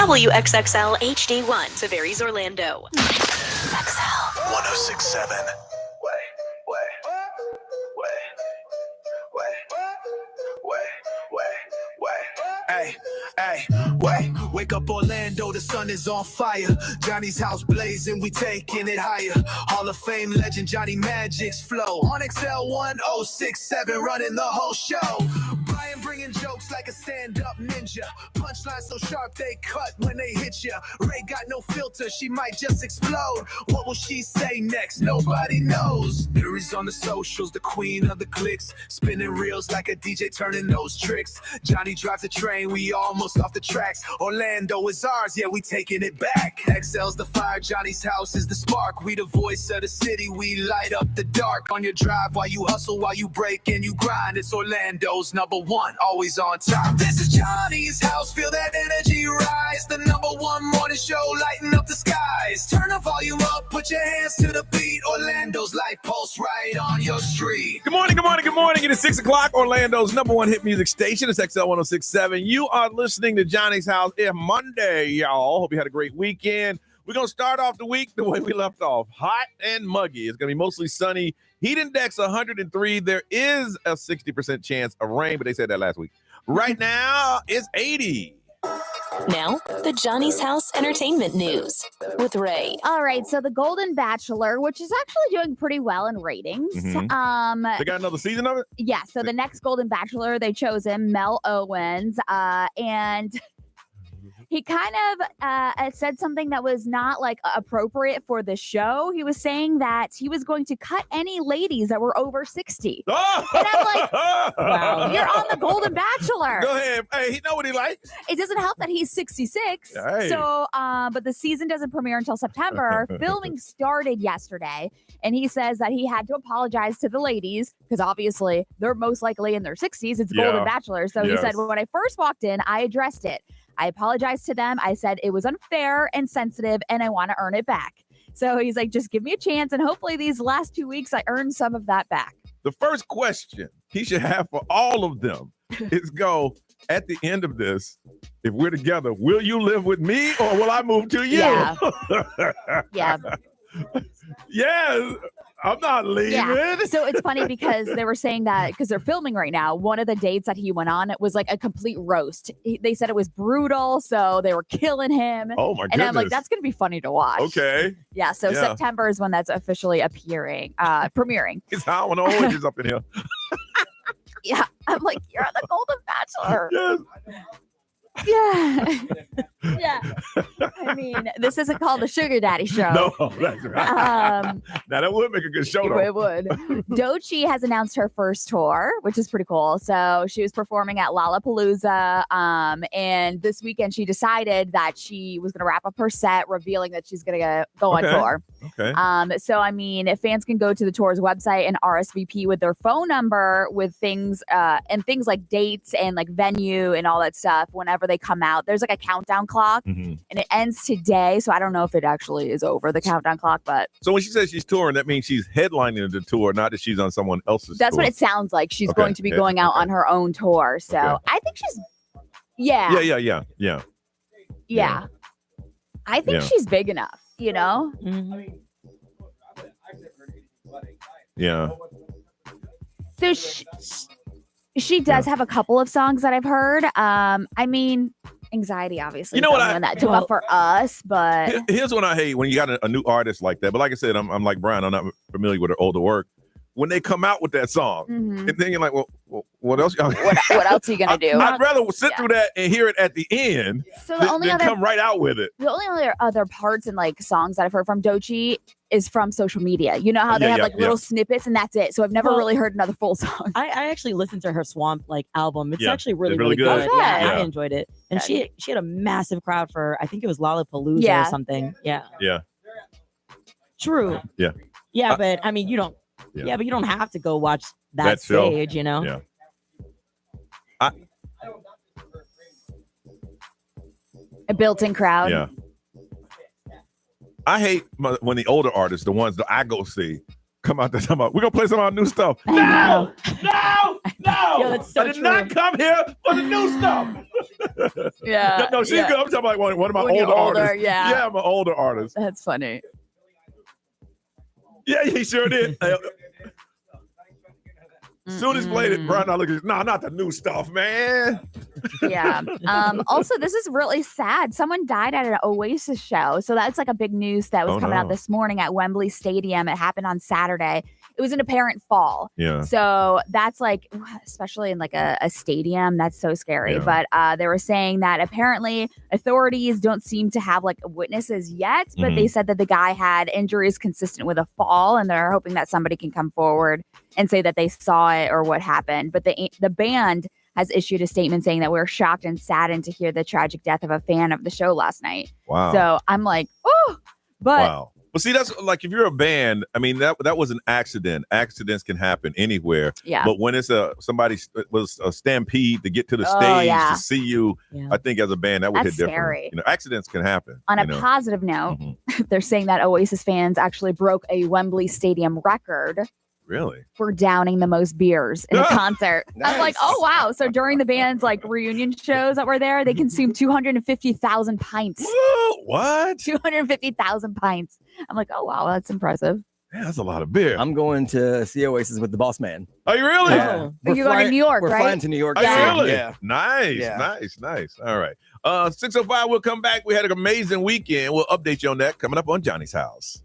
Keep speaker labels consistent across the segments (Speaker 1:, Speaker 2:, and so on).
Speaker 1: WXXL HD1, Severies, Orlando. XL
Speaker 2: 1067. Wake up Orlando, the sun is on fire. Johnny's house blazing, we taking it higher. Hall of Fame legend Johnny Magic's flow. On XL 1067, running the whole show. Brian bringing jokes like a stand-up ninja. Punchline so sharp they cut when they hit ya. Ray got no filter, she might just explode. What will she say next? Nobody knows. Mary's on the socials, the queen of the clicks. Spinning reels like a DJ turning those tricks. Johnny drives the train, we almost off the tracks. Orlando is ours, yeah, we taking it back. XL's the fire, Johnny's house is the spark. We the voice of the city, we light up the dark. On your drive while you hustle, while you break and you grind. It's Orlando's #1, always on top. This is Johnny's house, feel that energy rise. The #1 morning show, lighting up the skies. Turn the volume up, put your hands to the beat. Orlando's life pulse right on your street.
Speaker 3: Good morning, good morning, good morning. It is 6 o'clock, Orlando's #1 hit music station. It's XL 1067. You are listening to Johnny's House. It's Monday, y'all. Hope you had a great weekend. We're going to start off the week the way we left off, hot and muggy. It's going to be mostly sunny. Heat index 103. There is a 60% chance of rain, but they said that last week. Right now, it's 80.
Speaker 1: Now, the Johnny's House Entertainment News with Ray.
Speaker 4: All right, so The Golden Bachelor, which is actually doing pretty well in ratings.
Speaker 3: Mm-hmm. They got another season of it?
Speaker 4: Yeah, so the next Golden Bachelor, they chose him, Mel Owens, and he kind of said something that was not like appropriate for the show. He was saying that he was going to cut any ladies that were over 60.
Speaker 3: Oh!
Speaker 4: And I'm like, wow, you're on The Golden Bachelor.
Speaker 3: Go ahead. Hey, he know what he likes.
Speaker 4: It doesn't help that he's 66.
Speaker 3: Hey.
Speaker 4: So, but the season doesn't premiere until September. Filming started yesterday. And he says that he had to apologize to the ladies because obviously they're most likely in their 60s. It's Golden Bachelor. So he said, when I first walked in, I addressed it. I apologized to them. I said it was unfair and sensitive, and I want to earn it back. So he's like, just give me a chance, and hopefully these last 2 weeks I earn some of that back.
Speaker 3: The first question he should have for all of them is go, at the end of this, if we're together, will you live with me or will I move to you?
Speaker 4: Yeah. Yeah.
Speaker 3: Yes. I'm not leaving.
Speaker 4: Yeah. So it's funny because they were saying that because they're filming right now. One of the dates that he went on, it was like a complete roast. They said it was brutal, so they were killing him.
Speaker 3: Oh my goodness!
Speaker 4: And I'm like, that's gonna be funny to watch.
Speaker 3: Okay.
Speaker 4: Yeah. So September is when that's officially premiering.
Speaker 3: It's how an orange is up in here.
Speaker 4: Yeah. I'm like, you're on the Golden Bachelor.
Speaker 3: Yes.
Speaker 4: Yeah. Yeah. I mean, this isn't called the Sugar Daddy Show.
Speaker 3: No, that's right. Now that would make a good show, though.
Speaker 4: It would. Doechii has announced her first tour, which is pretty cool. So she was performing at Lollapalooza. And this weekend she decided that she was going to wrap up her set, revealing that she's going to go on tour.
Speaker 3: Okay.
Speaker 4: So, I mean, if fans can go to the tour's website and RSVP with their phone number with things and things like dates and like venue and all that stuff whenever they come out. There's like a countdown clock and it ends today. So I don't know if it actually is over the countdown clock, but.
Speaker 3: So when she says she's touring, that means she's headlining the tour, not that she's on someone else's
Speaker 4: That's
Speaker 3: tour.
Speaker 4: what it sounds like. She's going to be going out on her own tour. So I think she's, Yeah. I think she's big enough, you know?
Speaker 3: Yeah.
Speaker 4: So she does have a couple of songs that I've heard. I mean, Anxiety, obviously.
Speaker 3: You know what?
Speaker 4: That took up for us, but
Speaker 3: here's what I hate when you got a new artist like that. But like I said, I'm like Brian. I'm not familiar with her older work. When they come out with that song, and then you're like, well, what else?
Speaker 4: What else are you gonna do?
Speaker 3: I'd rather sit through that and hear it at the end than come right out with it.
Speaker 4: The only other parts and like songs that I've heard from Doechii is from social media. You know how they have like little snippets and that's it. So I've never really heard another full song.
Speaker 5: I actually listened to her Swamp album. It's actually really good. Yeah, I enjoyed it. And she had a massive crowd for, I think it was Lollapalooza or something. Yeah. True. Yeah, but I mean, you don't. Yeah, but you don't have to go watch that stage, you know?
Speaker 3: Yeah.
Speaker 4: A built-in crowd.
Speaker 3: Yeah. I hate when the older artists, the ones that I go see, come out there talking about, we're going to play some of our new stuff. No!
Speaker 5: Yo, that's so
Speaker 3: I did not come here for the new stuff.
Speaker 4: Yeah.
Speaker 3: No, she's good. I'm talking about one of my
Speaker 4: When you're
Speaker 3: older artists.
Speaker 4: yeah.
Speaker 3: Yeah, I'm an older artist.
Speaker 4: That's funny.
Speaker 3: Yeah, he sure did. As soon as he played it, Brian, I look at not the new stuff, man.
Speaker 4: Yeah. Also, this is really sad. Someone died at an Oasis show. So that's like a big news that was coming out this morning at Wembley Stadium. It happened on Saturday. It was an apparent fall.
Speaker 3: Yeah.
Speaker 4: So that's like, especially in like a stadium, that's so scary.
Speaker 3: Yeah.
Speaker 4: But they were saying that apparently authorities don't seem to have like witnesses yet, but they said that the guy had injuries consistent with a fall, and they're hoping that somebody can come forward and say that they saw it or what happened. But the band has issued a statement saying that we're shocked and saddened to hear the tragic death of a fan of the show last night.
Speaker 3: Wow.
Speaker 4: So I'm like, oh, but
Speaker 3: wow. Well, see, that's like if you're a band. I mean, that was an accident. Accidents can happen anywhere.
Speaker 4: Yeah.
Speaker 3: But when it's somebody was a stampede to get to the stage to see you, I think as a band that would
Speaker 4: that's
Speaker 3: hit different.
Speaker 4: Scary.
Speaker 3: You know, accidents can happen.
Speaker 4: On a positive note, they're saying that Oasis fans actually broke a Wembley Stadium record.
Speaker 3: Really?
Speaker 4: For downing the most beers in a concert.
Speaker 6: Nice.
Speaker 4: I'm like, oh wow. So during the band's like reunion shows that were there, they consumed 250,000 pints.
Speaker 3: Whoa, what?
Speaker 4: 250,000 pints. I'm like, oh wow, that's impressive.
Speaker 3: Yeah, that's a lot of beer.
Speaker 6: I'm going to see Oasis with the boss man.
Speaker 3: Are you really?
Speaker 6: Yeah.
Speaker 4: You're going to New York,
Speaker 6: we're
Speaker 4: right?
Speaker 6: We're flying to New York.
Speaker 3: Are you really?
Speaker 6: Yeah.
Speaker 3: Nice,
Speaker 6: Yeah.
Speaker 3: nice. All right. 6:05, we'll come back. We had an amazing weekend. We'll update you on that coming up on Johnny's House.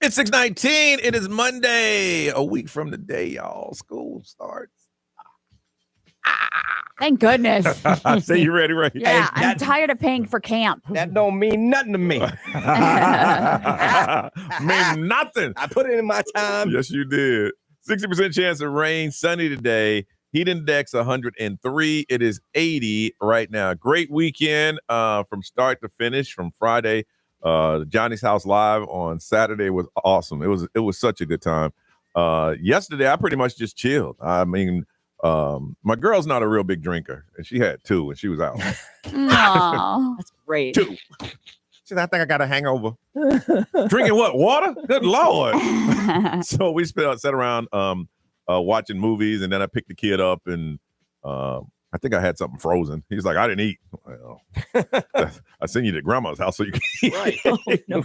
Speaker 3: It's 6:19. It is Monday. A week from today, y'all. School starts.
Speaker 4: Thank goodness.
Speaker 3: Say you ready, right?
Speaker 4: Yeah, I'm tired of paying for camp.
Speaker 6: That don't mean nothing to me.
Speaker 3: Mean nothing.
Speaker 6: I put it in my time.
Speaker 3: Yes, you did. 60% chance of rain, sunny today. Heat index 103. It is 80 right now. Great weekend from start to finish from Friday. Johnny's House Live on Saturday was awesome. It was such a good time. Yesterday, I pretty much just chilled. I mean, my girl's not a real big drinker, and she had 2, and she was out.
Speaker 4: Aww.
Speaker 5: That's great.
Speaker 3: 2. She said, I think I got a hangover. Drinking what? Water? Good Lord. So we sat around watching movies, and then I picked the kid up, and I think I had something frozen. He was like, I didn't eat. Well, I sent you to grandma's house so you can eat.
Speaker 6: Right. Oh, no.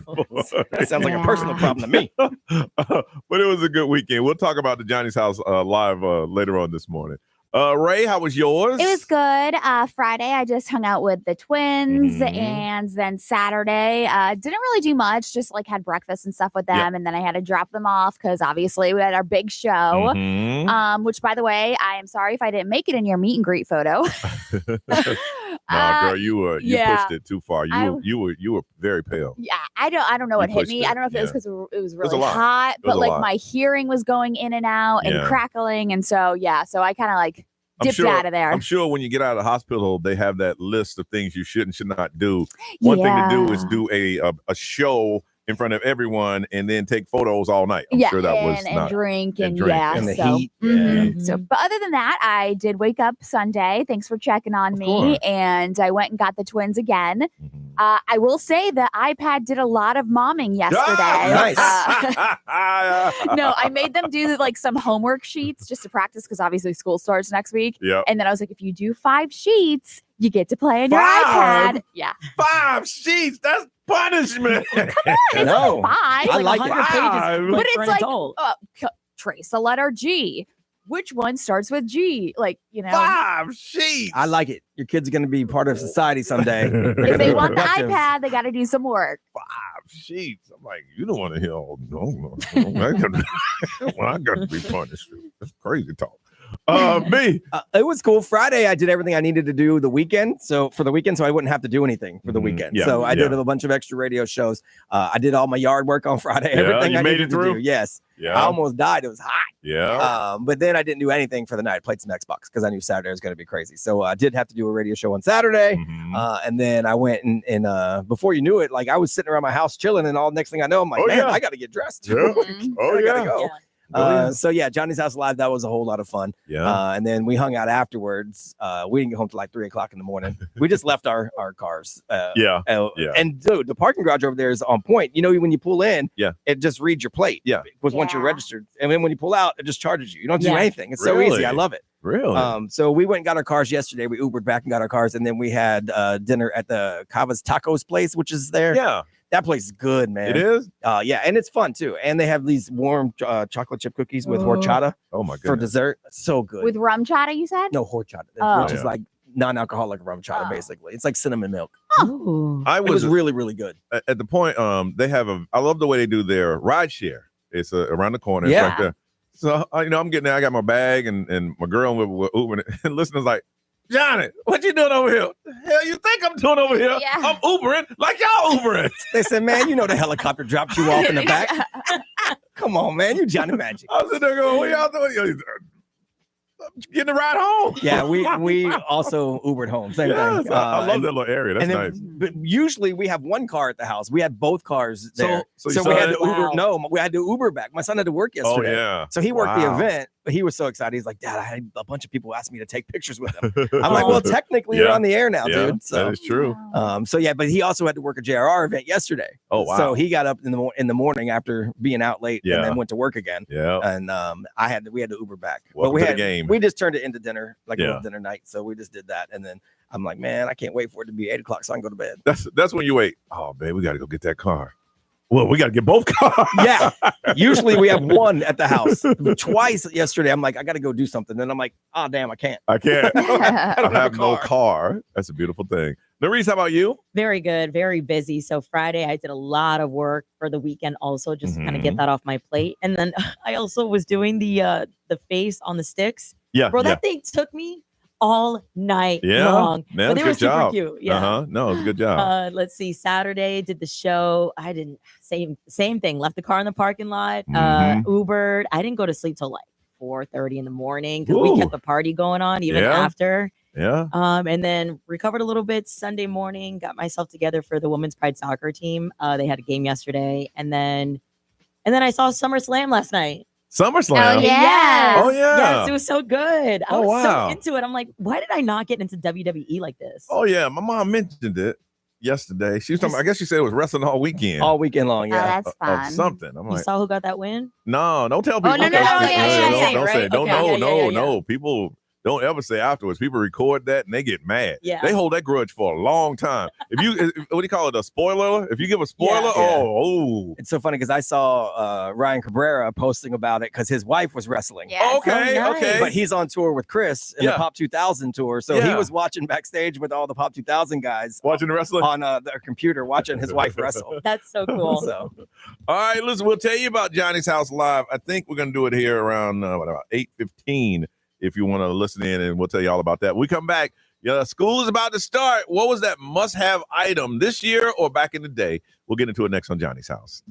Speaker 6: That sounds like a personal problem to me.
Speaker 3: But it was a good weekend. We'll talk about the Johnny's House live later on this morning. Ray, how was yours?
Speaker 4: It was good. Friday, I just hung out with the twins, and then Saturday, didn't really do much. Just like had breakfast and stuff with them, and then I had to drop them off because obviously we had our big show. Which, by the way, I am sorry if I didn't make it in your meet and greet photo.
Speaker 3: No, girl, you pushed it too far. You were very pale.
Speaker 4: Yeah, I don't know what hit me. I don't know if it was because it was really hot, but like my hearing was going in and out and crackling, and so I kind of like dipped out of there.
Speaker 3: I'm sure when you get out of the hospital, they have that list of things you should and should not do. One thing to do is do a show in front of everyone and then take photos all night. I'm sure that was
Speaker 4: and drink and
Speaker 6: and the heat.
Speaker 4: So, but other than that, I did wake up Sunday. Thanks for checking on me. And I went and got the twins again. I will say the iPad did a lot of momming yesterday.
Speaker 6: Nice.
Speaker 4: No, I made them do like some homework sheets just to practice because obviously school starts next week. And then I was like, if you do 5 sheets, you get to play on your iPad. Yeah.
Speaker 3: 5 sheets. That's punishment.
Speaker 4: Come on, it's only 5.
Speaker 5: I like 100 pages.
Speaker 4: But it's like, trace the letter G. Which one starts with G? Like,
Speaker 3: 5 sheets.
Speaker 6: I like it. Your kids are going to be part of society someday.
Speaker 4: If they want the iPad, they got to do some work.
Speaker 3: 5 sheets. I'm like, you don't want to hear all. No. I got to be punished. That's crazy talk. Me.
Speaker 6: It was cool. Friday, I did everything I needed to do the weekend. So I wouldn't have to do anything for the weekend. So I did a bunch of extra radio shows. I did all my yard work on Friday. Everything I needed to do. Yes.
Speaker 3: Yeah.
Speaker 6: I almost died. It was hot.
Speaker 3: Yeah.
Speaker 6: But then I didn't do anything for the night. I played some Xbox because I knew Saturday was going to be crazy. So I did have to do a radio show on Saturday. And then I went and before you knew it, like I was sitting around my house chilling, and all next thing I know, I'm like, I got to get dressed.
Speaker 3: Yeah.
Speaker 6: I gotta go. So Johnny's House Live, that was a whole lot of fun. And then we hung out afterwards. We didn't get home till like 3:00 in the morning. We just left our cars. And dude, the parking garage over there is on point. When you pull in, it just reads your plate. Once you're registered, and then when you pull out, it just charges you. You don't do anything. It's so easy. I love it.
Speaker 3: Really?
Speaker 6: So we went and got our cars yesterday. We Ubered back and got our cars, and then we had dinner at the Cava's Tacos place, which is there.
Speaker 3: Yeah.
Speaker 6: That place is good, man.
Speaker 3: It is?
Speaker 6: And it's fun, too. And they have these warm chocolate chip cookies with horchata.
Speaker 3: Oh, my goodness.
Speaker 6: For dessert. So good.
Speaker 4: With rum chata, you said?
Speaker 6: No, horchata, which is like non-alcoholic rum chata, basically. It's like cinnamon milk. It was really, really good.
Speaker 3: At the point, they have I love the way they do their ride share. It's around the corner. It's right there. So, I'm getting there. I got my bag and my girl with Uber. And listeners like, Johnny, what you doing over here? The hell you think I'm doing over here?
Speaker 4: Yeah.
Speaker 3: I'm Ubering like y'all Ubering.
Speaker 6: They said, man, the helicopter dropped you off in the back. Come on, man. You Johnny Magic.
Speaker 3: I was sitting there going, what y'all doing? Getting the ride home.
Speaker 6: Yeah, we also Ubered home. Same thing.
Speaker 3: I love that little area. That's nice.
Speaker 6: But usually we have one car at the house. We had both cars there.
Speaker 3: So
Speaker 6: we had to Uber. No, we had to Uber back. My son had to work yesterday.
Speaker 3: Oh, yeah.
Speaker 6: So he worked the event. He was so excited. He's like, Dad, I had a bunch of people ask me to take pictures with him. I'm like, well, technically you're on the air now, dude. So
Speaker 3: that is true.
Speaker 6: But he also had to work a JRR event yesterday.
Speaker 3: Oh, wow.
Speaker 6: So he got up in the morning after being out late and then went to work again.
Speaker 3: Yeah.
Speaker 6: And we had to Uber back.
Speaker 3: Welcome to the game.
Speaker 6: We just turned it into dinner, like a little dinner night. So we just did that. And then I'm like, man, I can't wait for it to be 8:00 so I can go to bed.
Speaker 3: That's when you wait. Oh, babe, we got to go get that car. Well, we got to get both cars.
Speaker 6: Yeah. Usually we have one at the house. Twice yesterday, I'm like, I got to go do something. Then I'm like, oh, damn, I can't.
Speaker 3: I can't. I have no car. That's a beautiful thing. Maurice, how about you?
Speaker 5: Very good. Very busy. So Friday, I did a lot of work for the weekend also, just to kind of get that off my plate. And then I also was doing the face on the sticks.
Speaker 3: Yeah.
Speaker 5: Bro, that thing took me all night long.
Speaker 3: Man,
Speaker 5: but they were super
Speaker 3: job.
Speaker 5: cute. Yeah.
Speaker 3: No, it was a good job.
Speaker 5: Let's see. Saturday, did the show. I didn't, same thing. Left the car in the parking lot. Ubered. I didn't go to sleep till like 4:30 in the morning because we kept the party going on even after.
Speaker 3: Yeah.
Speaker 5: And then recovered a little bit Sunday morning, got myself together for the Women's Pride soccer team. They had a game yesterday. And then I saw SummerSlam last night.
Speaker 3: SummerSlam?
Speaker 4: Oh, yes.
Speaker 3: Oh, yeah.
Speaker 5: Yes, it was so good. I was
Speaker 3: wow.
Speaker 5: so into it. I'm like, why did I not get into WWE like this?
Speaker 3: Oh, yeah. My mom mentioned it yesterday. She was talking, I guess she said it was wrestling all weekend.
Speaker 6: All weekend long, yeah.
Speaker 4: Oh, that's fun.
Speaker 3: Of something. I'm like,
Speaker 5: you saw who got that win?
Speaker 3: No, don't tell people.
Speaker 4: Oh, no.
Speaker 3: Don't say.
Speaker 5: Okay,
Speaker 3: No. People don't ever say afterwards. People record that and they get mad.
Speaker 5: Yeah.
Speaker 3: They hold that grudge for a long time. If you, what do you call it? A spoiler? If you give a spoiler, oh.
Speaker 6: It's so funny because I saw Ryan Cabrera posting about it because his wife was wrestling.
Speaker 4: Yes.
Speaker 3: Okay.
Speaker 6: But he's on tour with Chris in the Pop 2000 tour. So he was watching backstage with all the Pop 2000 guys.
Speaker 3: Watching the wrestling?
Speaker 6: On their computer, watching his wife wrestle.
Speaker 5: That's so cool.
Speaker 3: All right, listen, we'll tell you about Johnny's House Live. I think we're going to do it here around about 8:15 if you want to listen in, and we'll tell you all about that. When we come back, school is about to start. What was that must-have item this year or back in the day? We'll get into it next on Johnny's House.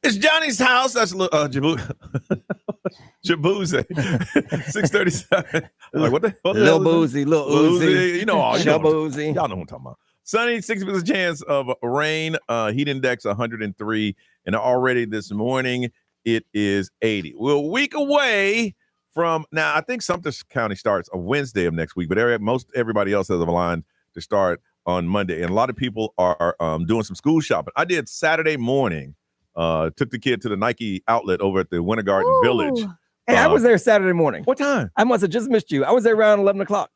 Speaker 3: It's Johnny's house. That's Jaboozy. 637. Like, what the hell?
Speaker 6: Little Boozy, Little Uzi.
Speaker 3: You know,
Speaker 6: Boozy.
Speaker 3: Y'all know what I'm talking about. Sunny, 60% chance of rain. Heat index 103. And already this morning, it is 80. We're a week away from now. I think Sumter County starts on Wednesday of next week, but everybody else has a line to start on Monday. And a lot of people are doing some school shopping. I did Saturday morning. Took the kid to the Nike outlet over at the Winter Garden Village.
Speaker 6: Hey, I was there Saturday morning.
Speaker 3: What time?
Speaker 6: I must have just missed you. I was there around 11 o'clock.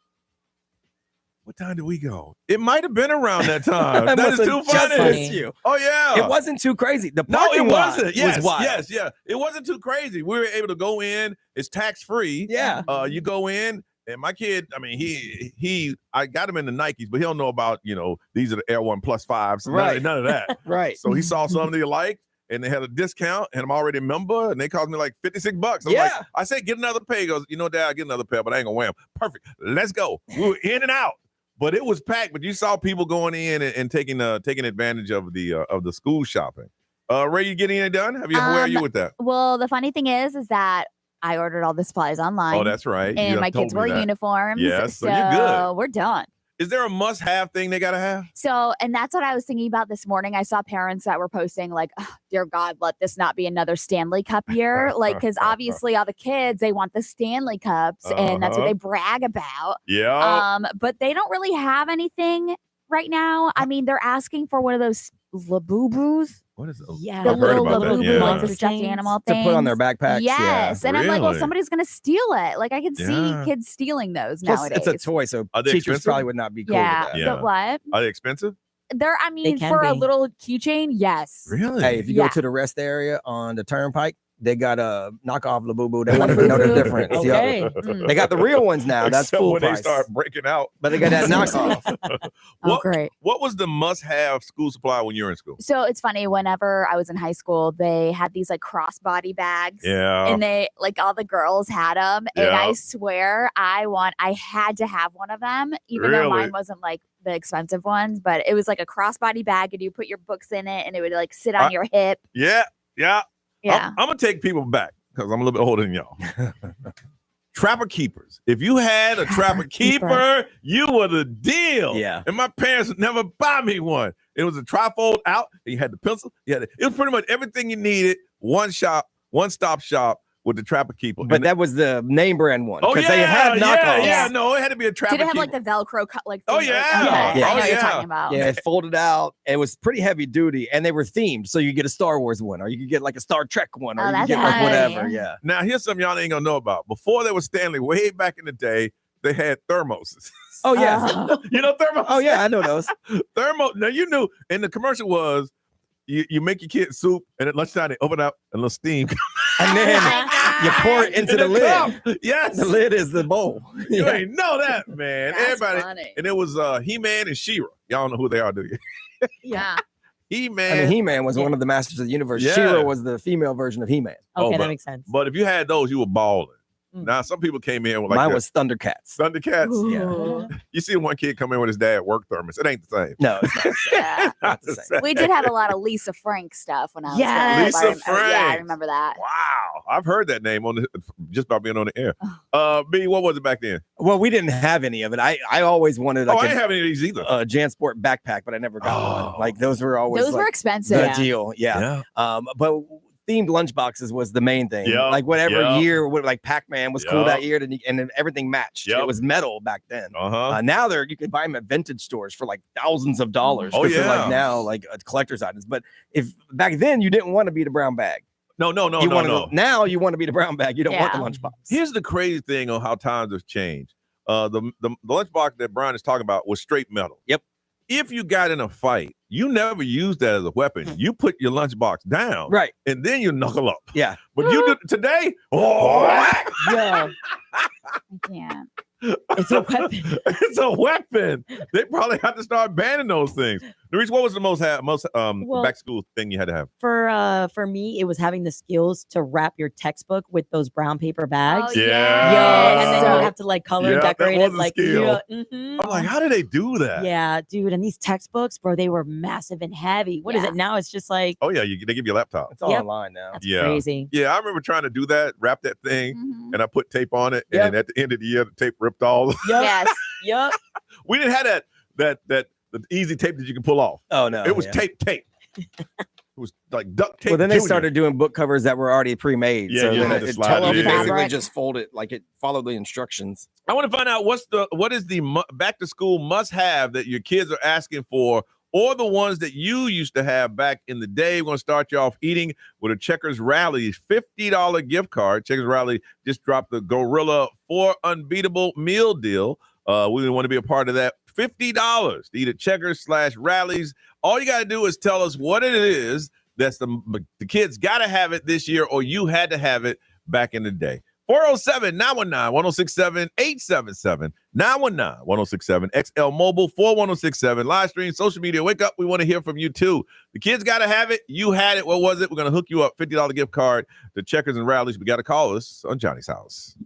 Speaker 3: What time did we go? It might have been around that time. That is too funny.
Speaker 6: You.
Speaker 3: Oh, yeah.
Speaker 6: It wasn't too crazy. The parking lot was wild.
Speaker 3: Yes. It wasn't too crazy. We were able to go in. It's tax-free.
Speaker 6: Yeah.
Speaker 3: You go in, and my kid, I mean, I got him in the Nikes, but he don't know about, these are the Air One Plus 5s.
Speaker 6: Right.
Speaker 3: None of that.
Speaker 6: Right.
Speaker 3: So he saw something he liked, and they had a discount, and I'm already a member, and they cost me like $56. I said, get another pair. He goes, Dad, I'll get another pair, but I ain't gonna wear them. Perfect. Let's go. We were in and out. But it was packed. But you saw people going in and taking advantage of the school shopping. Ray, you getting it done? Where are you with that?
Speaker 4: Well, the funny thing is that I ordered all the supplies online.
Speaker 3: Oh, that's right.
Speaker 4: And my kids wear uniforms.
Speaker 3: Yes, so you're good.
Speaker 4: We're done.
Speaker 3: Is there a must-have thing they gotta have?
Speaker 4: So, and that's what I was thinking about this morning. I saw parents that were posting like, oh, "Dear God, let this not be another Stanley Cup year." Like, because obviously all the kids they want the Stanley Cups, and that's what they brag about.
Speaker 3: Yeah.
Speaker 4: But they don't really have anything right now. I mean, they're asking for one of those Labubu's.
Speaker 3: What is it?
Speaker 5: Yeah,
Speaker 4: the little
Speaker 3: Labubu
Speaker 4: ones, the stuffed animal things
Speaker 6: to put on their backpacks.
Speaker 4: Yes, and I'm like, well,
Speaker 3: Really?
Speaker 4: somebody's gonna steal it. Like, I can see kids stealing those
Speaker 6: Plus,
Speaker 4: nowadays.
Speaker 6: it's a toy, so
Speaker 3: Are they
Speaker 6: teachers
Speaker 3: expensive?
Speaker 6: probably would not be cool
Speaker 4: Yeah,
Speaker 6: with that.
Speaker 3: Yeah.
Speaker 4: but what?
Speaker 3: Are they expensive?
Speaker 4: They're, I mean,
Speaker 5: can
Speaker 4: for a
Speaker 5: be.
Speaker 4: little keychain, yes.
Speaker 3: Really?
Speaker 6: Hey, if you go to the rest area on the Turnpike, they got a knockoff Labubu. They want to know the difference.
Speaker 5: Okay.
Speaker 6: Yep. They got the real ones now. That's
Speaker 3: Except
Speaker 6: full
Speaker 3: when
Speaker 6: price.
Speaker 3: they start breaking out.
Speaker 6: But they got that knockoff.
Speaker 4: Oh, great.
Speaker 3: What was the must-have school supply when you were in school?
Speaker 4: So it's funny, whenever I was in high school, they had these like crossbody bags.
Speaker 3: Yeah.
Speaker 4: And they, like, all the girls had them. And
Speaker 3: Yeah.
Speaker 4: I swear I had to have one of them, even though
Speaker 3: Really?
Speaker 4: mine wasn't like the expensive ones, but it was like a crossbody bag and you put your books in it and it would like sit on your hip.
Speaker 3: Yeah.
Speaker 4: Yeah.
Speaker 3: I'm gonna take people back because I'm a little bit older than y'all. Trapper keepers. If you had a trapper keeper, you were the deal.
Speaker 6: Yeah.
Speaker 3: And my parents would never buy me one. It was a trifold out. You had the pencil. It was pretty much everything you needed. One-stop shop with the trapper keeper.
Speaker 6: But that was the name brand one.
Speaker 3: Oh, yeah.
Speaker 6: They had knockoffs.
Speaker 3: Yeah. No, it had to be a trapper
Speaker 4: Did it have
Speaker 3: keeper.
Speaker 4: like the Velcro cut? Like
Speaker 3: Oh,
Speaker 4: thing?
Speaker 3: yeah.
Speaker 4: Okay.
Speaker 6: Yeah.
Speaker 4: I know
Speaker 3: Oh,
Speaker 4: what you're
Speaker 3: yeah.
Speaker 4: talking about.
Speaker 6: Yeah, it folded out. It was pretty heavy duty, and they were themed. So you get a Star Wars one, or you could get like a Star Trek one, or
Speaker 4: Oh,
Speaker 6: you
Speaker 4: that's
Speaker 6: get like
Speaker 4: funny.
Speaker 6: whatever. Yeah.
Speaker 3: Now, here's something y'all ain't gonna know about. Before there was Stanley, way back in the day, they had thermoses.
Speaker 6: Oh yeah.
Speaker 3: You know thermos?
Speaker 6: Oh yeah, I know those.
Speaker 3: Now you knew, and the commercial was you make your kid soup, and at lunchtime they open up and a little steam.
Speaker 6: And then you pour it into the lid.
Speaker 3: Cup. Yes,
Speaker 6: The lid is the bowl.
Speaker 3: you
Speaker 6: Yeah.
Speaker 3: ain't know that, man.
Speaker 4: That's
Speaker 3: Everybody,
Speaker 4: funny.
Speaker 3: and it was He-Man and She-Ra. Y'all know who they are, do you?
Speaker 4: Yeah.
Speaker 3: He-Man.
Speaker 6: I mean, He-Man was one of the masters of the universe.
Speaker 3: Yeah.
Speaker 6: She-Ra was the female version of He-Man.
Speaker 5: Okay,
Speaker 3: but-
Speaker 5: that makes sense.
Speaker 3: But if you had those, you were balling.
Speaker 5: Mm.
Speaker 3: Now some people came in with like
Speaker 6: Mine
Speaker 3: the
Speaker 6: was Thundercats.
Speaker 3: Thundercats.
Speaker 4: Ooh.
Speaker 3: You see one kid come in with his dad work thermos. It ain't the same.
Speaker 6: No, it's not.
Speaker 4: Yeah.
Speaker 6: Not the same.
Speaker 4: We did have a lot of Lisa Frank stuff when I was
Speaker 5: Yes.
Speaker 4: growing up.
Speaker 3: Lisa
Speaker 4: Yeah, I
Speaker 3: Frank.
Speaker 4: remember that.
Speaker 3: Wow, I've heard that name just by being on the air. B, what was it back then?
Speaker 6: Well, we didn't have any of it. I always wanted
Speaker 3: I
Speaker 6: like
Speaker 3: ain't have any of these either.
Speaker 6: a JanSport backpack, but I never got one. Like those were always
Speaker 4: Those were
Speaker 6: like,
Speaker 4: expensive.
Speaker 6: the
Speaker 5: Yeah.
Speaker 6: deal. Yeah. But themed lunchboxes was the main thing.
Speaker 3: Yeah,
Speaker 6: Like whatever
Speaker 3: yeah.
Speaker 6: year, like Pac-Man was cool
Speaker 3: Yeah.
Speaker 6: that year, and then everything matched.
Speaker 3: Yep.
Speaker 6: It was metal back then.
Speaker 3: Uh-huh.
Speaker 6: Now you can buy them at vintage stores for like thousands of dollars.
Speaker 3: Oh,
Speaker 6: 'cause they're
Speaker 3: yeah.
Speaker 6: like now like collector's items. But if back then you didn't want to be the brown bag.
Speaker 3: No.
Speaker 6: You wanted now you want to be the brown bag. You don't want the
Speaker 4: Yeah.
Speaker 6: lunchbox.
Speaker 3: Here's the crazy thing on how times have changed. The lunchbox that Brian is talking about was straight metal.
Speaker 6: Yep.
Speaker 3: If you got in a fight, you never used that as a weapon. You put your lunchbox down,
Speaker 6: Right.
Speaker 3: and then you knuckle up.
Speaker 6: Yeah.
Speaker 3: But you do today. Oh,
Speaker 5: Yeah,
Speaker 4: Yeah.
Speaker 5: it's a weapon.
Speaker 3: it's a weapon. They probably have to start banning those things. Reese, what was the most back to school thing you had to have?
Speaker 5: For me, it was having the skills to wrap your textbook with those brown paper bags.
Speaker 4: Oh,
Speaker 3: Yeah.
Speaker 5: And then you have to like color and decorate
Speaker 3: that
Speaker 5: it.
Speaker 3: was a
Speaker 5: Like,
Speaker 3: skill.
Speaker 5: I'm
Speaker 3: I'm like, how do they do that?
Speaker 5: Yeah, dude. And these textbooks, bro, they were massive and heavy. What is it now? It's just like,
Speaker 3: oh yeah, they give you a laptop.
Speaker 6: It's all online now.
Speaker 5: That's crazy.
Speaker 3: Yeah, I remember trying to do that, wrap that thing, and I put tape on it, and at the end of the year, the tape ripped all.
Speaker 4: Yes.
Speaker 5: Yep.
Speaker 3: We didn't have that the easy tape that you can pull off.
Speaker 6: Oh no,
Speaker 3: it was tape. It was like duct tape.
Speaker 6: Well, then they started doing book covers that were already pre-made.
Speaker 3: Yeah,
Speaker 6: so
Speaker 3: you
Speaker 6: then
Speaker 3: had to
Speaker 6: it
Speaker 3: slide it in.
Speaker 6: basically just fold it like it followed the instructions.
Speaker 3: I want to find out what is the back to school must have that your kids are asking for, or the ones that you used to have back in the day. We're going to start you off eating with a Checkers Rallies $50 gift card. Checkers Rally just dropped the Gorilla 4 Unbeatable Meal Deal. We want to be a part of that. $50 to eat at Checkers/Rallies. All you got to do is tell us what it is that's the kids got to have it this year, or you had to have it back in the day. 407-919-1067, 877-919-1067, XL Mobile 41067, live stream, social media. Wake up. We want to hear from you too. The kids got to have it. You had it. What was it? We're going to hook you up. $50 gift card to Checkers and Rallies. We got to call us on Johnny's House.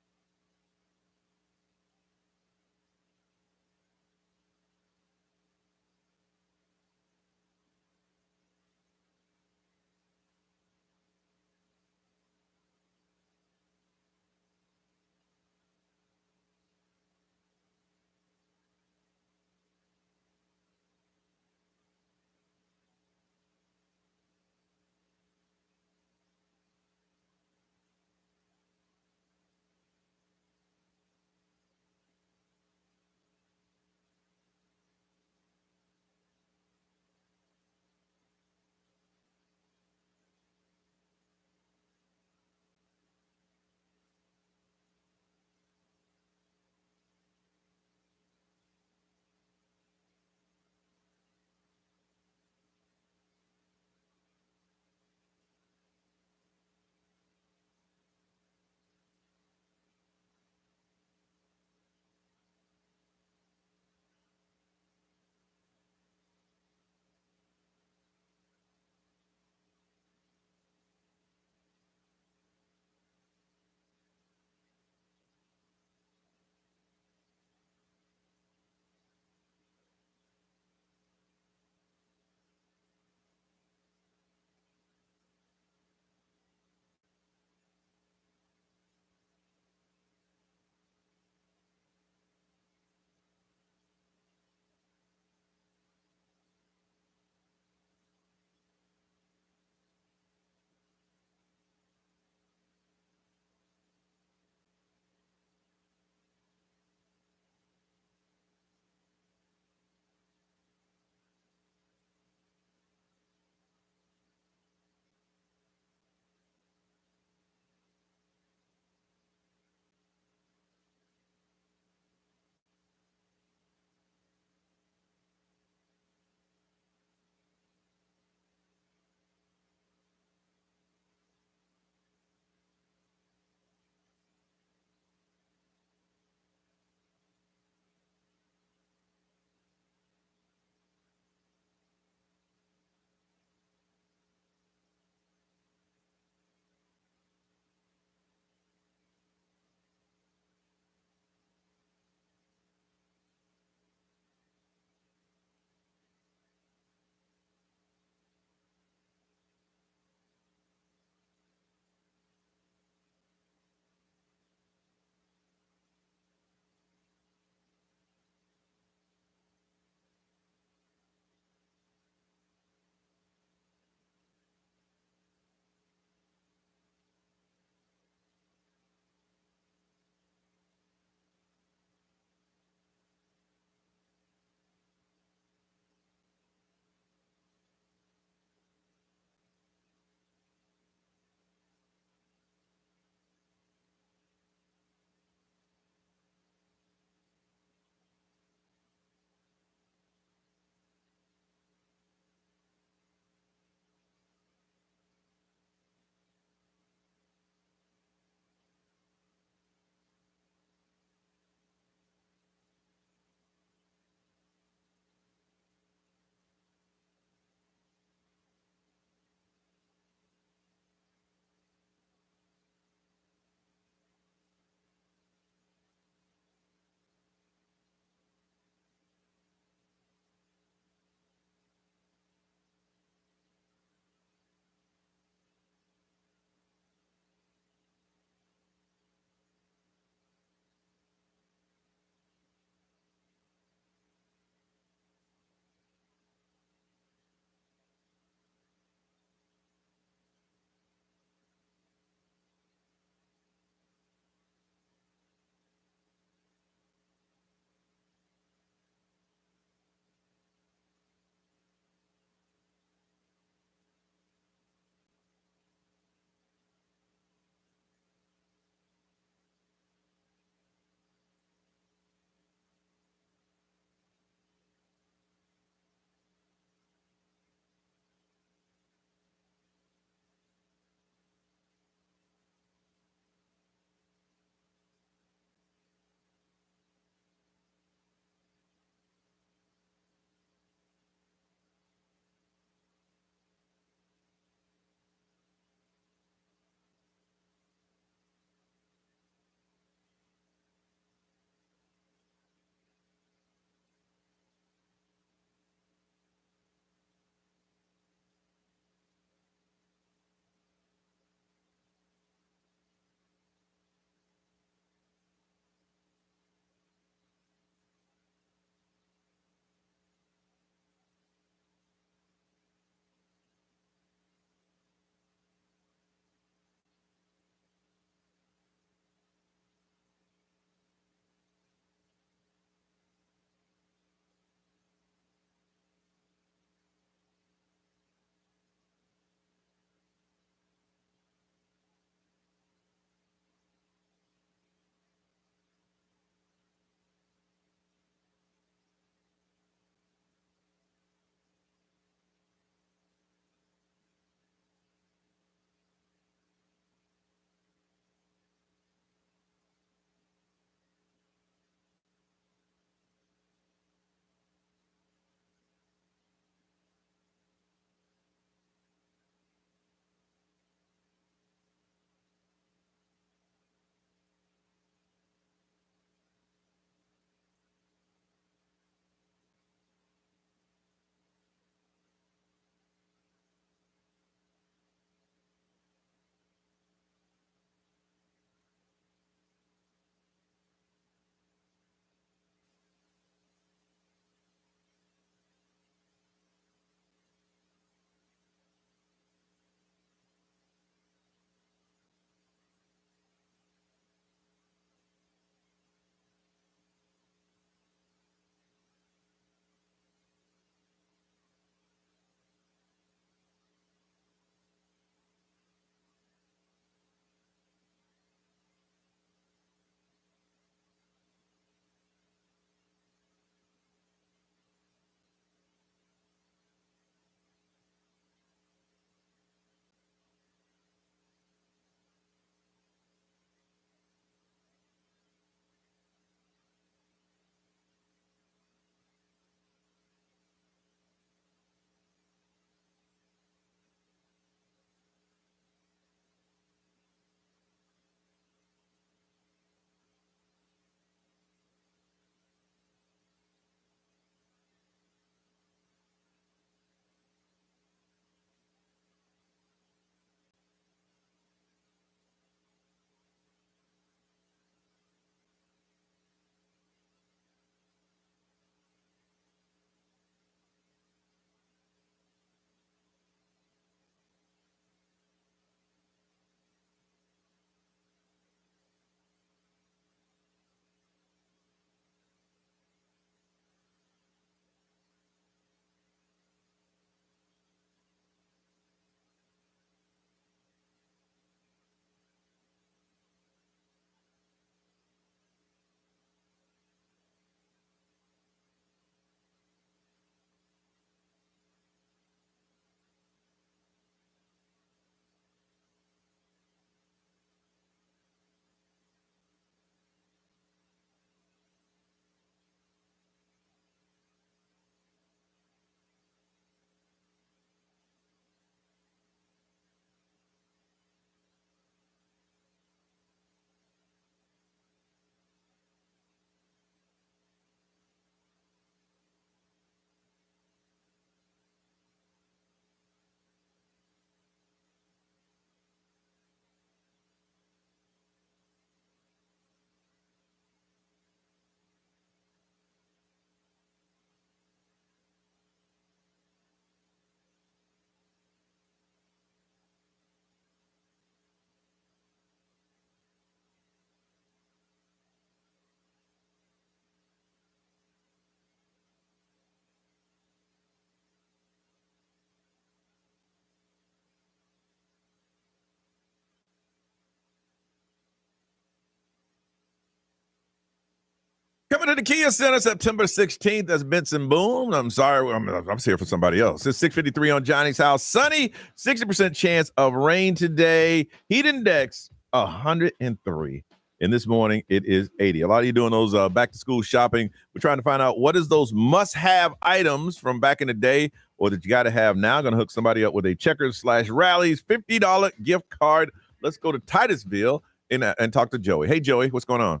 Speaker 3: Coming to the Kia Center September 16th, that's Benson Boone. I'm sorry, I'm here for somebody else. It's 6:53 on Johnny's House. Sunny, 60% chance of rain today. Heat index, 103. And this morning, it is 80. A lot of you doing those back-to-school shopping. We're trying to find out what is those must-have items from back in the day or that you got to have now. Going to hook somebody up with a Checkers/Rally's $50 gift card. Let's go to Titusville and talk to Joey. Hey, Joey, what's going on?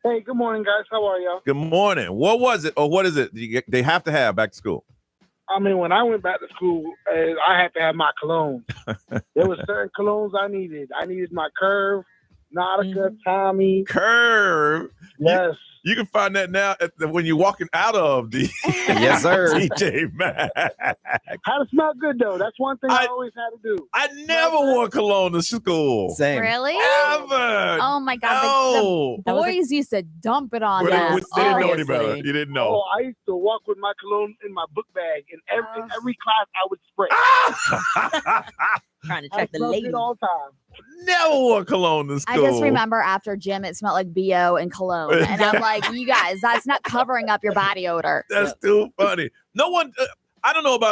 Speaker 7: Hey, good morning, guys. How are y'all?
Speaker 3: Good morning. What was it, or what is it they have to have back to school?
Speaker 7: I mean, when I went back to school, I had to have my cologne. There were certain colognes I needed. I needed my Curve, Nautica, Tommy.
Speaker 3: Curve?
Speaker 7: Yes.
Speaker 3: You can find that now when you're walking out of the
Speaker 6: yes, sir.
Speaker 3: TJ Maxx.
Speaker 7: Had to smell good, though. That's one thing I always had to do.
Speaker 3: I never wore cologne to school.
Speaker 6: Same.
Speaker 4: Really?
Speaker 3: Ever.
Speaker 4: Oh, my God.
Speaker 3: No.
Speaker 4: The boys used to dump it on
Speaker 3: Well,
Speaker 4: us.
Speaker 3: they didn't know any better. You didn't know.
Speaker 7: Oh, I used to walk with my cologne in my book bag. In every class, I would spray.
Speaker 5: Trying to check the ladies
Speaker 7: all the time.
Speaker 3: Never wore cologne to school.
Speaker 4: I just remember after gym, it smelled like BO and cologne. And I'm like, you guys, that's not covering up your body odor.
Speaker 3: That's too funny. No one,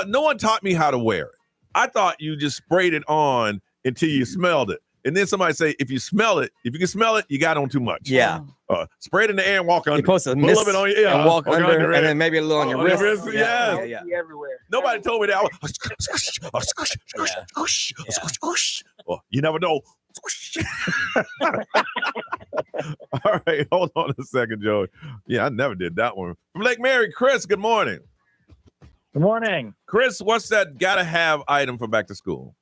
Speaker 3: no one taught me how to wear it. I thought you just sprayed it on until you smelled it. And then somebody say, if you can smell it, you got on too much.
Speaker 6: Yeah.
Speaker 3: Spray it in the air and walk under.
Speaker 6: You're supposed to
Speaker 3: miss
Speaker 6: it on you, and walk under, and then maybe a little on your wrist.
Speaker 3: Yeah.
Speaker 7: Everywhere.
Speaker 3: Nobody told me that. Well, you never know. All right, hold on a second, Joey. Yeah, I never did that one. From Lake Mary, Chris, good morning.
Speaker 8: Good morning.
Speaker 3: Chris, what's that gotta have item for back to school?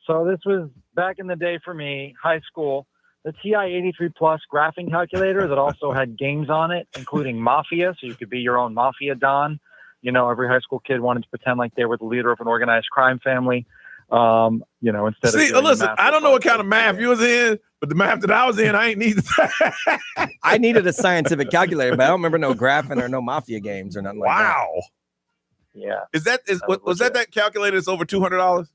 Speaker 8: So this was back in the day for me, high school, the TI-83 Plus graphing calculator that also had games on it, including Mafia, so you could be your own Mafia Don. You know, every high school kid wanted to pretend like they were the leader of an organized crime family. Instead of
Speaker 3: listen, I don't know what kind of math you was in, but the math that I was in, I ain't need that.
Speaker 6: I needed a scientific calculator, but I don't remember no graphing or no Mafia games or nothing like that.
Speaker 3: Wow.
Speaker 8: Yeah.
Speaker 3: Was that calculator that's over $200?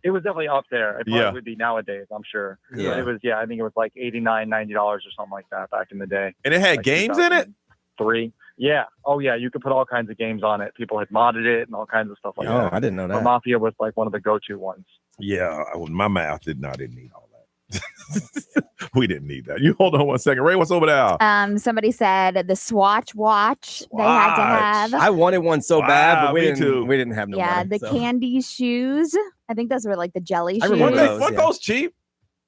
Speaker 8: It was definitely up there. It probably would be nowadays, I'm sure.
Speaker 6: Yeah.
Speaker 8: But I think it was like $89, $90 or something like that back in the day.
Speaker 3: And it had
Speaker 8: like
Speaker 3: games in it?
Speaker 8: 3. Yeah. Oh, yeah. You could put all kinds of games on it. People had modded it and all kinds of stuff like that.
Speaker 6: Oh, I didn't know that.
Speaker 8: But Mafia was like one of the go-to ones.
Speaker 3: Yeah. My math didn't need all that. We didn't need that. You hold on one second. Ray, what's over there?
Speaker 4: Somebody said the Swatch watch they had to have.
Speaker 6: I wanted one so bad, but we didn't have no money.
Speaker 4: The candy shoes. I think those were like the jelly shoes.
Speaker 3: Weren't those cheap?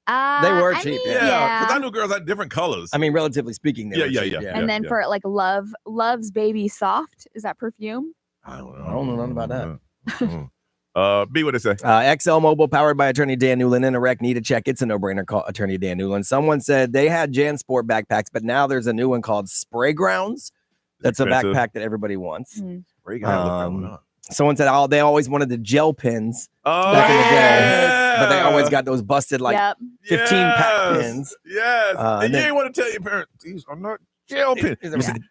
Speaker 6: They were cheap.
Speaker 3: Yeah, because I knew girls had different colors.
Speaker 6: I mean, relatively speaking, they were cheap.
Speaker 4: And then for like Love's Baby Soft, is that perfume?
Speaker 3: I don't know.
Speaker 6: I don't know nothing about that.
Speaker 3: B, what they say?
Speaker 6: XL Mobile, powered by Attorney Dan Newland. In a wreck, need a check. It's a no-brainer. Call Attorney Dan Newland. Someone said they had JanSport backpacks, but now there's a new one called Spray Grounds. That's a backpack that everybody wants.
Speaker 3: Spray Grounds.
Speaker 6: Someone said, they always wanted the gel pins back in the day, but they always got those busted 15 pack pins.
Speaker 3: Yes. And you ain't want to tell your parents, these are not gel pins.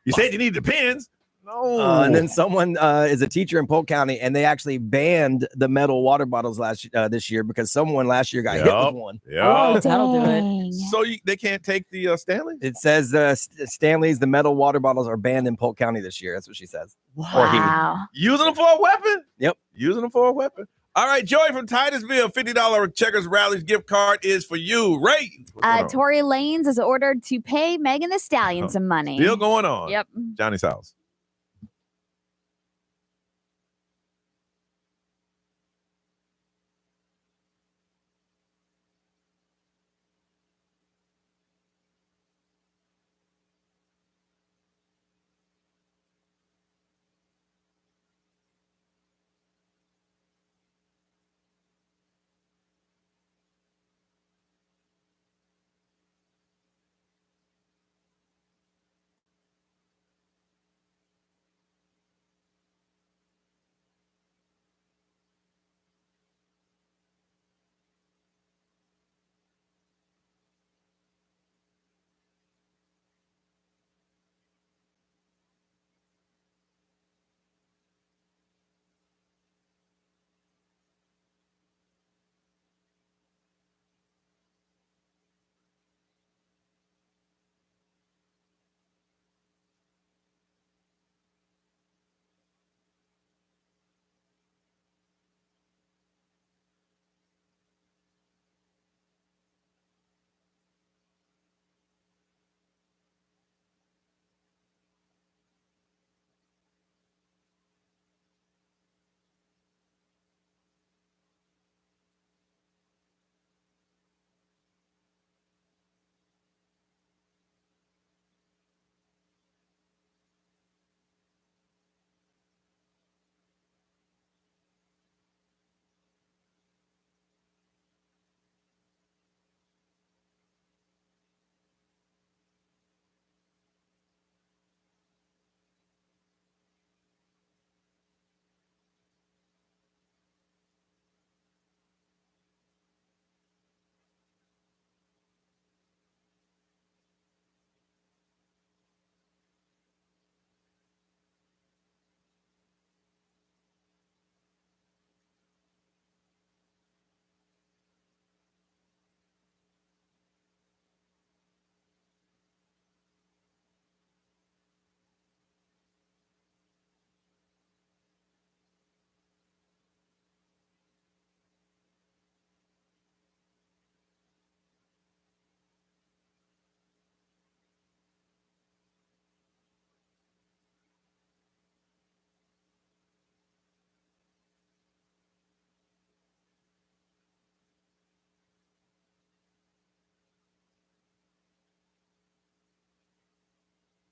Speaker 3: You said you need the pins. No.
Speaker 6: And then someone is a teacher in Polk County, and they actually banned the metal water bottles this year because someone last year got hit with one.
Speaker 3: Yeah,
Speaker 5: that'll do it.
Speaker 3: So they can't take the Stanley?
Speaker 6: It says Stanley's, the metal water bottles are banned in Polk County this year. That's what she says.
Speaker 4: Wow.
Speaker 3: Using them for a weapon?
Speaker 6: Yep.
Speaker 3: Using them for a weapon. All right, Joey from Titusville, $50 Checkers Rallies gift card is for you. Ray.
Speaker 4: Tory Lanez is ordered to pay Megan Thee Stallion some money.
Speaker 3: Still going on.
Speaker 4: Yep.
Speaker 3: Johnny's house.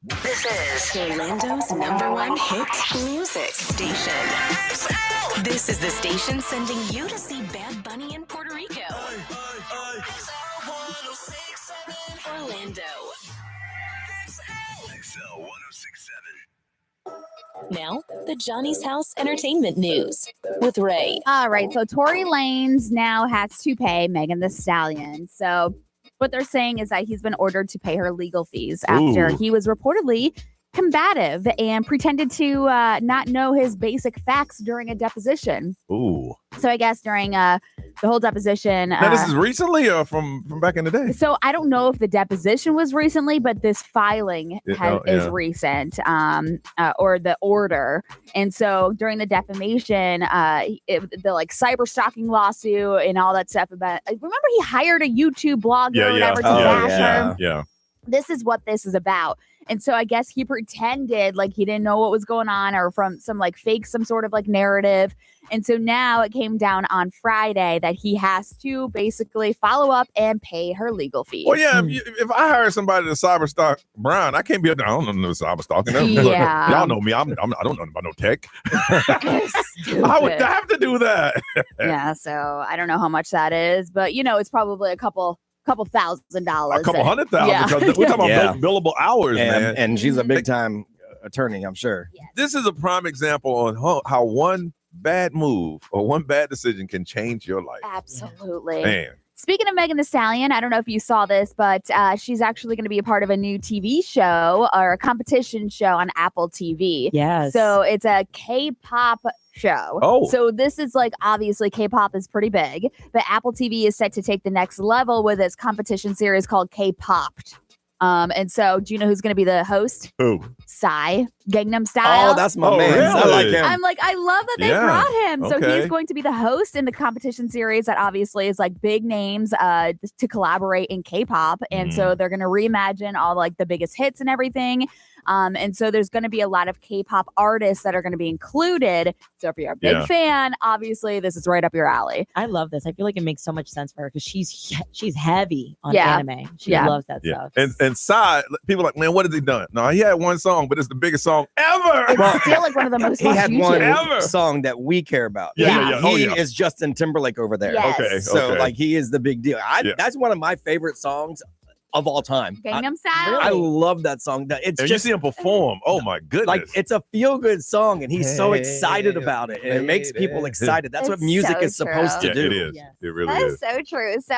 Speaker 1: This is Orlando's #1 hit music station. This is the station sending you to see Bad Bunny in Puerto Rico. Orlando. XL 1067. Now, the Johnny's House Entertainment News with Ray.
Speaker 4: All right, so Tory Lanez now has to pay Megan Thee Stallion. So what they're saying is that he's been ordered to pay her legal fees after he was reportedly combative and pretended to not know his basic facts during a deposition.
Speaker 3: Ooh.
Speaker 4: So I guess during the whole deposition.
Speaker 3: Now, this is recently or from back in the day?
Speaker 4: So I don't know if the deposition was recently, but this filing is recent, or the order. And so during the defamation, the like cyber stalking lawsuit and all that stuff about. Remember, he hired a YouTube blogger or whatever to bash her.
Speaker 3: Yeah.
Speaker 4: This is what this is about. And so I guess he pretended like he didn't know what was going on, or from some like fake, some sort of like narrative. And so now it came down on Friday that he has to basically follow up and pay her legal fees.
Speaker 3: Well, yeah, if I hire somebody to cyber stalk Brian, I can't be. I don't know cyber stalking.
Speaker 4: Yeah.
Speaker 3: Y'all know me. I don't know about no tech. I would have to do that.
Speaker 4: Yeah. So I don't know how much that is, but it's probably a couple $1,000.
Speaker 3: A couple $100,000 because we're talking about billable hours, man.
Speaker 6: And she's a big time attorney, I'm sure.
Speaker 4: Yes.
Speaker 3: This is a prime example on how one bad move or one bad decision can change your life.
Speaker 4: Absolutely.
Speaker 3: Man.
Speaker 4: Speaking of Megan Thee Stallion, I don't know if you saw this, but she's actually going to be a part of a new TV show or a competition show on Apple TV.
Speaker 5: Yes.
Speaker 4: So it's a K-pop show.
Speaker 3: Oh.
Speaker 4: So this is like, obviously K-pop is pretty big, but Apple TV is set to take the next level with its competition series called K-Popped. And so do you know who's going to be the host?
Speaker 3: Who?
Speaker 4: Psy, Gangnam Style.
Speaker 6: Oh, that's my man.
Speaker 3: Really?
Speaker 6: I like him.
Speaker 4: I'm like, I love that they brought him. So
Speaker 3: Okay.
Speaker 4: he's going to be the host in the competition series that obviously is like big names to collaborate in K-pop. And so they're going to reimagine all like the biggest hits and everything. And so there's going to be a lot of K-pop artists that are going to be included. So if you're a big fan, obviously this is right up your alley.
Speaker 5: I love this. I feel like it makes so much sense for her because she's heavy on anime. She loves that stuff.
Speaker 3: And Psy, people are like, man, what has he done? No, he had one song, but it's the biggest song ever.
Speaker 4: It's still like one of the most
Speaker 6: He had
Speaker 4: YouTube.
Speaker 6: one song that we care about.
Speaker 3: He
Speaker 6: is Justin Timberlake over there.
Speaker 4: Yes.
Speaker 3: Okay.
Speaker 6: So like he is the big deal. That's one of my favorite songs of all time.
Speaker 4: Gangnam Style.
Speaker 6: I love that song. It's
Speaker 3: and
Speaker 6: just
Speaker 3: you see him perform. Oh my goodness!
Speaker 6: Like it's a feel good song, and he's so excited about it, and it makes people excited. That's what
Speaker 4: It's
Speaker 6: music
Speaker 4: so
Speaker 6: is supposed to do.
Speaker 3: It is.
Speaker 5: Yes.
Speaker 3: It really
Speaker 4: That
Speaker 3: is.
Speaker 4: is so true. So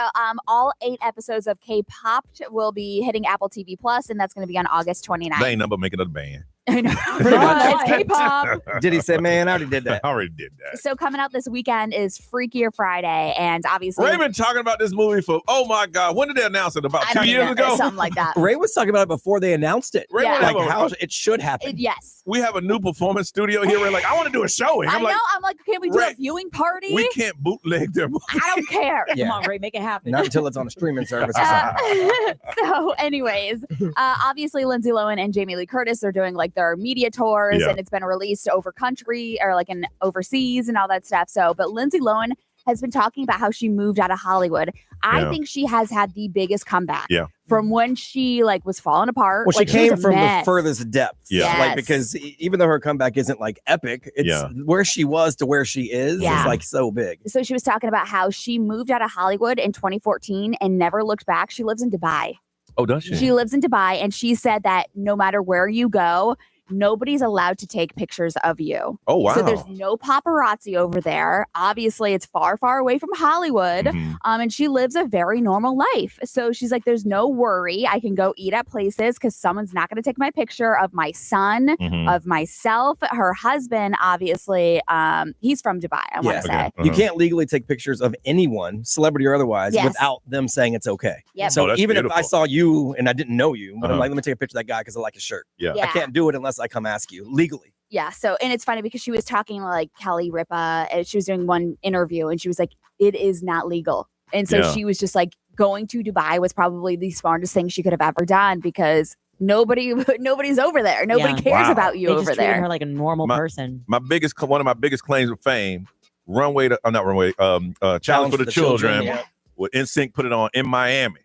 Speaker 4: all 8 episodes of K-Popped will be hitting Apple TV Plus, and that's going to be on August 29th.
Speaker 3: They ain't number making a band.
Speaker 4: I know.
Speaker 6: Pretty much.
Speaker 4: It's K-pop.
Speaker 6: Did he say, man, I already did that.
Speaker 3: I already did that.
Speaker 4: So coming out this weekend is Freakier Friday, and obviously
Speaker 3: Ray been talking about this movie for, oh my God, when did they announce it? About
Speaker 4: I
Speaker 3: 2
Speaker 4: don't
Speaker 3: years
Speaker 4: know,
Speaker 3: ago?
Speaker 4: something like that.
Speaker 6: Ray was talking about it before they announced it.
Speaker 3: Ray
Speaker 4: Yeah.
Speaker 3: wanna have
Speaker 6: Like
Speaker 3: a-
Speaker 6: how it should happen.
Speaker 4: Yes.
Speaker 3: we have a new performance studio here. We're like, I want to do a showing.
Speaker 4: I
Speaker 3: I'm
Speaker 4: know.
Speaker 3: like,
Speaker 4: I'm like, can we do
Speaker 3: Ray,
Speaker 4: a viewing party?
Speaker 3: we can't bootleg their movie.
Speaker 4: I don't care.
Speaker 6: Yeah.
Speaker 5: Come on, Ray, make it happen.
Speaker 6: Not until it's on a streaming service or something.
Speaker 4: So anyways, obviously Lindsay Lohan and Jamie Lee Curtis are doing like their media tours,
Speaker 3: Yeah.
Speaker 4: and it's been released over country or like in overseas and all that stuff. So, but Lindsay Lohan has been talking about how she moved out of Hollywood. I
Speaker 3: Yeah.
Speaker 4: think she has had the biggest comeback.
Speaker 3: Yeah.
Speaker 4: From when she like was falling apart.
Speaker 6: Well, she
Speaker 4: Like,
Speaker 6: came
Speaker 4: was a
Speaker 6: from the
Speaker 4: mess.
Speaker 6: furthest depths.
Speaker 3: Yeah.
Speaker 6: Like,
Speaker 4: Yes.
Speaker 6: because even though her comeback isn't like epic, it's where she was to where she is
Speaker 4: Yeah.
Speaker 6: like so big.
Speaker 4: So she was talking about how she moved out of Hollywood in 2014 and never looked back. She lives in Dubai.
Speaker 3: Oh, does she?
Speaker 4: She lives in Dubai, and she said that no matter where you go, nobody's allowed to take pictures of you.
Speaker 3: Oh, wow.
Speaker 4: So there's no paparazzi over there. Obviously, it's far, far away from Hollywood.
Speaker 3: Mhm.
Speaker 4: And she lives a very normal life. So she's like, there's no worry. I can go eat at places because someone's not going to take my picture of my son,
Speaker 3: Mhm.
Speaker 4: of myself. Her husband, obviously, he's from Dubai, I want
Speaker 6: Yeah.
Speaker 4: to
Speaker 3: Okay.
Speaker 4: say.
Speaker 6: You can't legally take pictures of anyone, celebrity or otherwise,
Speaker 4: Yes.
Speaker 6: without them saying it's okay.
Speaker 4: Yep.
Speaker 6: So
Speaker 3: Oh, that's
Speaker 6: even if I
Speaker 3: beautiful.
Speaker 6: saw you and I didn't know you, but I'm
Speaker 3: Uh-huh.
Speaker 6: like, let me take a picture of that guy because I like his shirt.
Speaker 3: Yeah.
Speaker 6: I can't do it unless I come ask you legally.
Speaker 4: Yeah. So, and it's funny because she was talking like Kelly Ripa, and she was doing one interview, and she was like, it is not legal. And so
Speaker 3: Yeah.
Speaker 4: she was just like, going to Dubai was probably the smartest thing she could have ever done because nobody's over there. Nobody
Speaker 5: Yeah.
Speaker 4: cares
Speaker 3: Wow.
Speaker 4: about you
Speaker 5: They
Speaker 4: over
Speaker 5: just treated
Speaker 4: there.
Speaker 5: her like a normal person.
Speaker 3: One of my biggest claims of fame, not runway, challenge for the children.
Speaker 6: Yeah.
Speaker 3: With NSYNC put it on in Miami.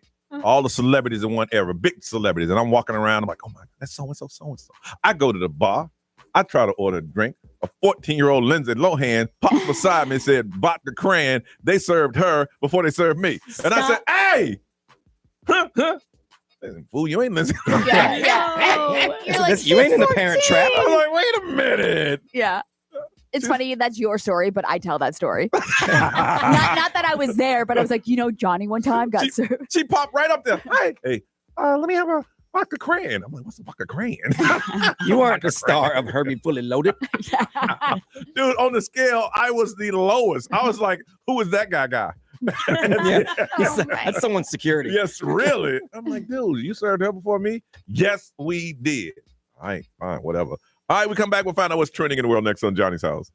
Speaker 3: All the celebrities in one era, big celebrities. And I'm walking around. I'm like, oh my, that's so-and-so, so-and-so. I go to the bar. I try to order a drink. A 14-year-old Lindsay Lohan popped beside me and said, vodka cran. They served her before they served me.
Speaker 5: Stop.
Speaker 3: And I said, hey, fool, you ain't Lindsay.
Speaker 4: You're like,
Speaker 6: you ain't in the Parent Trap.
Speaker 3: I'm like, wait a minute.
Speaker 4: Yeah. It's funny, that's your story, but I tell that story. not that I was there, but I was like, Johnny one time got served.
Speaker 3: She popped right up there. Hey, let me have a vodka cran. I'm like, what's a vodka cran?
Speaker 6: You aren't the star of Herbie Fully Loaded.
Speaker 3: Dude, on the scale, I was the lowest. I was like, who is that guy?
Speaker 6: That's someone's security.
Speaker 3: Yes, really. I'm like, dude, you served her before me? Yes, we did. All right, fine, whatever. All right, we come back. We'll find out what's trending in the world next on Johnny's House.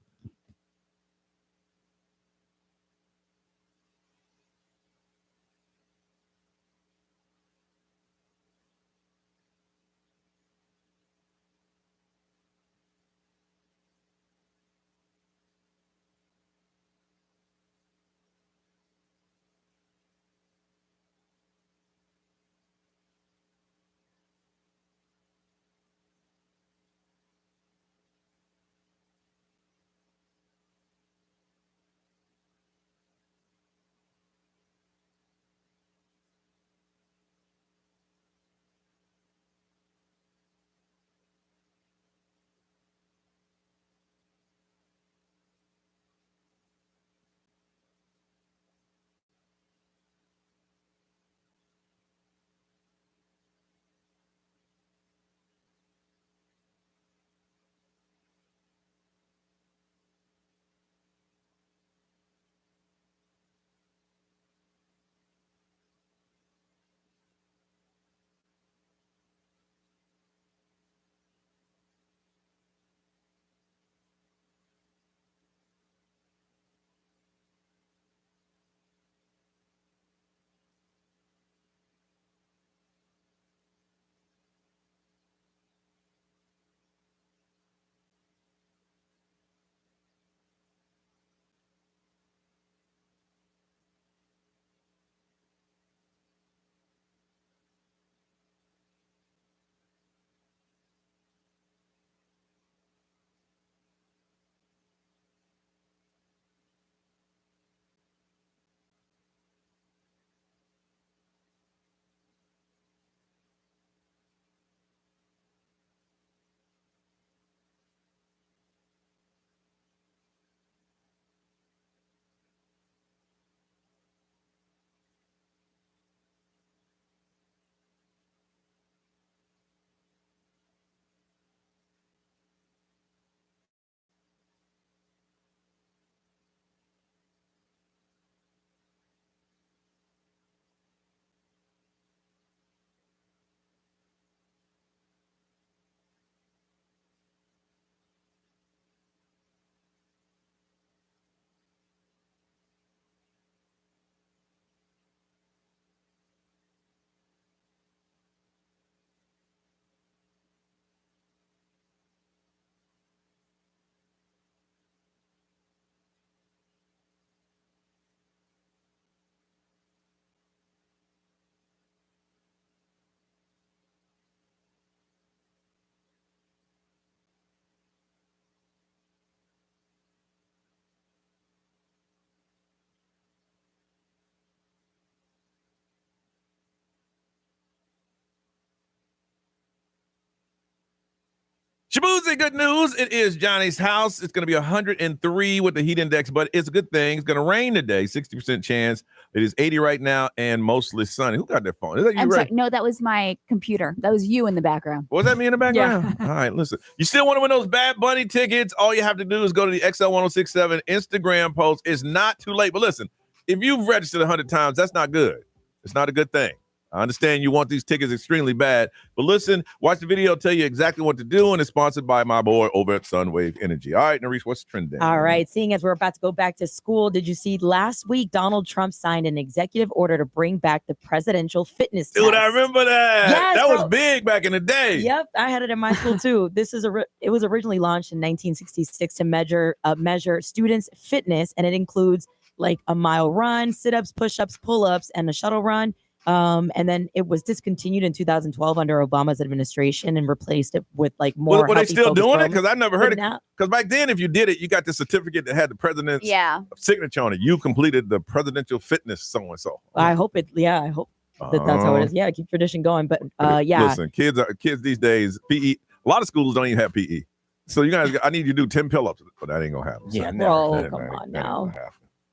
Speaker 3: Shabuzi, good news. It is Johnny's House. It's going to be 103 with the heat index, but it's a good thing. It's going to rain today, 60% chance. It is 80 right now and mostly sunny. Who got their phone? Is that you,
Speaker 4: I'm
Speaker 3: Ray?
Speaker 4: sorry. No, that was my computer. That was you in the background.
Speaker 3: Was that me in the background?
Speaker 4: Yeah.
Speaker 3: All right, listen. You still want to win those Bad Bunny tickets? All you have to do is go to the XL1067 Instagram post. It's not too late. But listen, if you've registered 100 times, that's not good. It's not a good thing. I understand you want these tickets extremely bad, but listen, watch the video, tell you exactly what to do, and it's sponsored by my boy over at Sunwave Energy. All right, Narice, what's trending?
Speaker 5: All right, seeing as we're about to go back to school, did you see last week Donald Trump signed an executive order to bring back the presidential fitness test?
Speaker 3: Dude, I remember that.
Speaker 5: Yes,
Speaker 3: that was big back in the day.
Speaker 5: Yep, I had it in my school too. It was originally launched in 1966 to measure students' fitness, and it includes like a mile run, sit-ups, push-ups, pull-ups, and a shuttle run. And then it was discontinued in 2012 under Obama's administration and replaced it with like more.
Speaker 3: Were they still doing it? Because I never heard it.
Speaker 5: Now,
Speaker 3: because back then, if you did it, you got the certificate that had the president's signature on it. You completed the presidential fitness so-and-so.
Speaker 5: I hope it. Yeah, I hope that's how it is. Yeah, keep tradition going. But
Speaker 3: Listen, kids these days, PE. A lot of schools don't even have PE. So you guys, I need you to do 10 pull-ups, but that ain't gonna happen.
Speaker 5: Yeah, bro, come on now.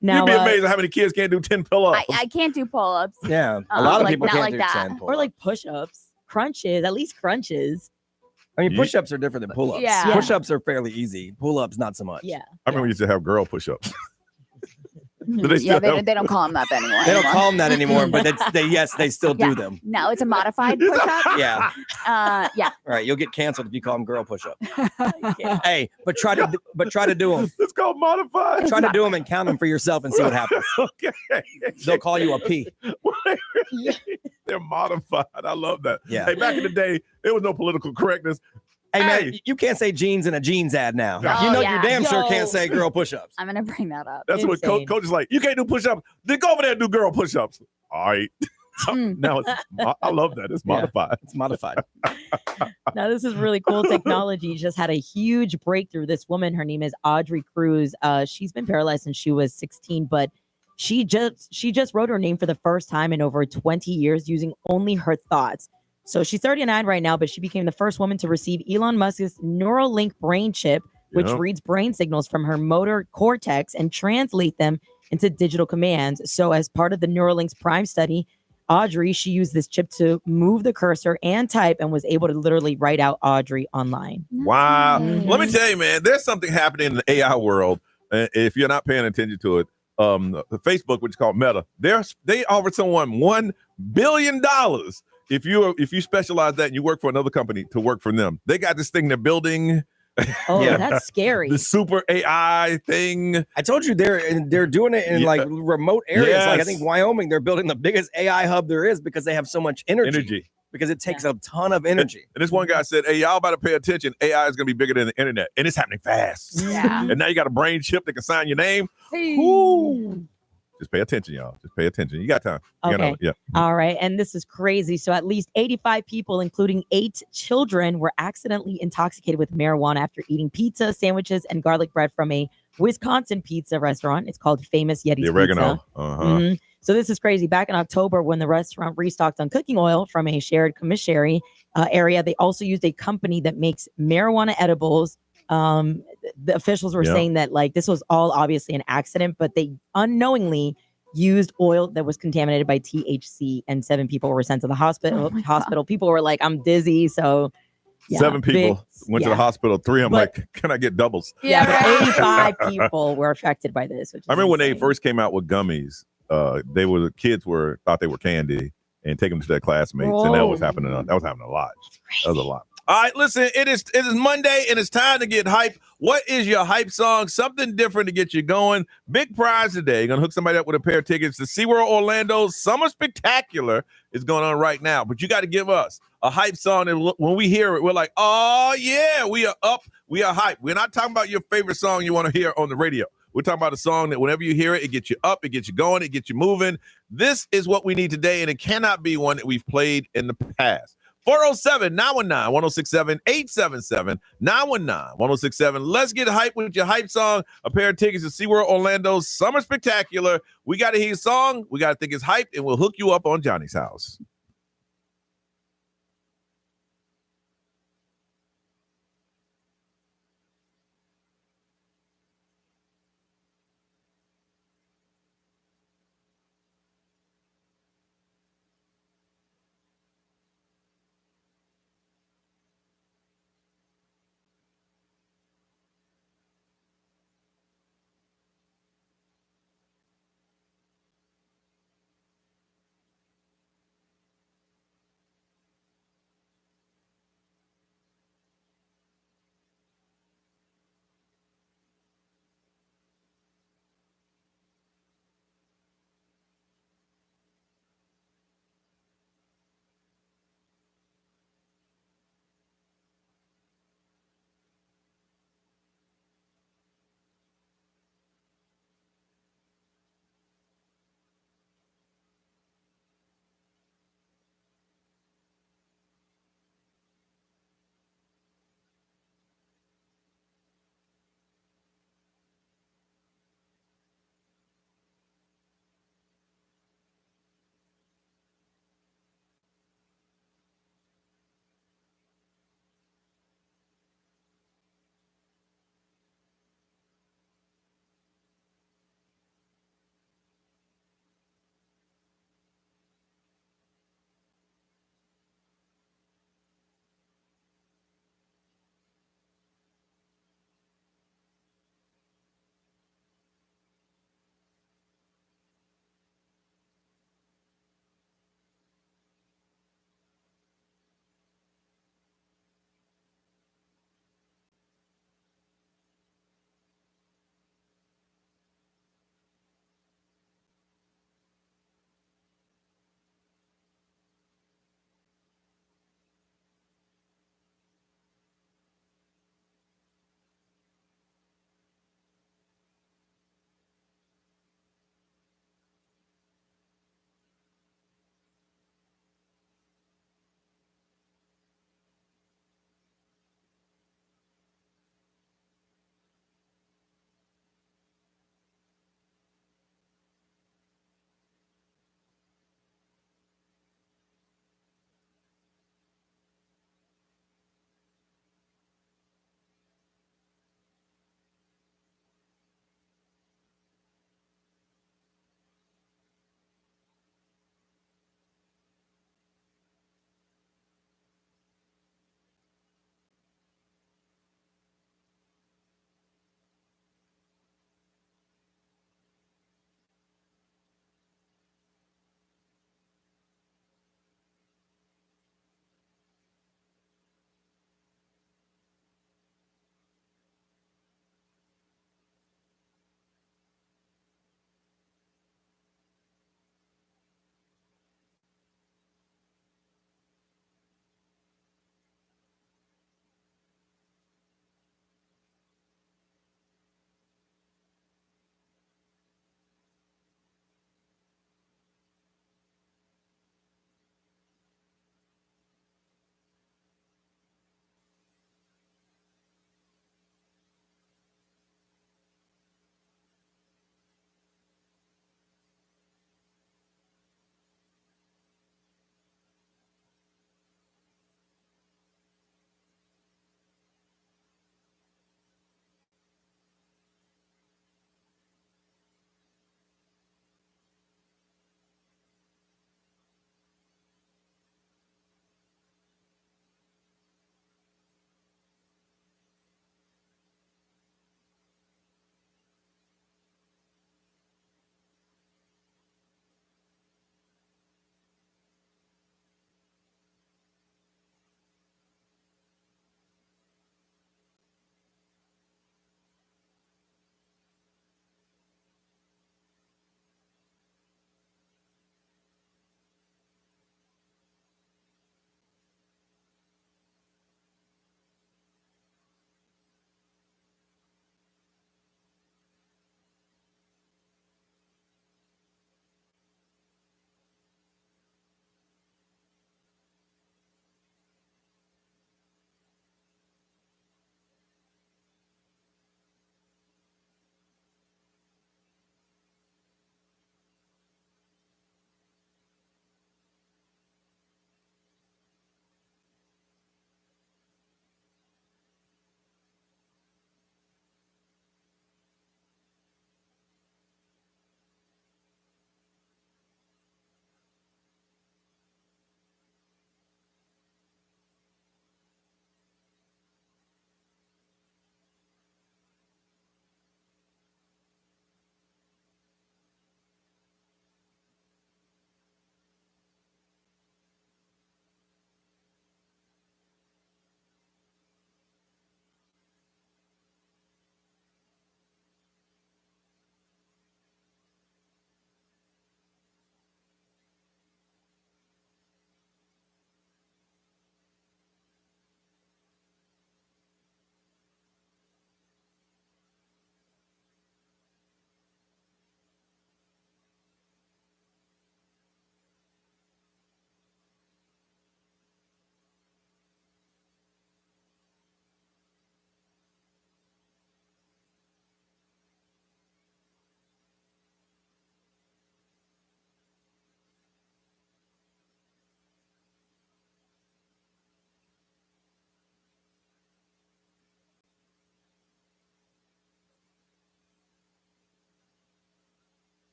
Speaker 3: You'd be amazed at how many kids can't do 10 pull-ups.
Speaker 4: I can't do pull-ups.
Speaker 6: Yeah, a lot of people can't do 10 pull-ups.
Speaker 5: Or like push-ups, crunches, at least crunches.
Speaker 6: I mean, push-ups are different than pull-ups.
Speaker 4: Yeah.
Speaker 6: Push-ups are fairly easy. Pull-ups, not so much.
Speaker 5: Yeah.
Speaker 3: I remember we used to have girl push-ups.
Speaker 4: They don't call them that anymore.
Speaker 6: They don't call them that anymore, but they still do them.
Speaker 4: No, it's a modified push-up.
Speaker 6: Yeah.
Speaker 4: Yeah.
Speaker 6: All right, you'll get canceled if you call them girl push-up. Hey, but try to do them.
Speaker 3: It's called modified.
Speaker 6: Try to do them and count them for yourself and see what happens.
Speaker 3: Okay.
Speaker 6: They'll call you a P.
Speaker 3: They're modified. I love that.
Speaker 6: Yeah.
Speaker 3: Hey, back in the day, there was no political correctness.
Speaker 6: Hey, man, you can't say jeans in a jeans ad now. You damn sure can't say girl push-ups.
Speaker 4: I'm going to bring that up.
Speaker 3: That's what coach is like. You can't do push-ups. Then go over there and do girl push-ups. All right. Now I love that. It's modified.
Speaker 6: It's modified.
Speaker 5: Now, this is really cool technology. Just had a huge breakthrough. This woman, her name is Audrey Cruz. She's been paralyzed since she was 16, but she just wrote her name for the first time in over 20 years using only her thoughts. So she's 39 right now, but she became the first woman to receive Elon Musk's Neuralink brain chip, which reads brain signals from her motor cortex and translate them into digital commands. So as part of the Neuralink's Prime study, Audrey, she used this chip to move the cursor and type and was able to literally write out Audrey online.
Speaker 3: Wow. Let me tell you, man, there's something happening in the AI world. If you're not paying attention to it, Facebook, which is called Meta, they offered someone $1 billion if you specialize that and you work for another company to work for them. They got this thing they're building.
Speaker 5: Oh, that's scary.
Speaker 3: The super AI thing.
Speaker 6: I told you they're doing it in like remote areas.
Speaker 3: Yes.
Speaker 6: Like I think Wyoming, they're building the biggest AI hub there is because they have so much energy. Because it takes a ton of energy.
Speaker 3: And this one guy said, hey, y'all better pay attention. AI is going to be bigger than the internet. And it's happening fast.
Speaker 4: Yeah.
Speaker 3: And now you got a brain chip that can sign your name.
Speaker 4: Hey.
Speaker 3: Ooh. Just pay attention, y'all. Just pay attention. You got time.
Speaker 5: Okay. All right. And this is crazy. So at least 85 people, including 8 children, were accidentally intoxicated with marijuana after eating pizza, sandwiches, and garlic bread from a Wisconsin pizza restaurant. It's called Famous Yeti's
Speaker 3: The oregano.
Speaker 5: Pizza. So this is crazy. Back in October, when the restaurant restocked on cooking oil from a shared commissary area, they also used a company that makes marijuana edibles. The officials were saying that like this was all obviously an accident, but they unknowingly used oil that was contaminated by THC, and 7 people were sent to the hospital. People were like, "I'm dizzy." So
Speaker 3: 7 people went to the hospital. 3 of them like, "Can I get doubles?"
Speaker 5: Yeah, but 85 people were affected by this. Which is
Speaker 3: I remember when
Speaker 5: insane.
Speaker 3: they first came out with gummies. Kids thought they were candy and take them to their classmates, and that was happening. That was happening a lot. That was a lot. All right, listen, it is Monday and it's time to get hype. What is your hype song? Something different to get you going. Big prize today. You're going to hook somebody up with a pair of tickets to SeaWorld Orlando's Summer Spectacular is going on right now. But you got to give us a hype song. And when we hear it, we're like, oh, yeah, we are up. We are hype. We're not talking about your favorite song you want to hear on the radio. We're talking about a song that whenever you hear it, it gets you up, it gets you going, it gets you moving. This is what we need today, and it cannot be one that we've played in the past. 407-919-1067, 877-919-1067. Let's get hype with your hype song. A pair of tickets to SeaWorld Orlando's Summer Spectacular. We got to hear a song. We got to think it's hype, and we'll hook you up on Johnny's house.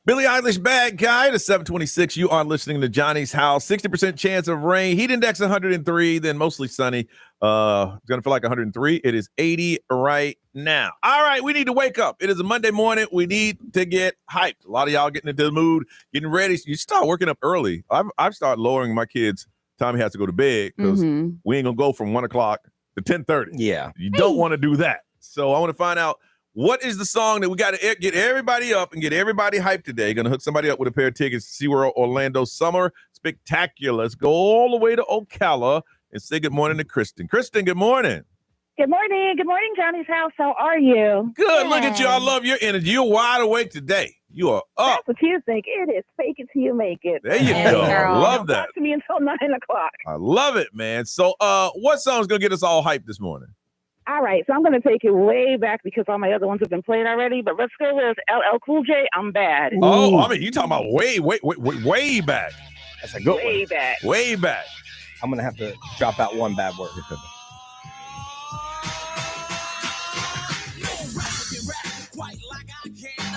Speaker 3: Billie Eilish, Bad Guy, to 726. You are listening to Johnny's House. 60% chance of rain. Heat index 103, then mostly sunny. It's going to feel like 103. It is 80 right now. All right, we need to wake up. It is a Monday morning. We need to get hyped. A lot of y'all getting into the mood, getting ready. You start working up early. I've started lowering my kids' time he has to go to bed because we ain't going to go from 1 o'clock to 10:30.
Speaker 6: Yeah.
Speaker 3: You don't want to do that. So I want to find out, what is the song that we got to get everybody up and get everybody hyped today? Going to hook somebody up with a pair of tickets to SeaWorld Orlando Summer Spectacular. Let's go all the way to Ocala and say good morning to Kristen. Kristen, good morning.
Speaker 9: Good morning. Good morning, Johnny's House. How are you?
Speaker 3: Good. Look at you. I love your energy. You're wide awake today. You are up.
Speaker 9: That's what you think. It is. Fake it till you make it.
Speaker 3: There you go.
Speaker 4: Girl.
Speaker 3: Love that.
Speaker 9: Talk to me until 9 o'clock.
Speaker 3: I love it, man. So what song's going to get us all hyped this morning?
Speaker 9: All right, so I'm going to take it way back because all my other ones have been played already, but let's go with LL Cool J, I'm Bad.
Speaker 3: Oh, I mean, you talking about way back.
Speaker 6: That's a good one.
Speaker 9: Way back.
Speaker 3: Way back.
Speaker 6: I'm going to have to drop out one bad word.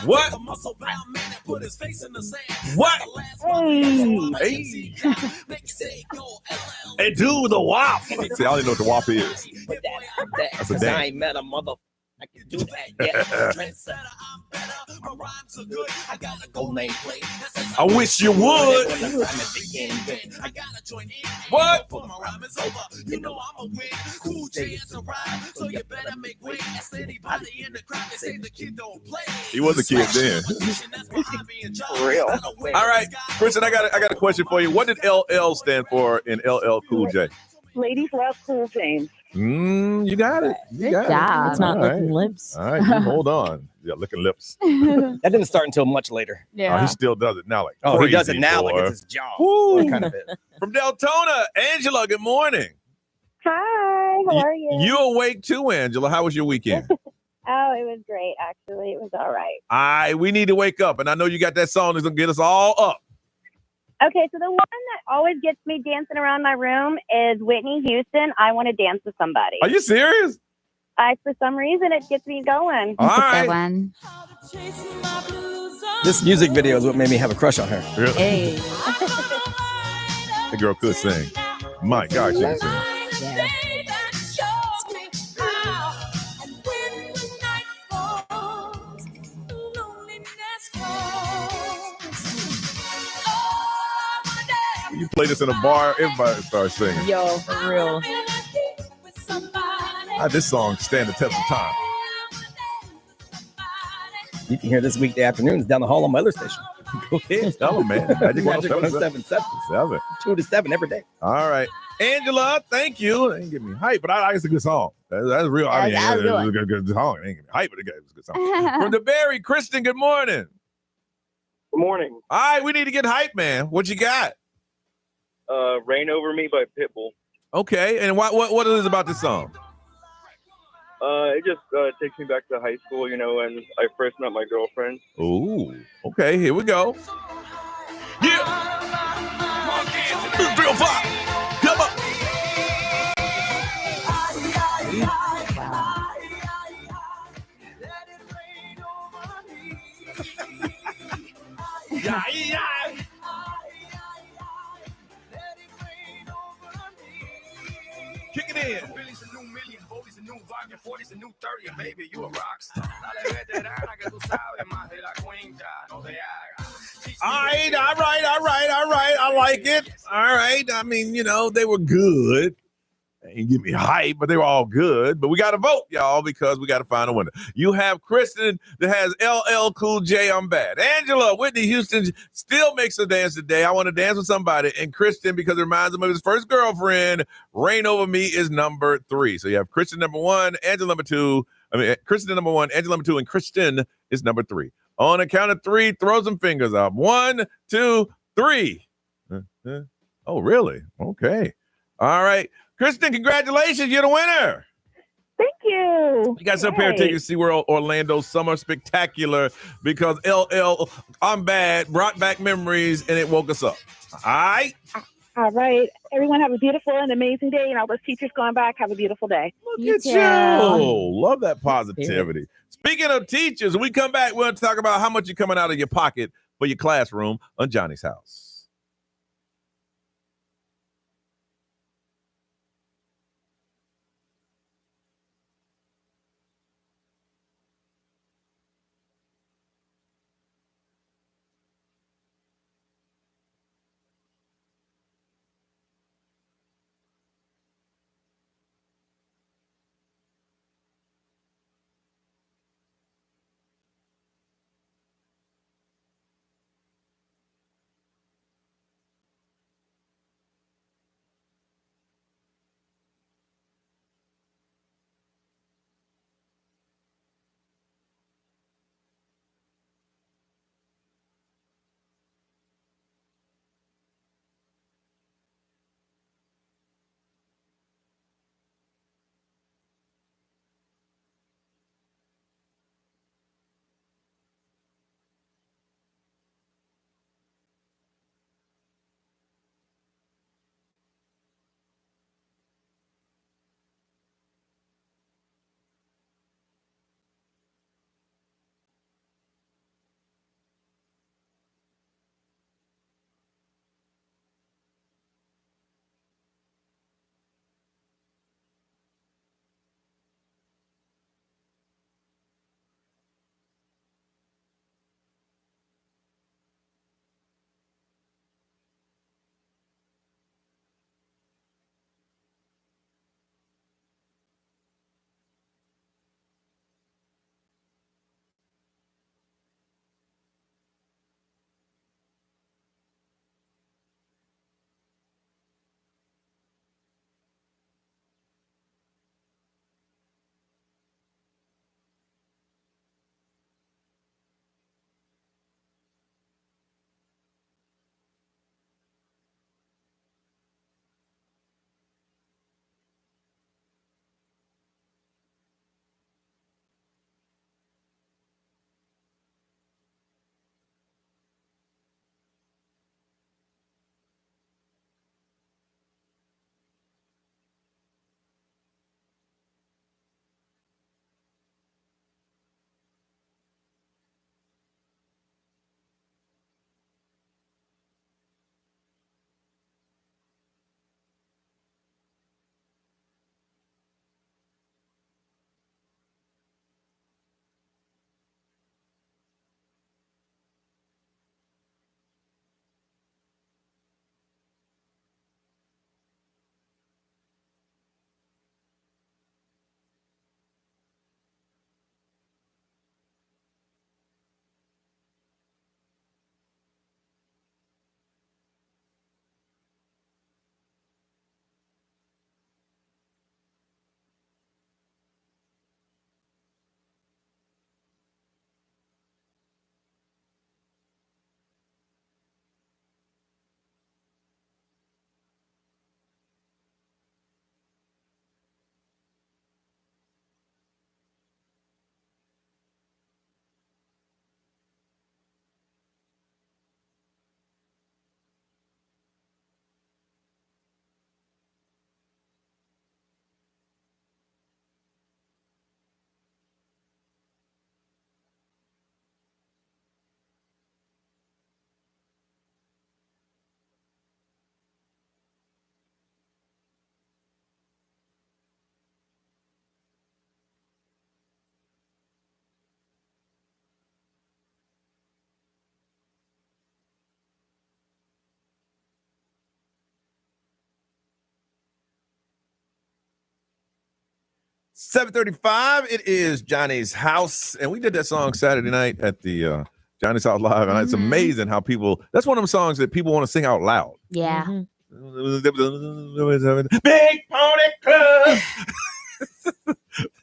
Speaker 3: What? What?
Speaker 9: Hey.
Speaker 3: Hey, do the WAP. See, I don't even know what the WAP is. That's a dance.
Speaker 6: I ain't met a mother. I can do that.
Speaker 3: I wish you would. What? He was a kid then.
Speaker 9: For real.
Speaker 3: All right, Kristen, I got a question for you. What did LL stand for in LL Cool J?
Speaker 9: Ladies love Cool James.
Speaker 3: You got it.
Speaker 4: Good job.
Speaker 5: It's not
Speaker 3: All right.
Speaker 5: licking lips.
Speaker 3: All right, you hold on. Yeah, licking lips.
Speaker 6: That didn't start until much later.
Speaker 3: Oh, he still does it now. Like
Speaker 6: he does it
Speaker 3: crazy,
Speaker 6: now
Speaker 3: boy.
Speaker 6: like it's his job.
Speaker 3: Woo.
Speaker 6: Kind of it.
Speaker 3: From Deltona, Angela, good morning.
Speaker 10: Hi, how are you?
Speaker 3: You awake too, Angela? How was your weekend?
Speaker 10: Oh, it was great, actually. It was all right.
Speaker 3: We need to wake up, and I know you got that song that's gonna get us all up.
Speaker 10: Okay, so the one that always gets me dancing around my room is Whitney Houston, I Want to Dance with Somebody.
Speaker 3: Are you serious?
Speaker 10: For some reason, it gets me going.
Speaker 3: All
Speaker 4: That's a
Speaker 3: right.
Speaker 4: good one.
Speaker 6: This music video is what made me have a crush on her.
Speaker 3: Really?
Speaker 5: Hey.
Speaker 3: The girl could sing. My God, she can sing.
Speaker 5: Yeah.
Speaker 3: You play this in a bar, everybody starts singing.
Speaker 5: Yo, for real.
Speaker 3: This song stand the test of time.
Speaker 6: You can hear this weekday afternoons down the hall on my other station.
Speaker 3: Go ahead, tell them, man. Magic
Speaker 6: 107.7. 2 to 7 every day.
Speaker 3: All right. Angela, thank you. It ain't give me hype, but it's a good song. That's real. I mean,
Speaker 4: That's
Speaker 3: it's a good song. It ain't give me hype, but it was a good song. From the Berry, Kristen, good morning.
Speaker 11: Good morning.
Speaker 3: All right, we need to get hype, man. What you got?
Speaker 11: Rain Over Me by Pitbull.
Speaker 3: Okay, and what is it about this song?
Speaker 11: It just takes me back to high school, when I first met my girlfriend.
Speaker 3: Ooh, okay, here we go. Yeah! 305! Come on! Yeah. Kick it in.
Speaker 2: Billy's a new million, Bodie's a new vodka, 40's a new 30, and baby, you a rock star.
Speaker 3: All right. I like it. All right. I mean, they were good. They didn't give me hype, but they were all good. But we got to vote, y'all, because we got to find a winner. You have Kristen that has LL Cool J, I'm Bad. Angela, Whitney Houston still makes her dance today. I want to dance with somebody. And Kristen, because it reminds him of his first girlfriend, Rain Over Me is number 3. So you have Kristen number 1, Angela number 2. Kristen number 1, Angela number 2, and Kristen is number 3. On a count of 3, throw some fingers up. 1, 2, 3. Oh, really? Okay. All right. Kristen, congratulations. You're the winner.
Speaker 10: Thank you.
Speaker 3: You got some pair of tickets to SeaWorld Orlando Summer Spectacular because LL, I'm Bad, brought back memories and it woke us up. All right?
Speaker 9: All right. Everyone have a beautiful and amazing day. And all those teachers going back, have a beautiful day.
Speaker 3: Look at you. Love that positivity. Speaking of teachers, when we come back, we're going to talk about how much you're coming out of your pocket for your classroom on Johnny's House. $7:35. It is Johnny's House, and we did that song Saturday night at the Johnny's House Live, and it's amazing how people. That's one of them songs that people want to sing out loud.
Speaker 4: Yeah.
Speaker 3: Big Pony Club.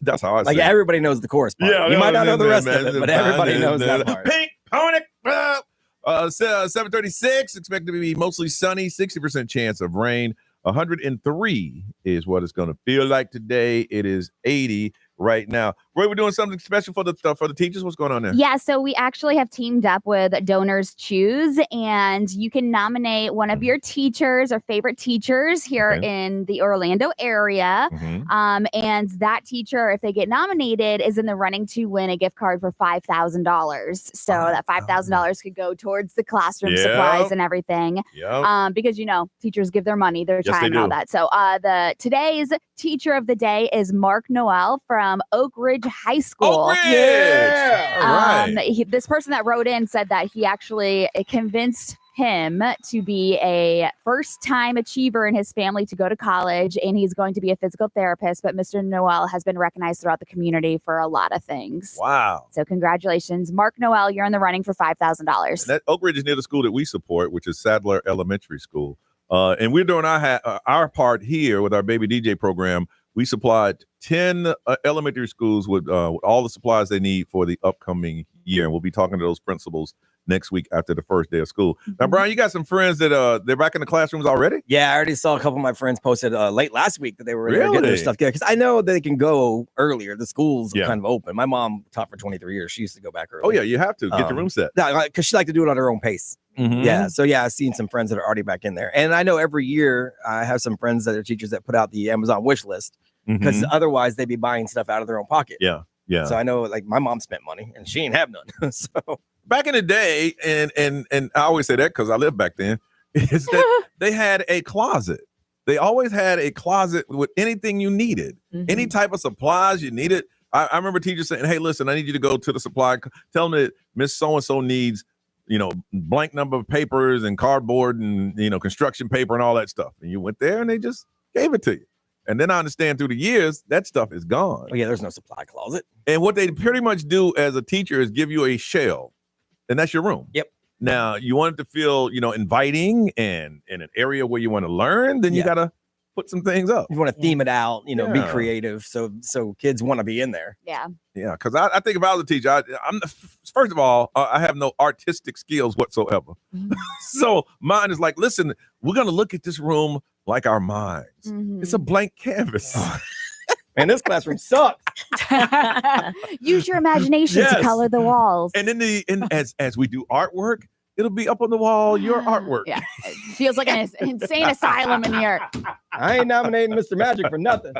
Speaker 3: That's how I
Speaker 6: like
Speaker 3: sing.
Speaker 6: everybody knows the chorus part.
Speaker 3: Yeah,
Speaker 6: you might not know the rest of it, but everybody knows that part.
Speaker 3: Pink Pony Club. 7:36. Expected to be mostly sunny. 60% chance of rain. 103 is what it's going to feel like today. It is 80 right now. Roy, we're doing something special for the teachers. What's going on there?
Speaker 4: Yeah, so we actually have teamed up with Donors Choose, and you can nominate one of your teachers or favorite teachers here in the Orlando area. And that teacher, if they get nominated, is in the running to win a gift card for $5,000. So that $5,000 could go towards the classroom supplies and everything. Because, teachers give their money, their time, and all that. So today's teacher of the day is Mark Noel from Oak Ridge High School.
Speaker 3: Oak Ridge! Yeah! All right.
Speaker 4: This person that wrote in said that he actually convinced him to be a first-time achiever in his family to go to college, and he's going to be a physical therapist. But Mr. Noel has been recognized throughout the community for a lot of things.
Speaker 3: Wow.
Speaker 4: So congratulations, Mark Noel. You're in the running for $5,000.
Speaker 3: That Oak Ridge is near the school that we support, which is Sadler Elementary School. And we're doing our part here with our Baby DJ program. We supplied 10 elementary schools with all the supplies they need for the upcoming year. And we'll be talking to those principals next week after the first day of school. Now, Brian, you got some friends that they're back in the classrooms already?
Speaker 6: Yeah, I already saw a couple of my friends posted late last week that they were getting their stuff together. Because I know they can go earlier. The schools are kind of open. My mom taught for 23 years. She used to go back early.
Speaker 3: Oh, yeah, you have to get your room set.
Speaker 6: Because she liked to do it on her own pace. Yeah, so I've seen some friends that are already back in there. And I know every year I have some friends that are teachers that put out the Amazon wish list. Because otherwise they'd be buying stuff out of their own pocket. Yeah. So I know, like, my mom spent money and she ain't have none. So
Speaker 3: back in the day, and I always say that because I lived back then, is that they had a closet. They always had a closet with anything you needed, any type of supplies you needed. I remember teachers saying, "Hey, listen, I need you to go to the supply. Tell them that Miss So and So needs, blank number of papers and cardboard and construction paper and all that stuff." And you went there and they just gave it to you. And then I understand through the years, that stuff is gone.
Speaker 6: Oh, yeah, there's no supply closet.
Speaker 3: And what they pretty much do as a teacher is give you a shell, and that's your room.
Speaker 6: Yep.
Speaker 3: Now, you want it to feel, inviting and in an area where you want to learn, then you got to put some things up.
Speaker 6: You want to theme it out, be creative. So kids want to be in there.
Speaker 4: Yeah.
Speaker 3: Yeah, because I think if I was a teacher, first of all, I have no artistic skills whatsoever. So mine is like, listen, we're going to look at this room like our minds. It's a blank canvas.
Speaker 6: Man, this classroom sucks.
Speaker 4: Use your imagination to color the walls.
Speaker 3: And as we do artwork, it'll be up on the wall, your artwork.
Speaker 4: Yeah, it feels like an insane asylum in here.
Speaker 6: I ain't nominating Mr. Magic for nothing.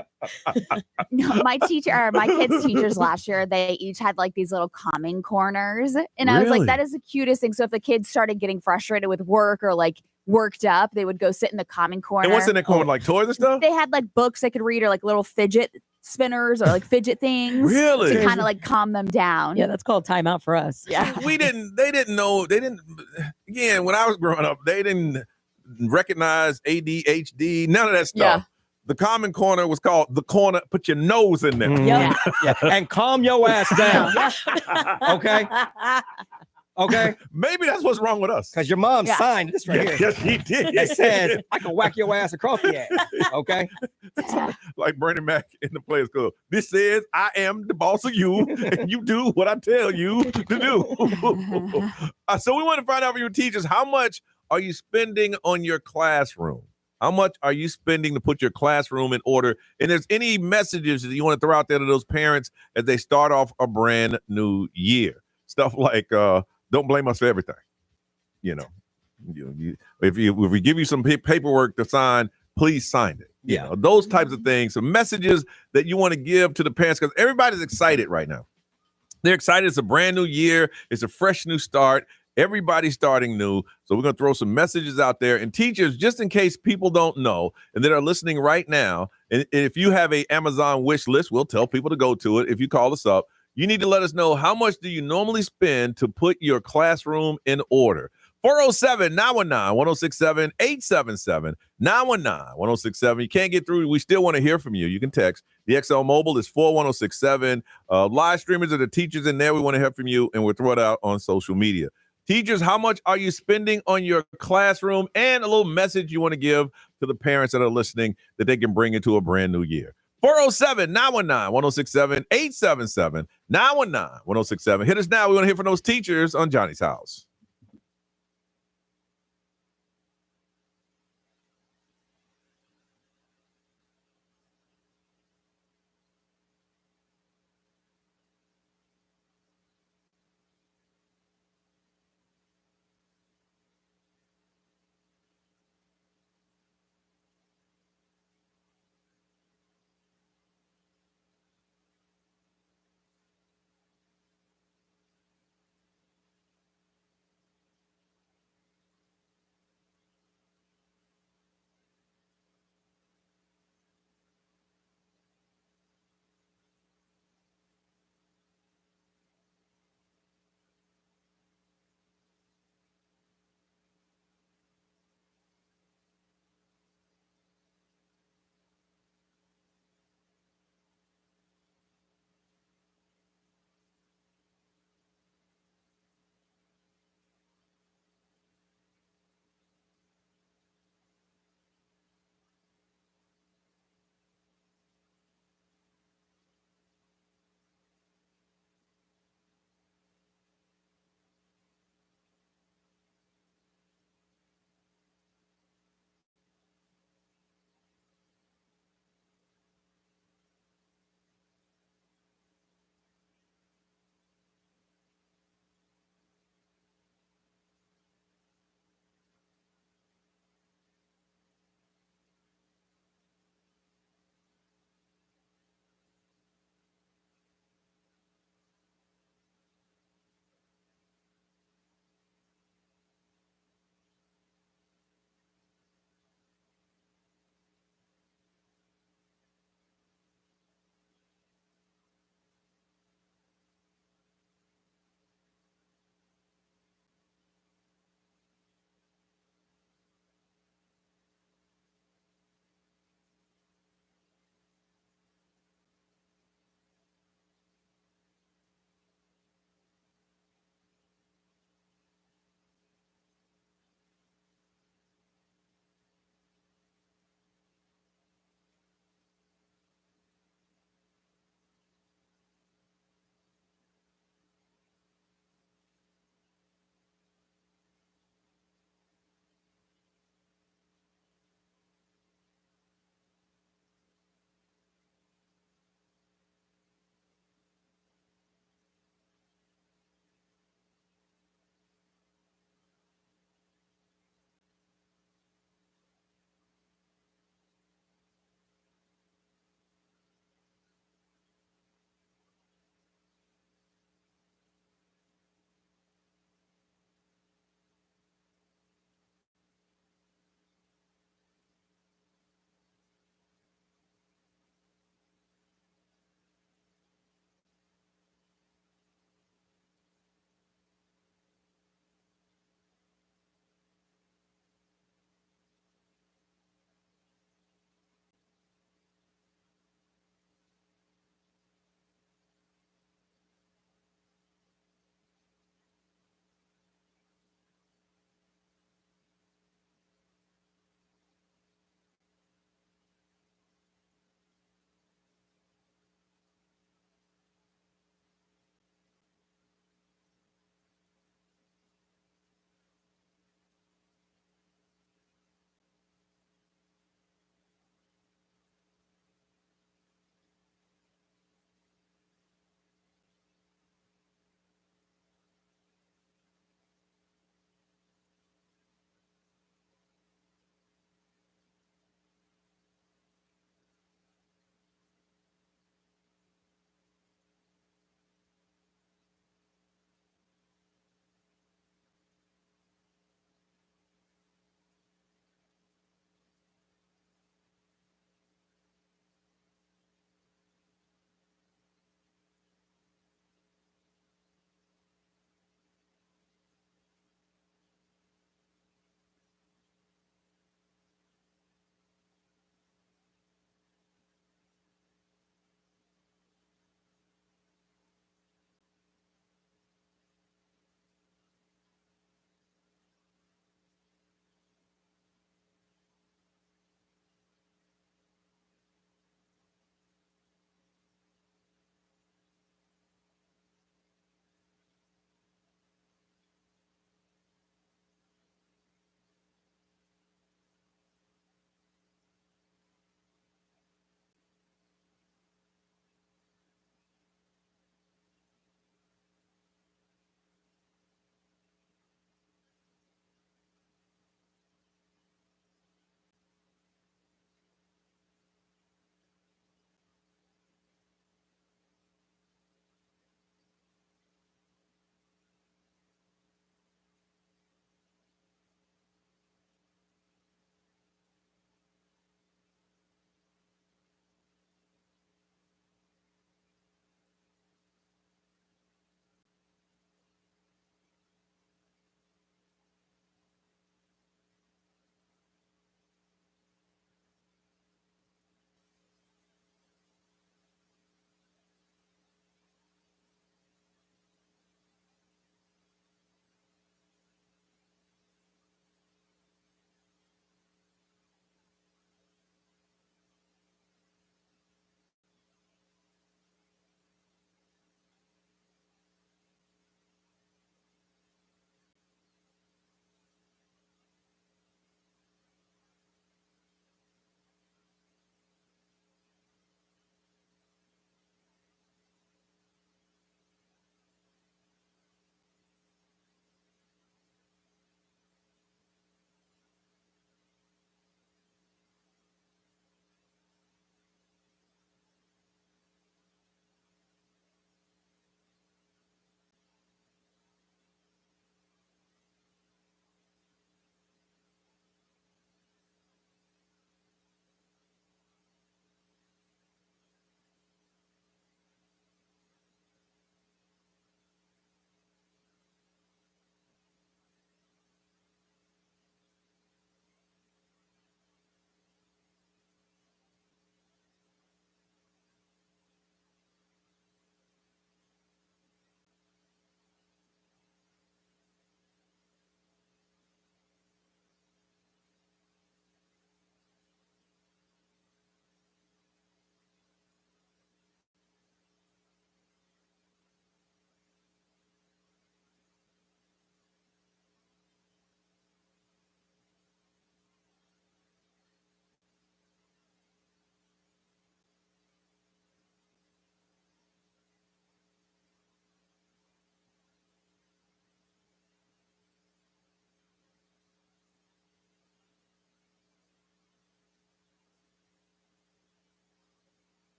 Speaker 4: No, my kids' teachers last year, they each had like these little calming corners. And I was like, that is the cutest thing. So if the kids started getting frustrated with work or like worked up, they would go sit in the calming corner.
Speaker 3: And what's in the corner, like toys and stuff?
Speaker 4: They had like books they could read or like little fidget spinners or like fidget things.
Speaker 3: Really?
Speaker 4: To kind of like calm them down.
Speaker 5: Yeah, that's called timeout for us.
Speaker 4: Yeah.
Speaker 3: They didn't know, again, when I was growing up, they didn't recognize ADHD, none of that stuff.
Speaker 4: Yeah.
Speaker 3: The common corner was called the corner, put your nose in there.
Speaker 6: Yeah. And calm your ass down. Okay? Okay?
Speaker 3: Maybe that's what's wrong with us.
Speaker 6: Because your mom signed this right here.
Speaker 3: Yes, she did.
Speaker 6: It says, I can whack your ass across the ass. Okay?
Speaker 3: Like Bernie Mac in the Players Club. This says, I am the boss of you, and you do what I tell you to do. So we want to find out from your teachers, how much are you spending on your classroom? How much are you spending to put your classroom in order? And there's any messages that you want to throw out there to those parents as they start off a brand new year? Stuff like, don't blame us for everything. If we give you some paperwork to sign, please sign it. Those types of things. Some messages that you want to give to the parents, because everybody's excited right now. They're excited. It's a brand new year. It's a fresh new start. Everybody's starting new. So we're going to throw some messages out there. And teachers, just in case people don't know and that are listening right now, and if you have an Amazon wish list, we'll tell people to go to it. If you call us up, you need to let us know, how much do you normally spend to put your classroom in order? 407-919-1067, 877-919-1067. You can't get through. We still want to hear from you. You can text. The XL Mobile is 41067. Live streamers are the teachers in there. We want to hear from you, and we'll throw it out on social media. Teachers, how much are you spending on your classroom? And a little message you want to give to the parents that are listening that they can bring into a brand new year. 407-919-1067, 877-919-1067. Hit us now. We want to hear from those teachers on Johnny's House.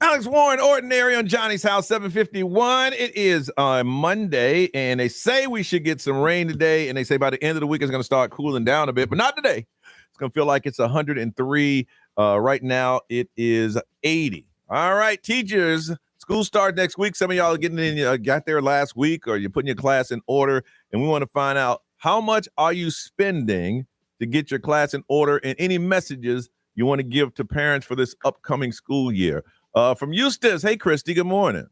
Speaker 3: Alex Warren, Ordinary on Johnny's House, 7:51. It is Monday, and they say we should get some rain today, and they say by the end of the week it's going to start cooling down a bit, but not today. It's going to feel like it's 103. Right now it is 80. All right, teachers, school starts next week. Some of y'all are getting in, got there last week, or you're putting your class in order, and we want to find out how much are you spending to get your class in order, and any messages you want to give to parents for this upcoming school year. From Eustis, hey Christy, good morning.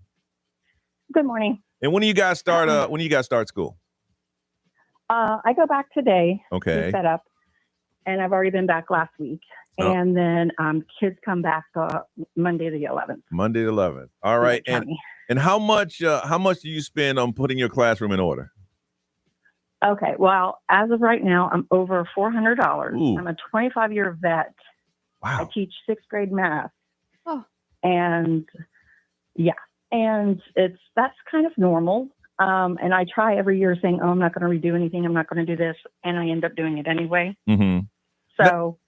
Speaker 12: Good morning.
Speaker 3: And when do you guys start? When do you guys start school?
Speaker 12: I go back today.
Speaker 3: Okay.
Speaker 12: To set up, and I've already been back last week. Oh. And then kids come back Monday the 11th. Monday the 11th.
Speaker 3: All right. And how much do you spend on putting your classroom in order?
Speaker 12: Okay. Well, as of right now, I'm over $400. Ooh. I'm a 25-year vet. Wow. I teach 6th grade math. Oh. And yeah, and that's kind of normal. And I try every year saying, oh, I'm not going to redo anything. I'm not going to do this. And I end up doing it anyway. Mm-hmm. So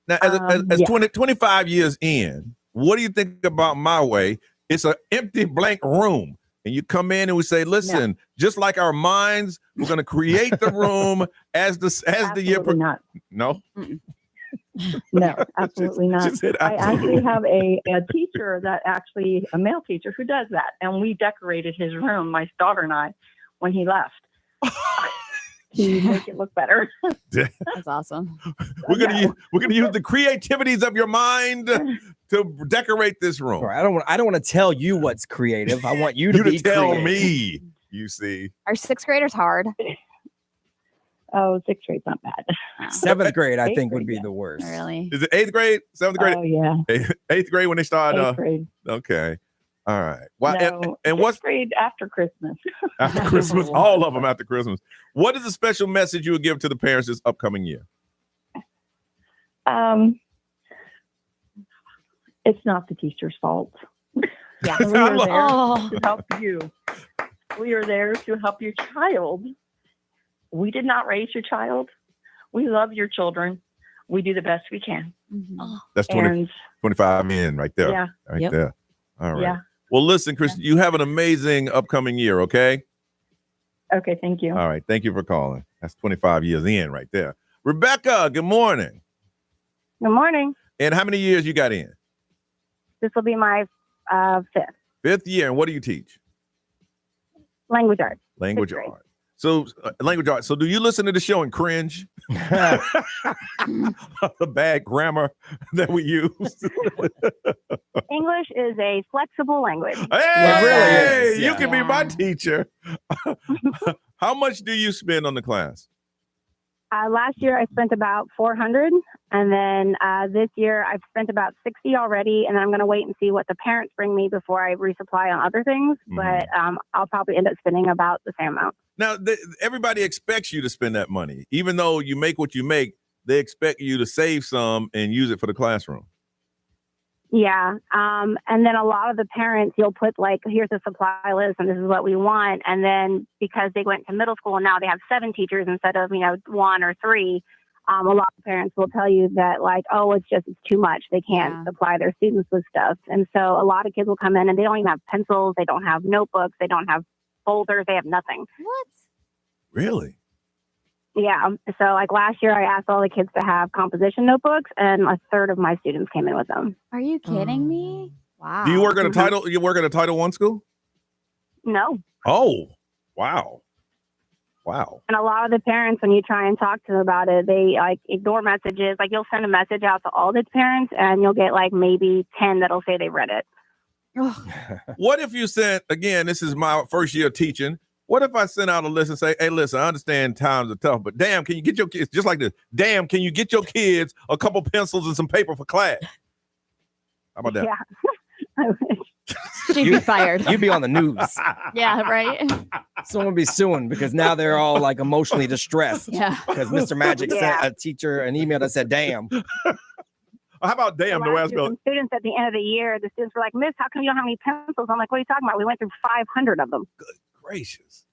Speaker 3: now as 25 years in, what do you think about my way? It's an empty blank room. And you come in and we say, listen, just like our minds, we're going to create the room as the year.
Speaker 12: Not.
Speaker 3: No?
Speaker 12: Mm-mm. No, absolutely not. I actually have a teacher a male teacher who does that. And we decorated his room, my daughter and I, when he left. To make it look better.
Speaker 4: That's awesome.
Speaker 3: We're gonna use the creativities of your mind to decorate this room.
Speaker 6: I don't want to tell you what's creative. I want you to
Speaker 3: tell
Speaker 6: creative.
Speaker 3: Me. You see,
Speaker 4: are 6th graders hard?
Speaker 12: Oh, 6th grade's not bad.
Speaker 6: 7th grade, I think, would be the worst.
Speaker 4: Really?
Speaker 3: Is it 8th grade? 7th grade?
Speaker 12: Oh yeah.
Speaker 3: 8th grade when they start.
Speaker 12: 8th grade.
Speaker 3: Okay. All right. Well,
Speaker 12: no,
Speaker 3: and what's
Speaker 12: grade after Christmas?
Speaker 3: After Christmas, all of them after Christmas. What is a special message you would give to the parents this upcoming year?
Speaker 12: It's not the teacher's fault.
Speaker 4: Yeah,
Speaker 12: we are there to help you. We are there to help your child. We did not raise your child. We love your children. We do the best we can.
Speaker 4: Mm-hmm.
Speaker 3: That's 25 in right there.
Speaker 12: Yeah.
Speaker 3: Right there. All right.
Speaker 12: Yeah.
Speaker 3: Well, listen, Chris, you have an amazing upcoming year, okay?
Speaker 12: Okay, thank you.
Speaker 3: All right. Thank you for calling. That's 25 years in right there. Rebecca, good morning.
Speaker 10: Good morning.
Speaker 3: And how many years you got in?
Speaker 10: This will be my 5th.
Speaker 3: 5th year. And what do you teach?
Speaker 10: Language arts.
Speaker 3: Language arts. So language arts. So do you listen to the show and cringe? The bad grammar that we use.
Speaker 10: English is a flexible language.
Speaker 3: Hey, you can be my teacher. How much do you spend on the class?
Speaker 10: Last year I spent about $400, and then this year I've spent about $60 already, and I'm going to wait and see what the parents bring me before I resupply on other things. Mm-hmm. But I'll probably end up spending about the same amount.
Speaker 3: Now, everybody expects you to spend that money. Even though you make what you make, they expect you to save some and use it for the classroom.
Speaker 10: Yeah. And then a lot of the parents, you'll put like, here's a supply list and this is what we want. And then because they went to middle school and now they have 7 teachers instead of, 1 or 3, a lot of parents will tell you that like, oh, it's too much. They can't supply their students with stuff. And so a lot of kids will come in and they don't even have pencils. They don't have notebooks. They don't have folders. They have nothing.
Speaker 4: What?
Speaker 3: Really?
Speaker 10: Yeah. So like last year I asked all the kids to have composition notebooks and a third of my students came in with them.
Speaker 4: Are you kidding me? Wow.
Speaker 3: Do you work at a Title? You work at a Title I school?
Speaker 10: No.
Speaker 3: Oh, wow. Wow.
Speaker 10: And a lot of the parents, when you try and talk to them about it, they like ignore messages. Like you'll send a message out to all the parents and you'll get like maybe 10 that'll say they read it.
Speaker 3: What if you sent, again, this is my first year teaching. What if I sent out a list and say, hey, listen, I understand times are tough, but damn, can you get your kids, just like this, damn, can you get your kids a couple pencils and some paper for class? How about that?
Speaker 10: Yeah.
Speaker 4: She'd be fired.
Speaker 6: You'd be on the news.
Speaker 4: Yeah, right?
Speaker 6: Someone would be suing because now they're all like emotionally distressed.
Speaker 4: Yeah.
Speaker 6: Because Mr. Magic sent a teacher an email that said, damn.
Speaker 3: How about damn? No ass
Speaker 10: students at the end of the year, the students were like, Miss, how come you don't have any pencils? I'm like, what are you talking about? We went through 500 of them.
Speaker 3: Good gracious.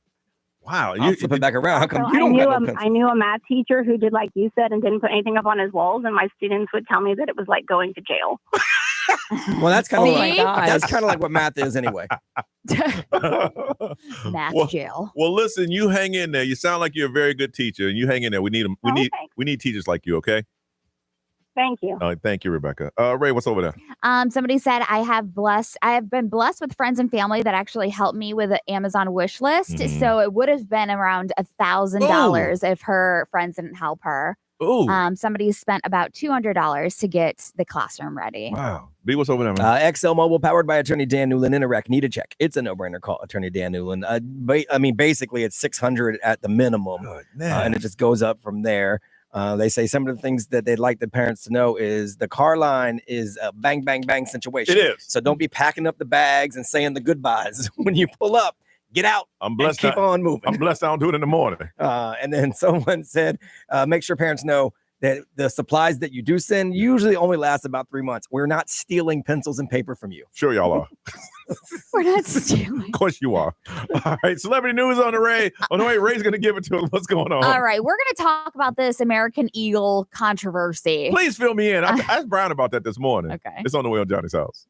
Speaker 3: Wow.
Speaker 6: You flip it back around. How come you don't have no pencils?
Speaker 10: I knew a math teacher who did like you said and didn't put anything up on his walls, and my students would tell me that it was like going to jail.
Speaker 6: Well, that's kind
Speaker 5: of
Speaker 6: that's kind of like what math is anyway.
Speaker 4: Math jail.
Speaker 3: Well, listen, you hang in there. You sound like you're a very good teacher, and you hang in there. We need them. We need teachers like you. Okay.
Speaker 10: Thank you.
Speaker 3: Thank you, Rebecca. Ray, what's over there?
Speaker 4: Somebody said I have been blessed with friends and family that actually helped me with an Amazon wish list.
Speaker 3: Mm-hmm.
Speaker 4: So it would have been around $1,000 if her friends didn't help her.
Speaker 3: Ooh.
Speaker 4: Somebody spent about $200 to get the classroom ready.
Speaker 3: Wow. B, what's over there, man?
Speaker 6: XL Mobile, powered by Attorney Dan Newland. In Iraq, need a check. It's a no-brainer. Call Attorney Dan Newland. Basically, it's $600 at the minimum, and it just goes up from there. They say some of the things that they'd like the parents to know is the car line is a bang, bang, bang situation.
Speaker 3: It is.
Speaker 6: So don't be packing up the bags and saying the goodbyes. When you pull up, get out.
Speaker 3: I'm blessed.
Speaker 6: And keep on moving.
Speaker 3: I'm blessed I don't do it in the morning.
Speaker 6: And then someone said, make sure parents know that the supplies that you do send usually only last about 3 months. We're not stealing pencils and paper from you.
Speaker 3: Sure y'all are.
Speaker 4: We're not stealing.
Speaker 3: Of course you are. All right, celebrity news on the way. Ray's going to give it to us. What's going on?
Speaker 4: All right, we're going to talk about this American Eagle controversy.
Speaker 3: Please fill me in. I asked Brian about that this morning.
Speaker 4: Okay.
Speaker 3: It's on the way on Johnny's house.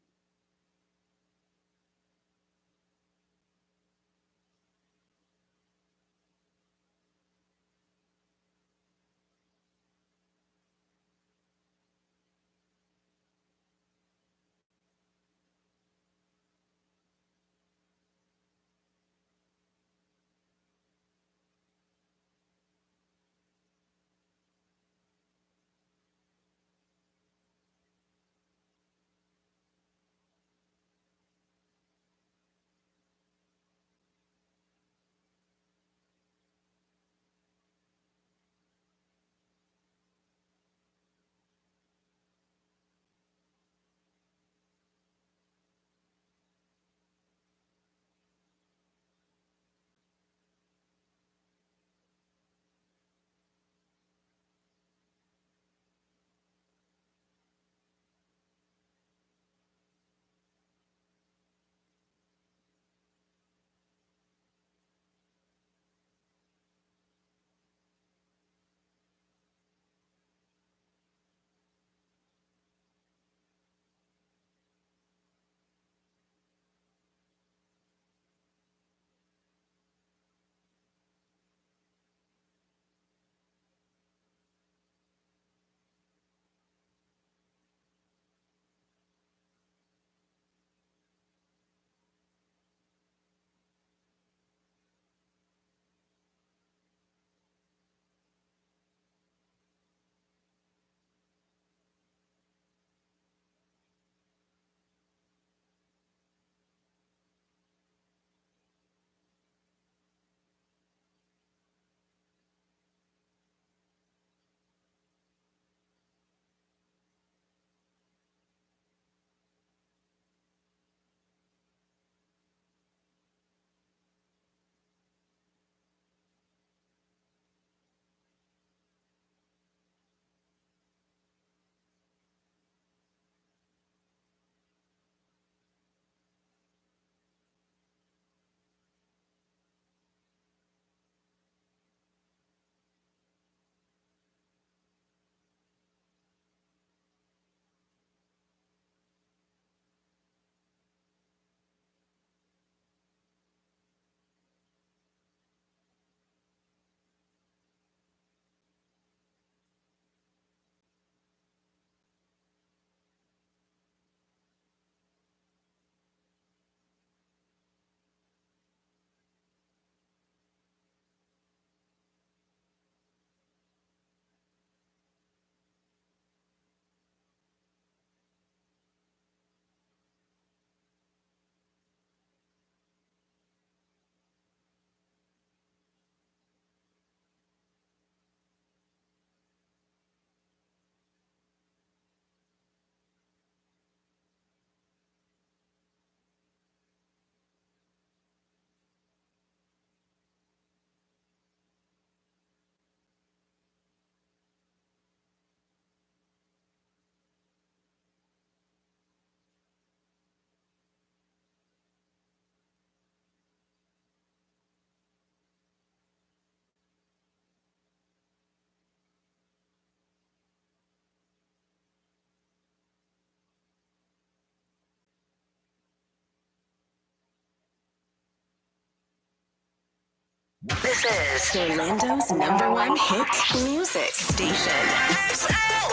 Speaker 1: This is Orlando's #1 hit music station.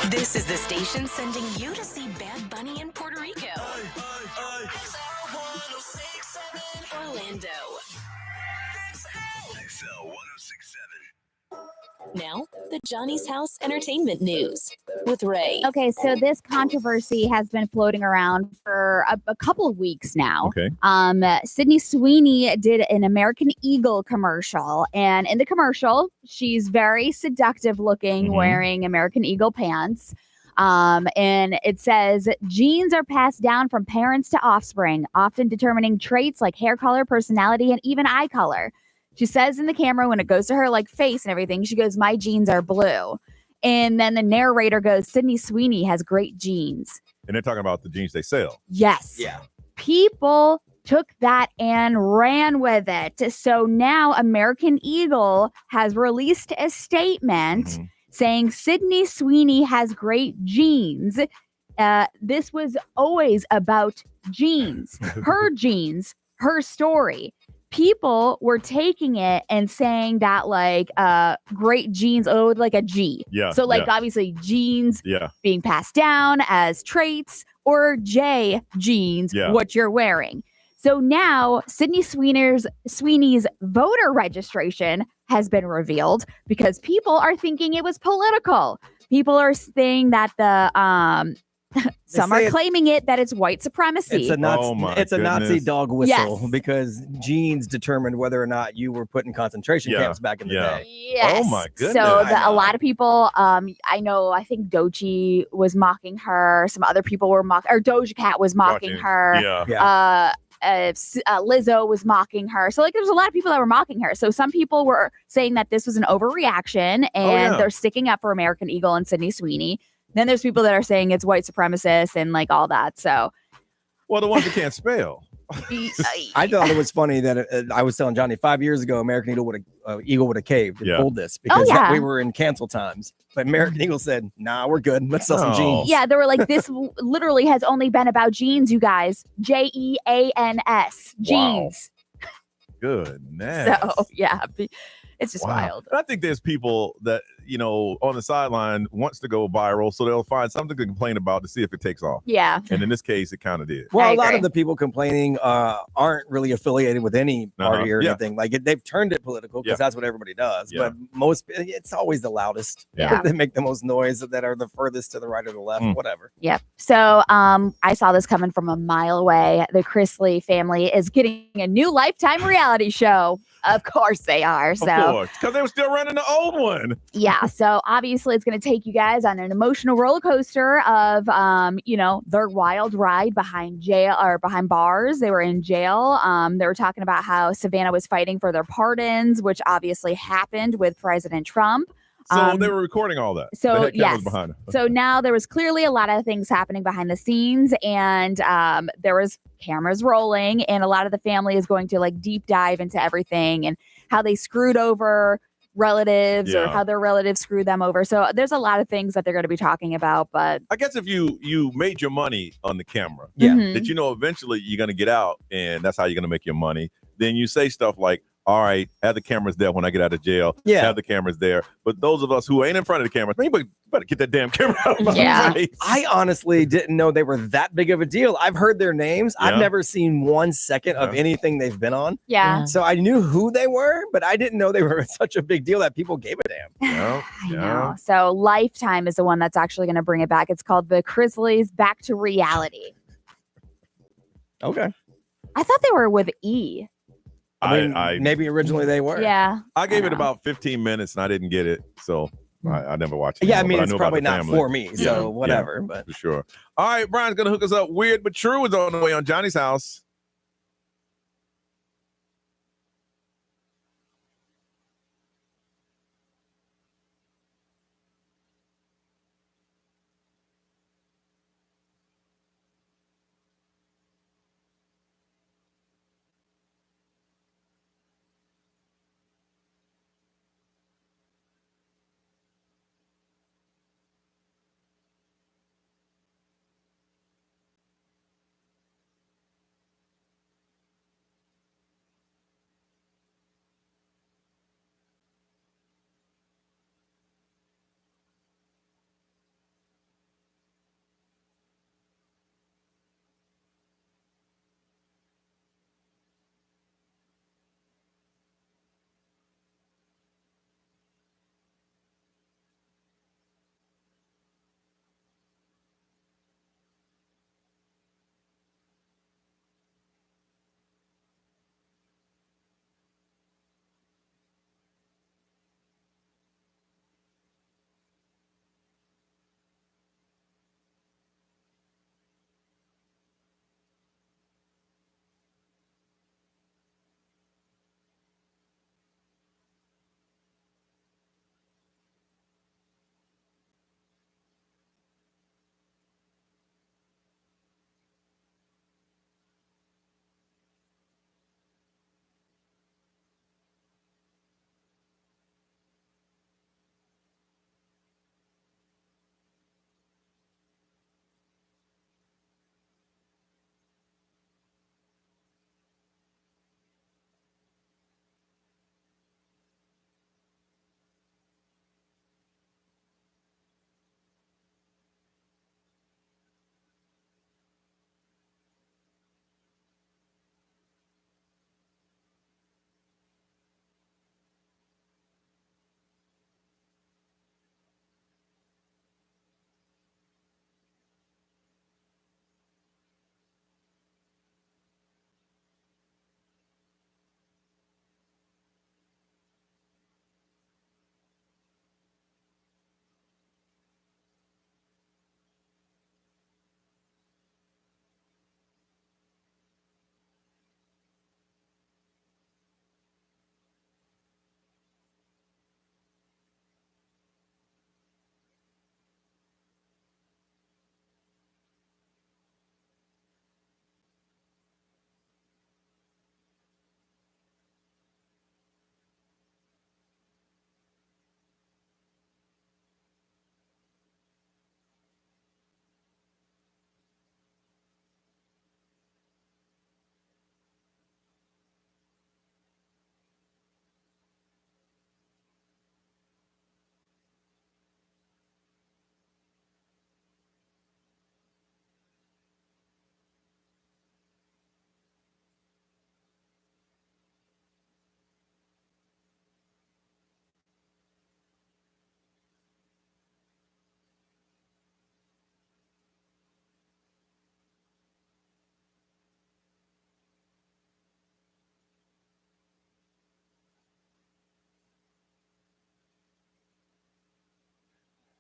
Speaker 1: This is the station sending you to see Bad Bunny in Puerto Rico. XL 1067 Orlando. XL 1067. Now, the Johnny's House Entertainment News with Ray.
Speaker 4: Okay, so this controversy has been floating around for a couple of weeks now.
Speaker 3: Okay.
Speaker 4: Sydney Sweeney did an American Eagle commercial, and in the commercial, she's very seductive looking, wearing American Eagle pants. And it says, genes are passed down from parents to offspring, often determining traits like hair color, personality, and even eye color. She says in the camera when it goes to her like face and everything, she goes, my genes are blue. And then the narrator goes, Sydney Sweeney has great genes.
Speaker 3: And they're talking about the jeans they sell.
Speaker 4: Yes.
Speaker 6: Yeah.
Speaker 4: People took that and ran with it. So now American Eagle has released a statement saying Sydney Sweeney has great genes. This was always about genes, her genes, her story. People were taking it and saying that like great genes, like a G.
Speaker 3: Yeah.
Speaker 4: So like obviously genes being passed down as traits, or J genes, what you're wearing. So now Sydney Sweeney's voter registration has been revealed because people are thinking it was political. People are saying that the some are claiming that it's white supremacy.
Speaker 6: It's a Nazi dog whistle because genes determined whether or not you were put in concentration camps back in the day.
Speaker 4: Yes.
Speaker 3: Oh my goodness.
Speaker 4: So a lot of people, I think Doechii was mocking her. Some other people were or Doja Cat was mocking her. Lizzo was mocking her. So like there's a lot of people that were mocking her. So some people were saying that this was an overreaction and they're sticking up for American Eagle and Sydney Sweeney. Then there's people that are saying it's white supremacist and like all that. So,
Speaker 3: well, the ones that can't spell.
Speaker 6: I thought it was funny that I was telling Johnny 5 years ago, American Eagle would have caved and pulled this because we were in cancel times. But American Eagle said, "Nah, we're good. Let's sell some jeans."
Speaker 4: Yeah, they were like, "This literally has only been about jeans, you guys. JEANS, jeans."
Speaker 3: Wow. Goodness.
Speaker 4: So yeah. It's just wild.
Speaker 3: And I think there's people that, on the sideline wants to go viral, so they'll find something to complain about to see if it takes off.
Speaker 4: Yeah.
Speaker 3: And in this case, it kind of did.
Speaker 6: Well, a lot of the people complaining aren't really affiliated with any party or anything. Like they've turned it political because that's what everybody does. But it's always the loudest.
Speaker 4: Yeah.
Speaker 6: They make the most noise that are the furthest to the right or the left, whatever.
Speaker 4: Yep. So I saw this coming from a mile away. The Chrisley family is getting a new Lifetime reality show. Of course they are. So,
Speaker 3: of course, because they were still running the old one.
Speaker 4: Yeah. So obviously it's going to take you guys on an emotional roller coaster of, their wild ride behind jail or behind bars. They were in jail. They were talking about how Savannah was fighting for their pardons, which obviously happened with President Trump.
Speaker 3: So they were recording all that.
Speaker 4: So
Speaker 3: yes. Behind
Speaker 4: so now there was clearly a lot of things happening behind the scenes, and there was cameras rolling, and a lot of the family is going to like deep dive into everything and how they screwed over relatives or how their relatives screwed them over. So there's a lot of things that they're going to be talking about. But
Speaker 3: I guess if you made your money on the camera,
Speaker 4: Mm-hmm.
Speaker 3: that eventually you're going to get out, and that's how you're going to make your money. Then you say stuff like, all right, have the cameras there when I get out of jail.
Speaker 6: Yeah.
Speaker 3: Have the cameras there. But those of us who ain't in front of the cameras, you better get that damn camera out of my face.
Speaker 6: I honestly didn't know they were that big of a deal. I've heard their names. I've never seen 1 second of anything they've been on.
Speaker 4: Yeah.
Speaker 6: So I knew who they were, but I didn't know they were such a big deal that people gave a damn.
Speaker 4: I know. So Lifetime is the one that's actually going to bring it back. It's called The Chrisleys Back to Reality.
Speaker 6: Okay.
Speaker 4: I thought they were with E.
Speaker 6: I maybe originally they were.
Speaker 4: Yeah.
Speaker 3: I gave it about 15 minutes and I didn't get it. So I never watched it.
Speaker 6: Yeah,
Speaker 3: anymore,
Speaker 6: it's probably not for me. So whatever. But
Speaker 3: for sure. All right, Brian's going to hook us up. Weird but True is on the way on Johnny's House.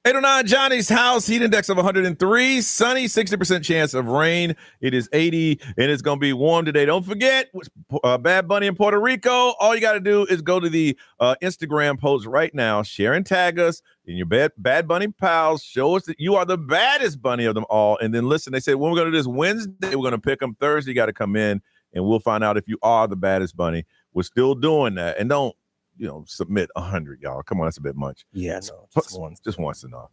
Speaker 3: 809 Johnny's house, heat index of 103, sunny, 60% chance of rain. It is 80, and it's going to be warm today. Don't forget, Bad Bunny in Puerto Rico. All you got to do is go to the Instagram post right now, share and tag us in your Bad Bunny pals. Show us that you are the baddest bunny of them all. And then listen, they said, when we're going to do this Wednesday, we're going to pick them Thursday. You got to come in, and we'll find out if you are the baddest bunny. We're still doing that. And don't, submit 100, y'all. Come on, that's a bit much.
Speaker 6: Yeah, no, just
Speaker 3: once enough.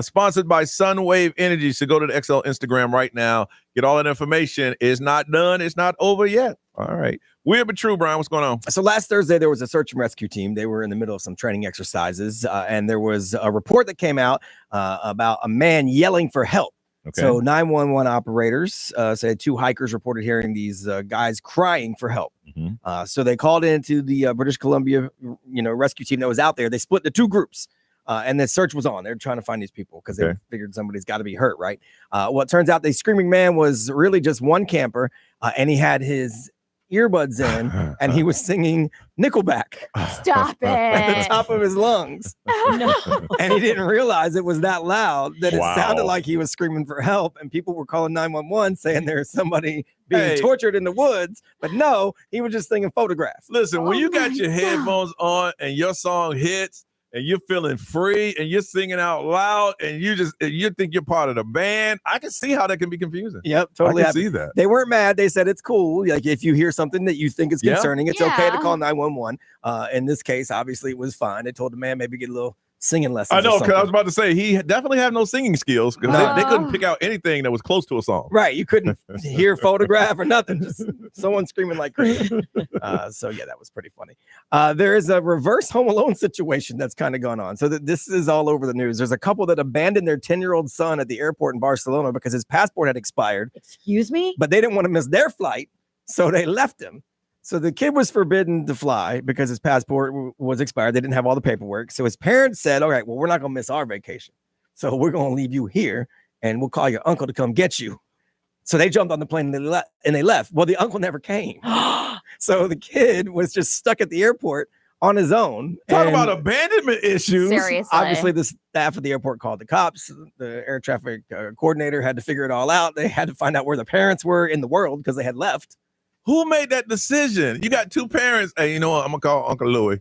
Speaker 3: Sponsored by Sunwave Energy. So go to the XL Instagram right now. Get all that information. It's not done. It's not over yet. All right. Weird but true, Brian. What's going on?
Speaker 6: So last Thursday, there was a search and rescue team. They were in the middle of some training exercises, and there was a report that came out about a man yelling for help. Okay. So 911 operators said 2 hikers reported hearing these guys crying for help. Mm-hmm. So they called into the British Columbia, rescue team that was out there. They split the 2 groups, and the search was on. They're trying to find these people because they figured somebody's got to be hurt, right? Well, it turns out the screaming man was really just one camper, and he had his earbuds in, and he was singing Nickelback.
Speaker 4: Stop it.
Speaker 6: At the top of his lungs.
Speaker 4: No.
Speaker 6: And he didn't realize it was that loud that it sounded like he was screaming for help, and people were calling 911 saying there's somebody being tortured in the woods. But no, he was just singing Photographs.
Speaker 3: Listen, when you got your headphones on and your song hits and you're feeling free and you're singing out loud and you think you're part of the band, I can see how that can be confusing.
Speaker 6: Yep, totally.
Speaker 3: I can see that.
Speaker 6: They weren't mad. They said it's cool. Like if you hear something that you think is concerning, it's okay to call 911. In this case, obviously it was fine. They told the man maybe get a little singing lessons.
Speaker 3: I know, because I was about to say he definitely had no singing skills because they couldn't pick out anything that was close to a song.
Speaker 6: Right, you couldn't hear Photograph or nothing. Just someone screaming like crazy. So yeah, that was pretty funny. There is a reverse Home Alone situation that's kind of gone on. So this is all over the news. There's a couple that abandoned their 10-year-old son at the airport in Barcelona because his passport had expired.
Speaker 5: Excuse me?
Speaker 6: But they didn't want to miss their flight, so they left him. So the kid was forbidden to fly because his passport was expired. They didn't have all the paperwork. So his parents said, all right, well, we're not going to miss our vacation. So we're going to leave you here and we'll call your uncle to come get you. So they jumped on the plane and they left. Well, the uncle never came. So the kid was just stuck at the airport on his own.
Speaker 3: Talk about abandonment issues.
Speaker 4: Seriously.
Speaker 6: Obviously, the staff of the airport called the cops. The air traffic coordinator had to figure it all out. They had to find out where the parents were in the world because they had left.
Speaker 3: Who made that decision? You got 2 parents. Hey, you know what? I'm going to call Uncle Louie.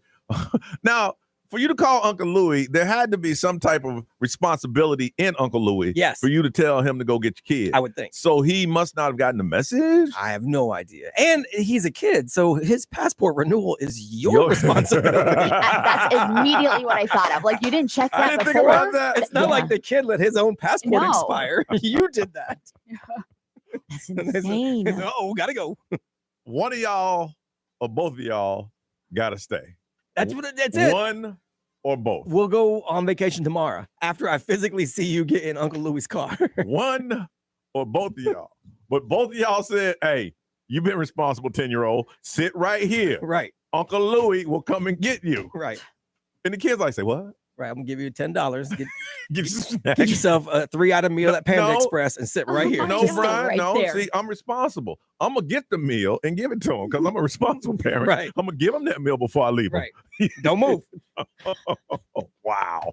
Speaker 3: Now, for you to call Uncle Louie, there had to be some type of responsibility in Uncle Louie.
Speaker 6: Yes.
Speaker 3: For you to tell him to go get your kid.
Speaker 6: I would think.
Speaker 3: So he must not have gotten the message?
Speaker 6: I have no idea. And he's a kid, so his passport renewal is your responsibility.
Speaker 4: That's immediately what I thought of. Like, you didn't check that
Speaker 3: I didn't
Speaker 4: before?
Speaker 3: think about that.
Speaker 6: It's not like the kid let his own passport
Speaker 4: No.
Speaker 6: expire. You did that.
Speaker 5: That's insane.
Speaker 6: Oh, gotta go.
Speaker 3: One of y'all or both of y'all got to stay.
Speaker 6: That's it.
Speaker 3: One or both.
Speaker 6: We'll go on vacation tomorrow after I physically see you get in Uncle Louie's car.
Speaker 3: One or both of y'all. But both of y'all said, hey, you've been responsible, 10-year-old. Sit right here.
Speaker 6: Right.
Speaker 3: Uncle Louie will come and get you.
Speaker 6: Right.
Speaker 3: And the kids like, say, what?
Speaker 6: Right. I'm going to give you $10.
Speaker 3: Get
Speaker 6: yourself a 3-item meal at Panda Express and sit right here.
Speaker 3: No, Brian, See, I'm responsible. I'm going to get the meal and give it to him because I'm a responsible parent.
Speaker 6: Right.
Speaker 3: I'm going to give him that meal before I leave him.
Speaker 6: Right. Don't move.
Speaker 3: Wow.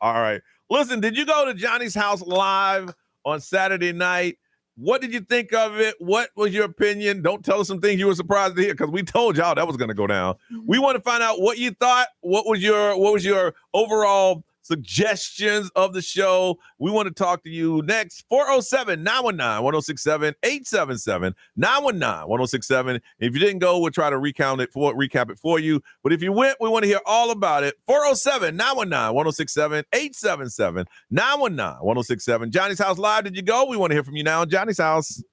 Speaker 3: All right. Listen, did you go to Johnny's house live on Saturday night? What did you think of it? What was your opinion? Don't tell us some things you were surprised to hear because we told y'all that was going to go down. We want to find out what you thought. What was your overall suggestions of the show? We want to talk to you next. 407-919-1067, 877-919-1067. If you didn't go, we'll try to recap it for you. But if you went, we want to hear all about it. 407-919-1067, 877-919-1067. Johnny's House Live, did you go? We want to hear from you now. Johnny's House.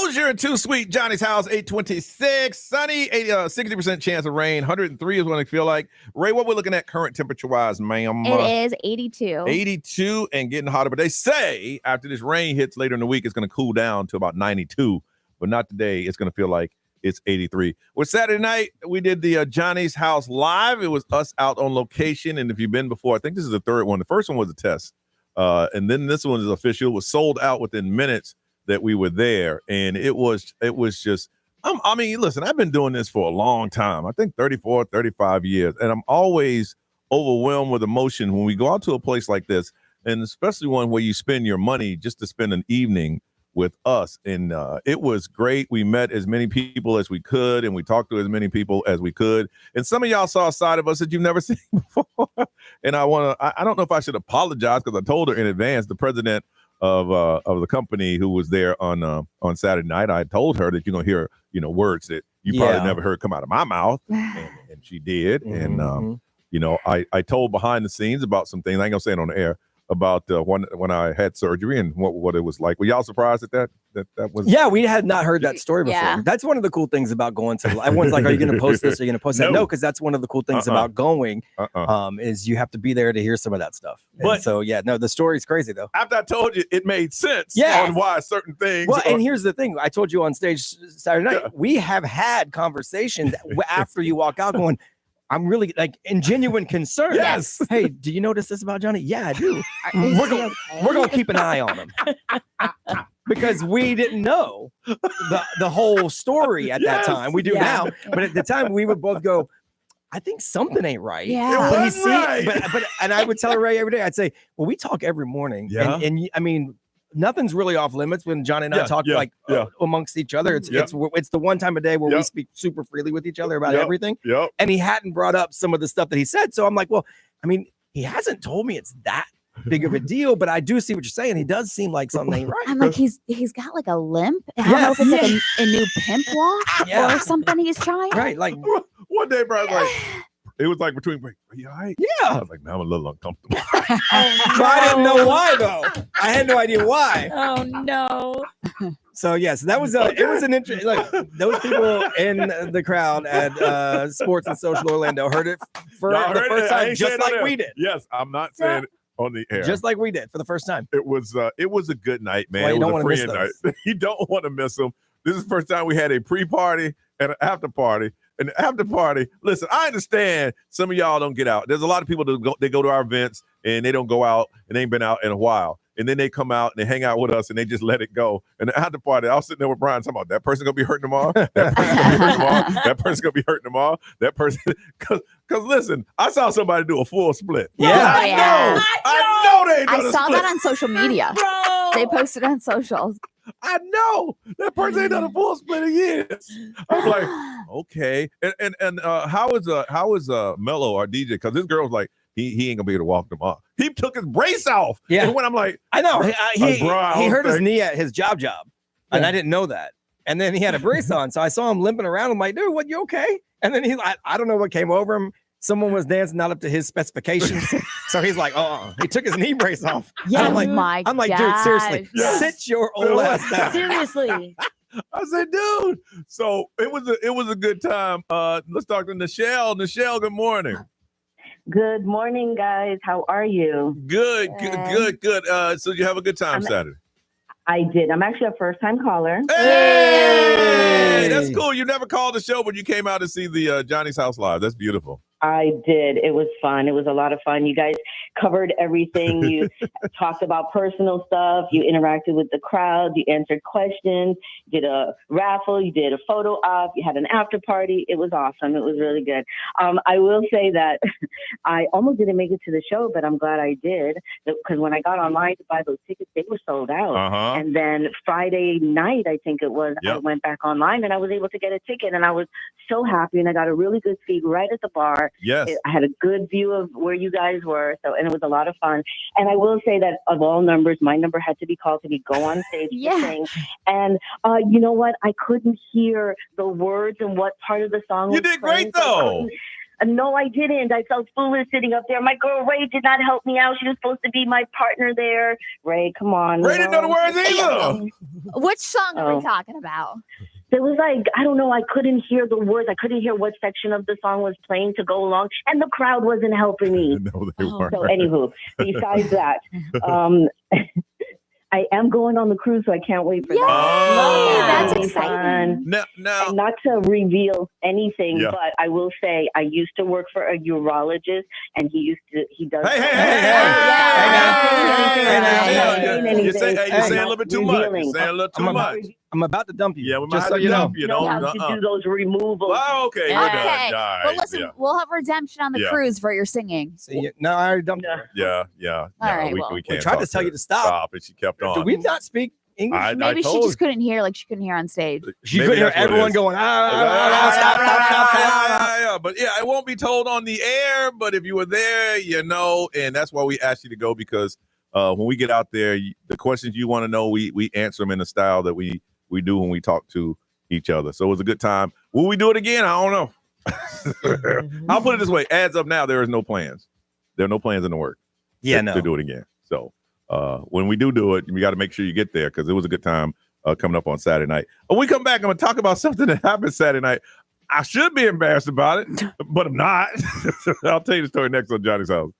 Speaker 3: Hoosier and Too Sweet, Johnny's House, 826. Sunny, 60% chance of rain. 103 is what I feel like. Ray, what we're looking at current temperature-wise, ma'am?
Speaker 4: It is 82.
Speaker 3: 82 and getting hotter. But they say after this rain hits later in the week, it's going to cool down to about 92. But not today. It's going to feel like it's 83. Well, Saturday night, we did the Johnny's House Live. It was us out on location. And if you've been before, I think this is the third one. The first one was a test. And then this one is official. It was sold out within minutes that we were there. And it was just, I mean, listen, I've been doing this for a long time. I think 34, 35 years. And I'm always overwhelmed with emotion when we go out to a place like this, and especially one where you spend your money just to spend an evening with us. And it was great. We met as many people as we could, and we talked to as many people as we could. And some of y'all saw a side of us that you've never seen before. And I don't know if I should apologize, because I told her in advance, the president of the company who was there on Saturday night, I told her that you're gonna hear words that you probably never heard come out of my mouth, and she did. And I told behind the scenes about some things. I ain't gonna say it on the air about when I had surgery and what it was like. Were y'all surprised at that was?
Speaker 6: Yeah, we had not heard that story before.
Speaker 4: Yeah.
Speaker 6: That's one of the cool things about going to. Everyone's like, "Are you going to post this? Are you going to post that?" No, because that's one of the cool things about going. Is you have to be there to hear some of that stuff. But and so the story's crazy though.
Speaker 3: After I told you, it made sense on why certain things.
Speaker 6: Well, and here's the thing: I told you on stage Saturday night. Yeah. We have had conversations after you walk out, going, I'm really in genuine concern.
Speaker 3: Yes.
Speaker 6: Hey, do you notice this about Johnny? Yeah, I do. We're gonna keep an eye on him because we didn't know the whole story at that time. We do now, but at the time we would both go, I think something ain't right.
Speaker 4: Yeah,
Speaker 3: it was right.
Speaker 6: But and I would tell Ray every day. I'd say, well, we talk every morning.
Speaker 3: Yeah.
Speaker 6: And I mean, nothing's really off limits when Johnny and I talk amongst each other. It's the one time a day where we speak super freely with each other about everything.
Speaker 3: Yep.
Speaker 6: And he hadn't brought up some of the stuff that he said. So I'm like, well, I mean, he hasn't told me it's that big of a deal, but I do see what you're saying. He does seem like something ain't right.
Speaker 4: I'm like, he's got like a limp. I don't know if it's like a new pimp walk or something he's trying.
Speaker 6: Right. Like
Speaker 3: one day, bro, it was like between breaks. Are you all right?
Speaker 6: Yeah.
Speaker 3: I was like, man, I'm a little uncomfortable.
Speaker 6: But I didn't know why though. I had no idea why.
Speaker 4: Oh no.
Speaker 6: So yes, that was it was an interesting. Like those people in the crowd at Sports and Social Orlando heard it for the first time, just like we did.
Speaker 3: Yes, I'm not saying it on the air,
Speaker 6: just like we did for the first time.
Speaker 3: It was a good night, man.
Speaker 6: Well,
Speaker 3: it was a friend night. You don't want to miss them. This is the first time we had a pre-party and an after party. And after party, listen, I understand some of y'all don't get out. There's a lot of people that go to our events and they don't go out and they ain't been out in a while. And then they come out and they hang out with us and they just let it go. And the after party, I was sitting there with Brian talking about that person gonna be hurting tomorrow. That person's gonna be hurting tomorrow. That person, because listen, I saw somebody do a full split.
Speaker 6: Yeah,
Speaker 3: I know they.
Speaker 4: I saw that on social media. They posted on socials.
Speaker 3: I know that person ain't done a full split in years. I was like, okay. And how is Mello, our DJ? Because this girl was like, he ain't gonna be able to walk tomorrow. He took his brace off.
Speaker 6: Yeah.
Speaker 3: And when I'm like,
Speaker 6: I know he hurt his knee at his job, and I didn't know that. And then he had a brace on, so I saw him limping around. I'm like, dude, what? You okay? And then I don't know what came over him. Someone was dancing not up to his specifications. So he's like, he took his knee brace off.
Speaker 4: Yeah,
Speaker 6: I'm like, dude, seriously, sit your old ass down.
Speaker 5: Seriously.
Speaker 3: I said, dude. So it was a good time. Let's talk to Nichelle. Nichelle, good morning.
Speaker 13: Good morning, guys. How are you?
Speaker 3: Good. So you have a good time Saturday?
Speaker 13: I did. I'm actually a first-time caller.
Speaker 3: Hey, that's cool. You never called the show, but you came out to see the Johnny's House Live. That's beautiful.
Speaker 13: I did. It was fun. It was a lot of fun. You guys covered everything. You talked about personal stuff. You interacted with the crowd. You answered questions. You did a raffle. You did a photo op. You had an after party. It was awesome. It was really good. I will say that I almost didn't make it to the show, but I'm glad I did, because when I got online to buy those tickets, they were sold out.
Speaker 3: Uh-huh.
Speaker 13: And then Friday night, I think it was, I went back online and I was able to get a ticket, and I was so happy, and I got a really good seat right at the bar.
Speaker 3: Yes.
Speaker 13: I had a good view of where you guys were, and it was a lot of fun. And I will say that of all numbers, my number had to be called to go on stage to sing. And you know what? I couldn't hear the words and what part of the song
Speaker 3: You did great, though.
Speaker 13: No, I didn't. I felt foolish sitting up there. My girl Ray did not help me out. She was supposed to be my partner there. Ray, come on.
Speaker 3: Ray didn't know the words either.
Speaker 4: Which song are we talking about?
Speaker 13: There was like, I don't know, I couldn't hear the words. I couldn't hear what section of the song was playing to go along, and the crowd wasn't helping me.
Speaker 3: No, they weren't.
Speaker 13: So anywho, besides that, I am going on the cruise, so I can't wait for that.
Speaker 3: Oh,
Speaker 4: that's exciting.
Speaker 3: No.
Speaker 13: And not to reveal anything, but I will say I used to work for a urologist, and he does.
Speaker 3: Hey, you're saying a little bit too much. You're saying a little too much.
Speaker 6: I'm about to dump you.
Speaker 3: Yeah, we might
Speaker 6: just
Speaker 3: have
Speaker 6: so
Speaker 3: to
Speaker 6: you know.
Speaker 3: dump you.
Speaker 13: You don't have to do those removals.
Speaker 3: Oh, okay. We're done. All right.
Speaker 4: Well, listen, we'll have redemption on the cruise for your singing.
Speaker 6: No, I already dumped her.
Speaker 3: Yeah.
Speaker 4: All right,
Speaker 3: we
Speaker 6: We
Speaker 3: can't.
Speaker 6: tried to
Speaker 3: talk
Speaker 6: tell you to stop.
Speaker 3: and she kept on.
Speaker 6: Do we not speak English?
Speaker 4: Maybe she just couldn't hear, like she couldn't hear on stage.
Speaker 6: She couldn't hear everyone going, stop.
Speaker 3: But yeah, it won't be told on the air, but if you were there, you know, and that's why we asked you to go, because when we get out there, the questions you want to know, we answer them in the style that we do when we talk to each other. So it was a good time. Will we do it again? I don't know. I'll put it this way. As of now, there is no plans. There are no plans in the work to do it again. So when we do it, we got to make sure you get there, because it was a good time coming up on Saturday night. When we come back, I'm going to talk about something that happened Saturday night. I should be embarrassed about it, but I'm not. I'll tell you the story next on Johnny's House.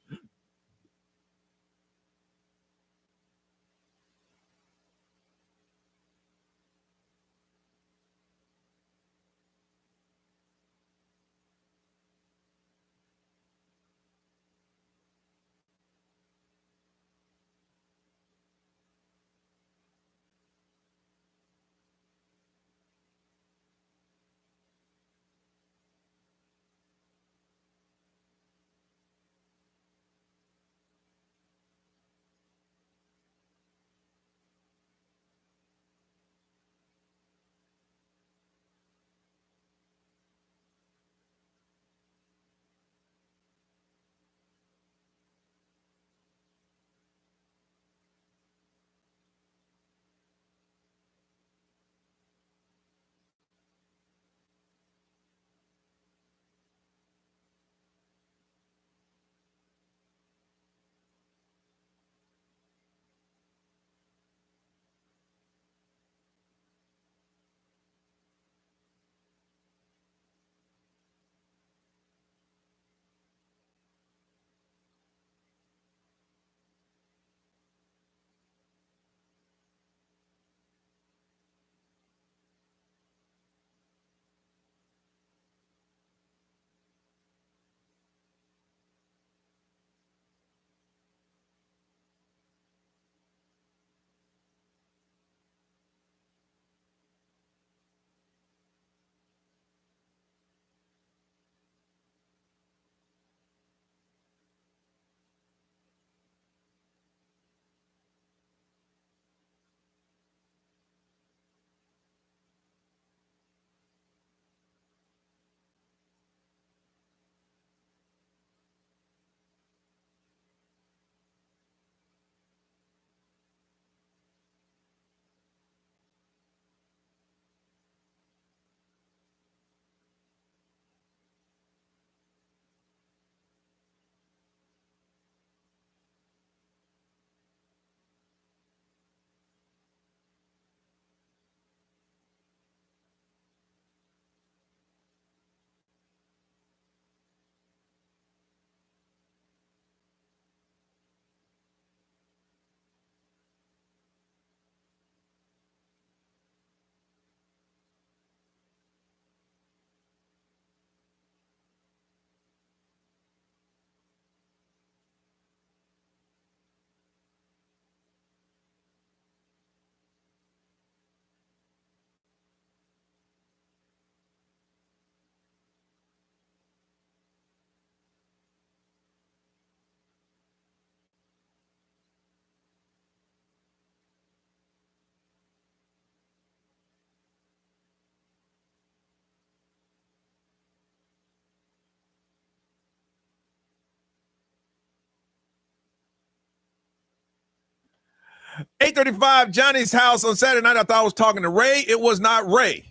Speaker 3: $8:35, Johnny's House on Saturday night. I thought I was talking to Ray. It was not Ray.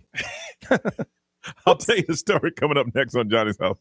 Speaker 3: I'll tell you the story coming up next on Johnny's House.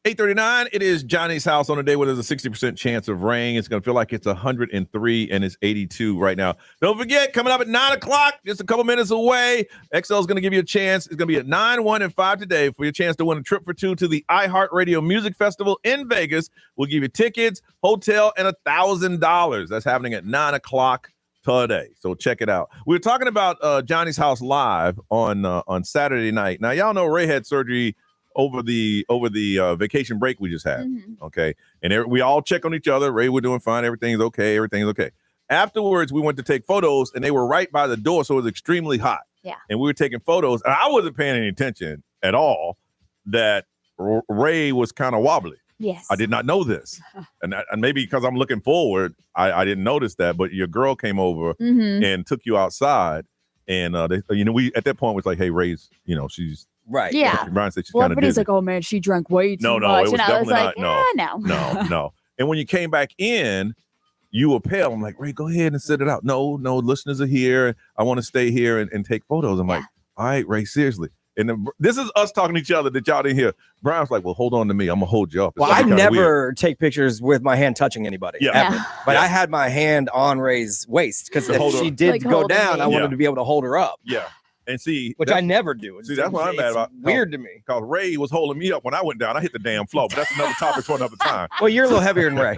Speaker 3: 8:39. It is Johnny's house on a day where there's a 60% chance of rain. It's going to feel like it's 103 and it's 82 right now. Don't forget, coming up at 9 o'clock, just a couple minutes away, XL is going to give you a chance. It's going to be at 9, 1, and 5 today for your chance to win a trip for two to the iHeartRadio Music Festival in Vegas. We'll give you tickets, hotel, and $1,000. That's happening at 9 o'clock today. So check it out. We were talking about Johnny's house live on Saturday night. Now, y'all know Ray had surgery over the vacation break we just had. Okay. And we all check on each other. Ray, we're doing fine. Everything's okay. Afterwards, we went to take photos and they were right by the door. So it was extremely hot.
Speaker 4: Yeah.
Speaker 3: And we were taking photos and I wasn't paying any attention at all that Ray was kind of wobbly.
Speaker 4: Yes.
Speaker 3: I did not know this. And maybe because I'm looking forward, I didn't notice that, but your girl came over and took you outside. And we at that point was like, hey, Ray's, she's
Speaker 6: right.
Speaker 4: Yeah.
Speaker 3: Brian said she's
Speaker 4: Well,
Speaker 3: kind of
Speaker 4: everybody's
Speaker 3: dizzy.
Speaker 4: like, oh man, she drank way too
Speaker 3: No,
Speaker 4: much.
Speaker 3: it was
Speaker 4: And I was
Speaker 3: definitely
Speaker 4: like,
Speaker 3: not. No. And when you came back in, you were pale. I'm like, Ray, go ahead and sit it out. No, listeners are here. I want to stay here and take photos. I'm like, all right, Ray, seriously. And then, this is us talking to each other that y'all didn't hear. Brian's like, well, hold on to me. I'm going to hold you up.
Speaker 6: Well, I never take pictures with my hand touching anybody.
Speaker 3: Yeah.
Speaker 6: Ever. But I had my hand on Ray's waist because if she did go down, I wanted to be able to hold her up.
Speaker 3: Yeah. And see,
Speaker 6: which I never do.
Speaker 3: See, that's what I'm bad about.
Speaker 6: Weird to me.
Speaker 3: Because Ray was holding me up when I went down. I hit the damn floor, but that's another topic for another time.
Speaker 6: Well, you're a little heavier than Ray.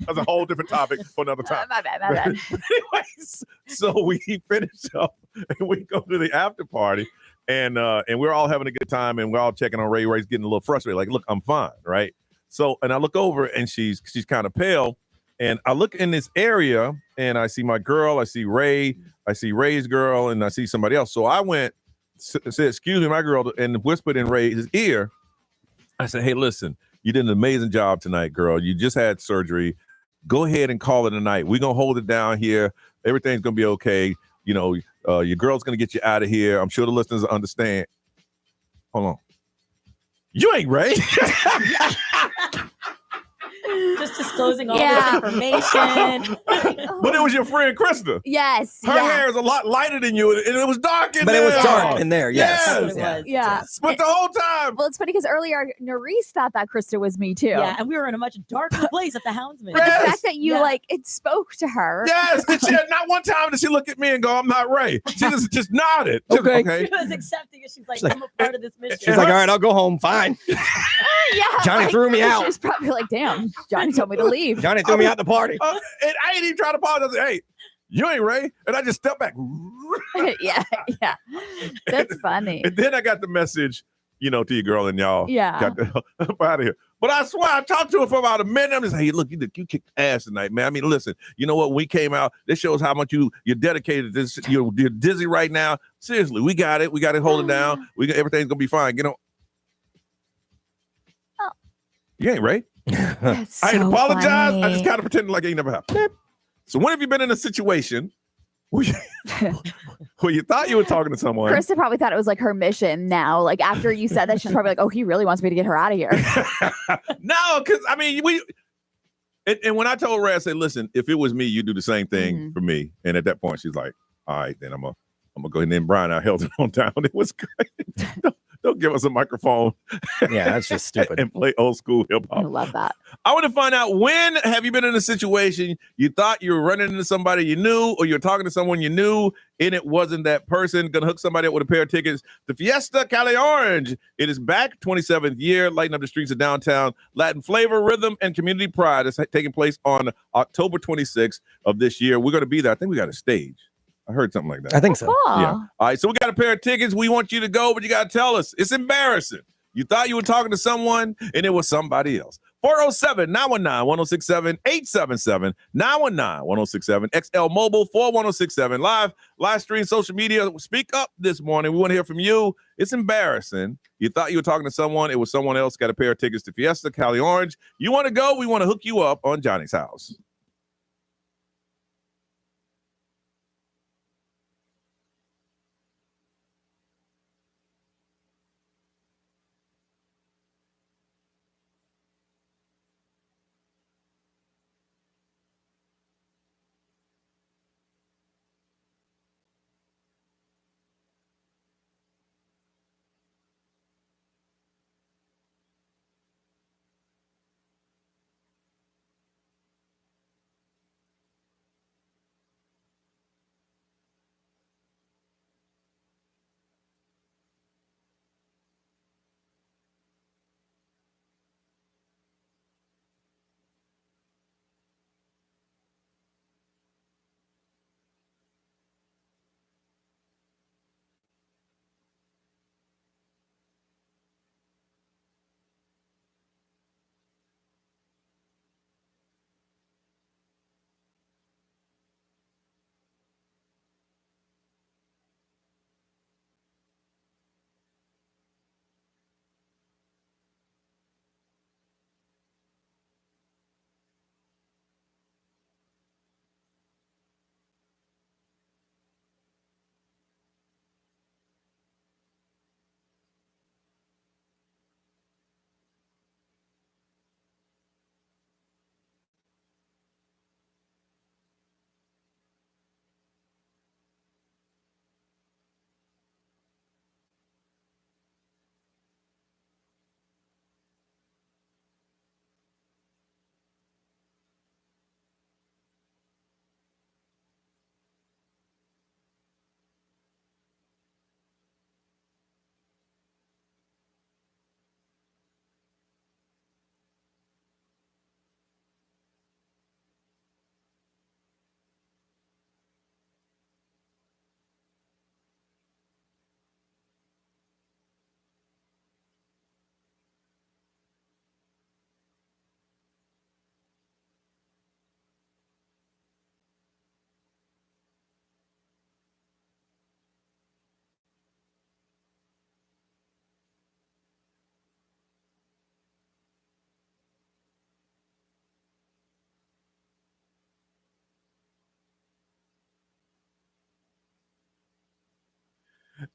Speaker 3: That's a whole different topic for another time.
Speaker 4: My bad.
Speaker 3: Anyways, so we finish up and we go to the after party. And we're all having a good time, and we're all checking on Ray. Ray's getting a little frustrated. Like, look, I'm fine, right? So, and I look over, and she's kind of pale. And I look in this area, and I see my girl, I see Ray, I see Ray's girl, and I see somebody else. So I went, said, excuse me, my girl, and whispered in Ray's ear. I said, hey, listen, you did an amazing job tonight, girl. You just had surgery. Go ahead and call it a night. We're going to hold it down here. Everything's going to be okay. Your girl's going to get you out of here. I'm sure the listeners understand. Hold on. You ain't Ray.
Speaker 5: Just disclosing all this information.
Speaker 3: But it was your friend Krista.
Speaker 4: Yes.
Speaker 3: Her hair is a lot lighter than you, and it was dark in there.
Speaker 6: But it was dark in there, yes.
Speaker 4: Yeah.
Speaker 3: But the whole time.
Speaker 4: Well, it's funny because earlier Nerese thought that Krista was me too.
Speaker 5: Yeah, and we were in a much darker place at the Houndsman.
Speaker 4: But the fact that you it spoke to her.
Speaker 3: Yes, and she had not one time did she look at me and go, I'm not Ray. She just nodded.
Speaker 6: Okay.
Speaker 5: She was accepting it. She's like, I'm a part of this mission.
Speaker 6: She's like, all right, I'll go home. Fine.
Speaker 4: Yeah.
Speaker 6: Johnny threw me out.
Speaker 4: She was probably like, damn, Johnny told me to leave.
Speaker 6: Johnny threw me out the party.
Speaker 3: And I ain't even trying to apologize. Hey, you ain't Ray. And I just stepped back.
Speaker 4: yeah. That's funny.
Speaker 3: And then I got the message, to your girl, and y'all got the hell up out of here. But I swear, I talked to her for about a minute. I'm just like, hey, look, you kicked ass tonight, man. I mean, listen, you know what? When we came out, this shows how much you're dedicated to this. You're dizzy right now. Seriously, we got it. We got it holding down. Everything's going to be fine. You ain't Ray. I ain't apologize.
Speaker 4: Funny.
Speaker 3: I just kind of pretended like it ain't never happened. So when have you been in a situation where you thought you were talking to someone?
Speaker 4: Krista probably thought it was like her mission now. Like after you said that, she's probably like, oh, he really wants me to get her out of here.
Speaker 3: No, because I mean, and when I told Ray, I said, listen, if it was me, you'd do the same thing for me. And at that point, she's like, all right, then I'm gonna go ahead. And then Brian, I held it on down. It was great. Don't give us a microphone.
Speaker 6: Yeah, that's just stupid.
Speaker 3: And play old school hip hop.
Speaker 4: I love that.
Speaker 3: I want to find out, when have you been in a situation you thought you were running into somebody you knew, or you're talking to someone you knew and it wasn't that person? Gonna hook somebody up with a pair of tickets to Fiesta Cali Orange. It is back, 27th year, lighting up the streets of downtown. Latin flavor, rhythm, and community pride is taking place on October 26th of this year. We're going to be there. I think we got a stage. I heard something like that.
Speaker 6: I think so.
Speaker 4: Cool.
Speaker 3: Yeah. All right. So we got a pair of tickets. We want you to go, but you got to tell us. It's embarrassing. You thought you were talking to someone and it was somebody else. 407-919-1067, 877-919-1067, XL Mobile 41067, live stream, social media. Speak up this morning. We want to hear from you. It's embarrassing. You thought you were talking to someone. It was someone else. Got a pair of tickets to Fiesta Cali Orange. You want to go? We want to hook you up on Johnny's house.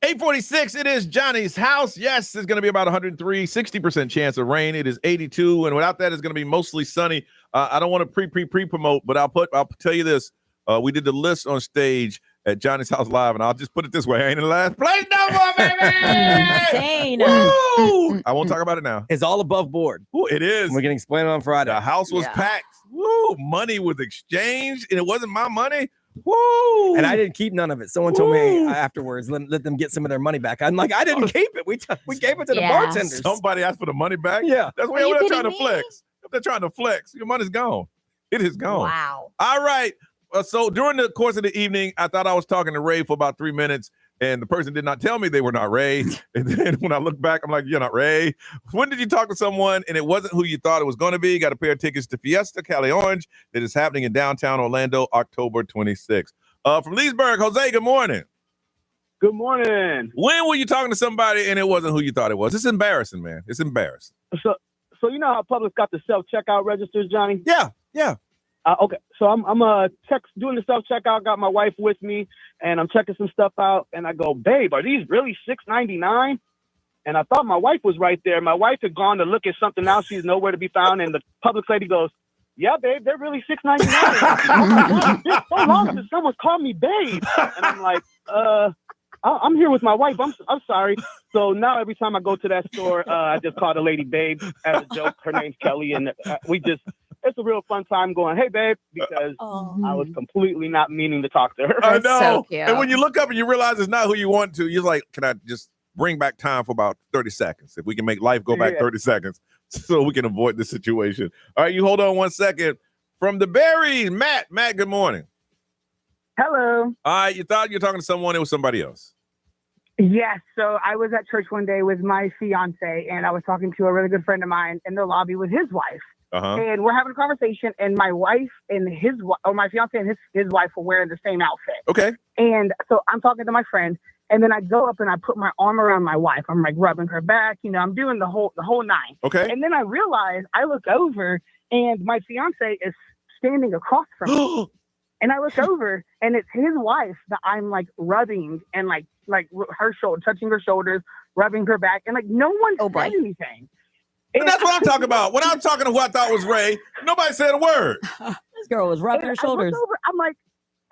Speaker 3: 846, it is Johnny's house. Yes, it's going to be about 103, 60% chance of rain. It is 82, and without that, it's going to be mostly sunny. I don't want to pre-promote, but I'll tell you this. We did the list on stage at Johnny's House Live, and I'll just put it this way. I ain't in the last place no more, baby!
Speaker 5: Insane.
Speaker 3: Woo! I won't talk about it now.
Speaker 6: It's all above board.
Speaker 3: Ooh, it is.
Speaker 6: We're getting explained on Friday.
Speaker 3: The house was packed. Woo! Money was exchanged, and it wasn't my money. Woo!
Speaker 6: And I didn't keep none of it. Someone told me afterwards, let them get some of their money back. I'm like, I didn't keep it. We gave it to the bartenders.
Speaker 3: Somebody asked for the money back?
Speaker 6: Yeah.
Speaker 3: That's why they're trying to flex. If they're trying to flex, your money's gone. It is gone.
Speaker 4: Wow.
Speaker 3: All right. So during the course of the evening, I thought I was talking to Ray for about 3 minutes, and the person did not tell me they were not Ray. And then when I look back, I'm like, you're not Ray. When did you talk to someone and it wasn't who you thought it was going to be? Got a pair of tickets to Fiesta Cali Orange that is happening in downtown Orlando, October 26th. From Leesburg, Jose, good morning.
Speaker 14: Good morning.
Speaker 3: When were you talking to somebody and it wasn't who you thought it was? It's embarrassing, man. It's embarrassing.
Speaker 14: So you know how Publix got the self-checkout registers, Johnny?
Speaker 3: Yeah.
Speaker 14: Okay, so I'm doing the self-checkout, got my wife with me, and I'm checking some stuff out, and I go, babe, are these really $6.99? And I thought my wife was right there. My wife had gone to look at something else. She's nowhere to be found, and the Publix lady goes, yeah, babe, they're really $6.99. It's so long since someone called me babe. And I'm like, I'm here with my wife. I'm sorry. So now every time I go to that store, I just call the lady babe as a joke. Her name's Kelly, and it's a real fun time going, hey, babe, because I was completely not meaning to talk to her.
Speaker 3: I know.
Speaker 4: So cute.
Speaker 3: And when you look up and you realize it's not who you want to, you're like, can I just bring back time for about 30 seconds? If we can make life go back 30 seconds so we can avoid this situation. All right, you hold on 1 second. From the Berries, Matt. Matt, good morning.
Speaker 15: Hello.
Speaker 3: All right, you thought you were talking to someone, it was somebody else.
Speaker 15: Yes. So I was at church one day with my fiance, and I was talking to a really good friend of mine in the lobby with his wife. And we're having a conversation, and my wife and my fiance and his wife were wearing the same outfit.
Speaker 3: Okay.
Speaker 15: And so I'm talking to my friend, and then I go up and I put my arm around my wife. I'm like rubbing her back, I'm doing the whole nine.
Speaker 3: Okay.
Speaker 15: And then I realize I look over, and my fiance is standing across from me. And I look over, and it's his wife that I'm like rubbing and like her shoulder, touching her shoulders, rubbing her back, and like no one said anything.
Speaker 3: And that's what I'm talking about. When I'm talking to who I thought was Ray, nobody said a word.
Speaker 5: This girl was rubbing her shoulders.
Speaker 15: I'm like,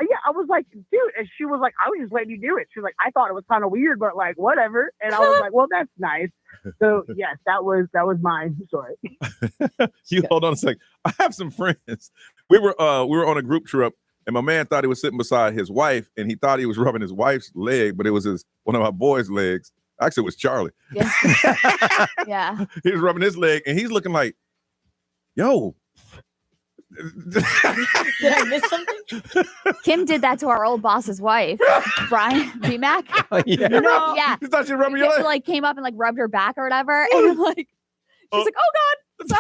Speaker 15: yeah, I was like, dude, and she was like, I was just letting you do it. She was like, I thought it was kind of weird, but like whatever. And I was like, well, that's nice. So yes, that was my story.
Speaker 3: You hold on a second. I have some friends. We were on a group trip, and my man thought he was sitting beside his wife, and he thought he was rubbing his wife's leg, but it was one of our boys' legs. Actually, it was Charlie.
Speaker 4: Yeah. Yeah.
Speaker 3: He was rubbing his leg, and he's looking like, yo.
Speaker 5: Did I miss something?
Speaker 4: Kim did that to our old boss's wife, Brian B-Mac.
Speaker 6: Oh, yeah.
Speaker 4: Yeah.
Speaker 3: You thought she was rubbing your leg?
Speaker 4: Like came up and like rubbed her back or whatever. And like, she's like, oh God,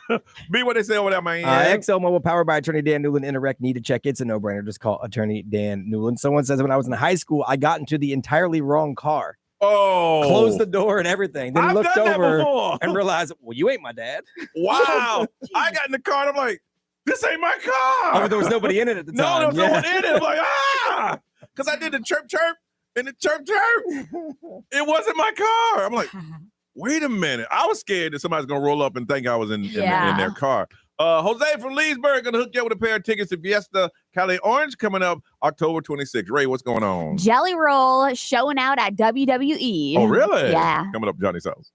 Speaker 4: sorry.
Speaker 3: Be what they say over there, man.
Speaker 6: XL Mobile powered by Attorney Dan Newland. Interact, need to check. It's a no-brainer. Just call Attorney Dan Newland. Someone says when I was in high school, I got into the entirely wrong car.
Speaker 3: Oh,
Speaker 6: closed the door and everything. Then
Speaker 3: I've
Speaker 6: looked
Speaker 3: done that
Speaker 6: over
Speaker 3: before.
Speaker 6: and realized, well, you ain't my dad.
Speaker 3: Wow. I got in the car and I'm like, this ain't my car.
Speaker 6: Oh, there was nobody in it at the time.
Speaker 3: No, there was no one in it. I'm like, because I did the chirp and the chirp. It wasn't my car. I'm like, wait a minute. I was scared that somebody's gonna roll up and think I was in their car. Jose from Leesburg gonna hook you up with a pair of tickets to Fiesta Cali Orange coming up October 26th. Ray, what's going on?
Speaker 4: Jelly Roll showing out at WWE.
Speaker 3: Oh, really?
Speaker 4: Yeah.
Speaker 3: Coming up Johnny's house.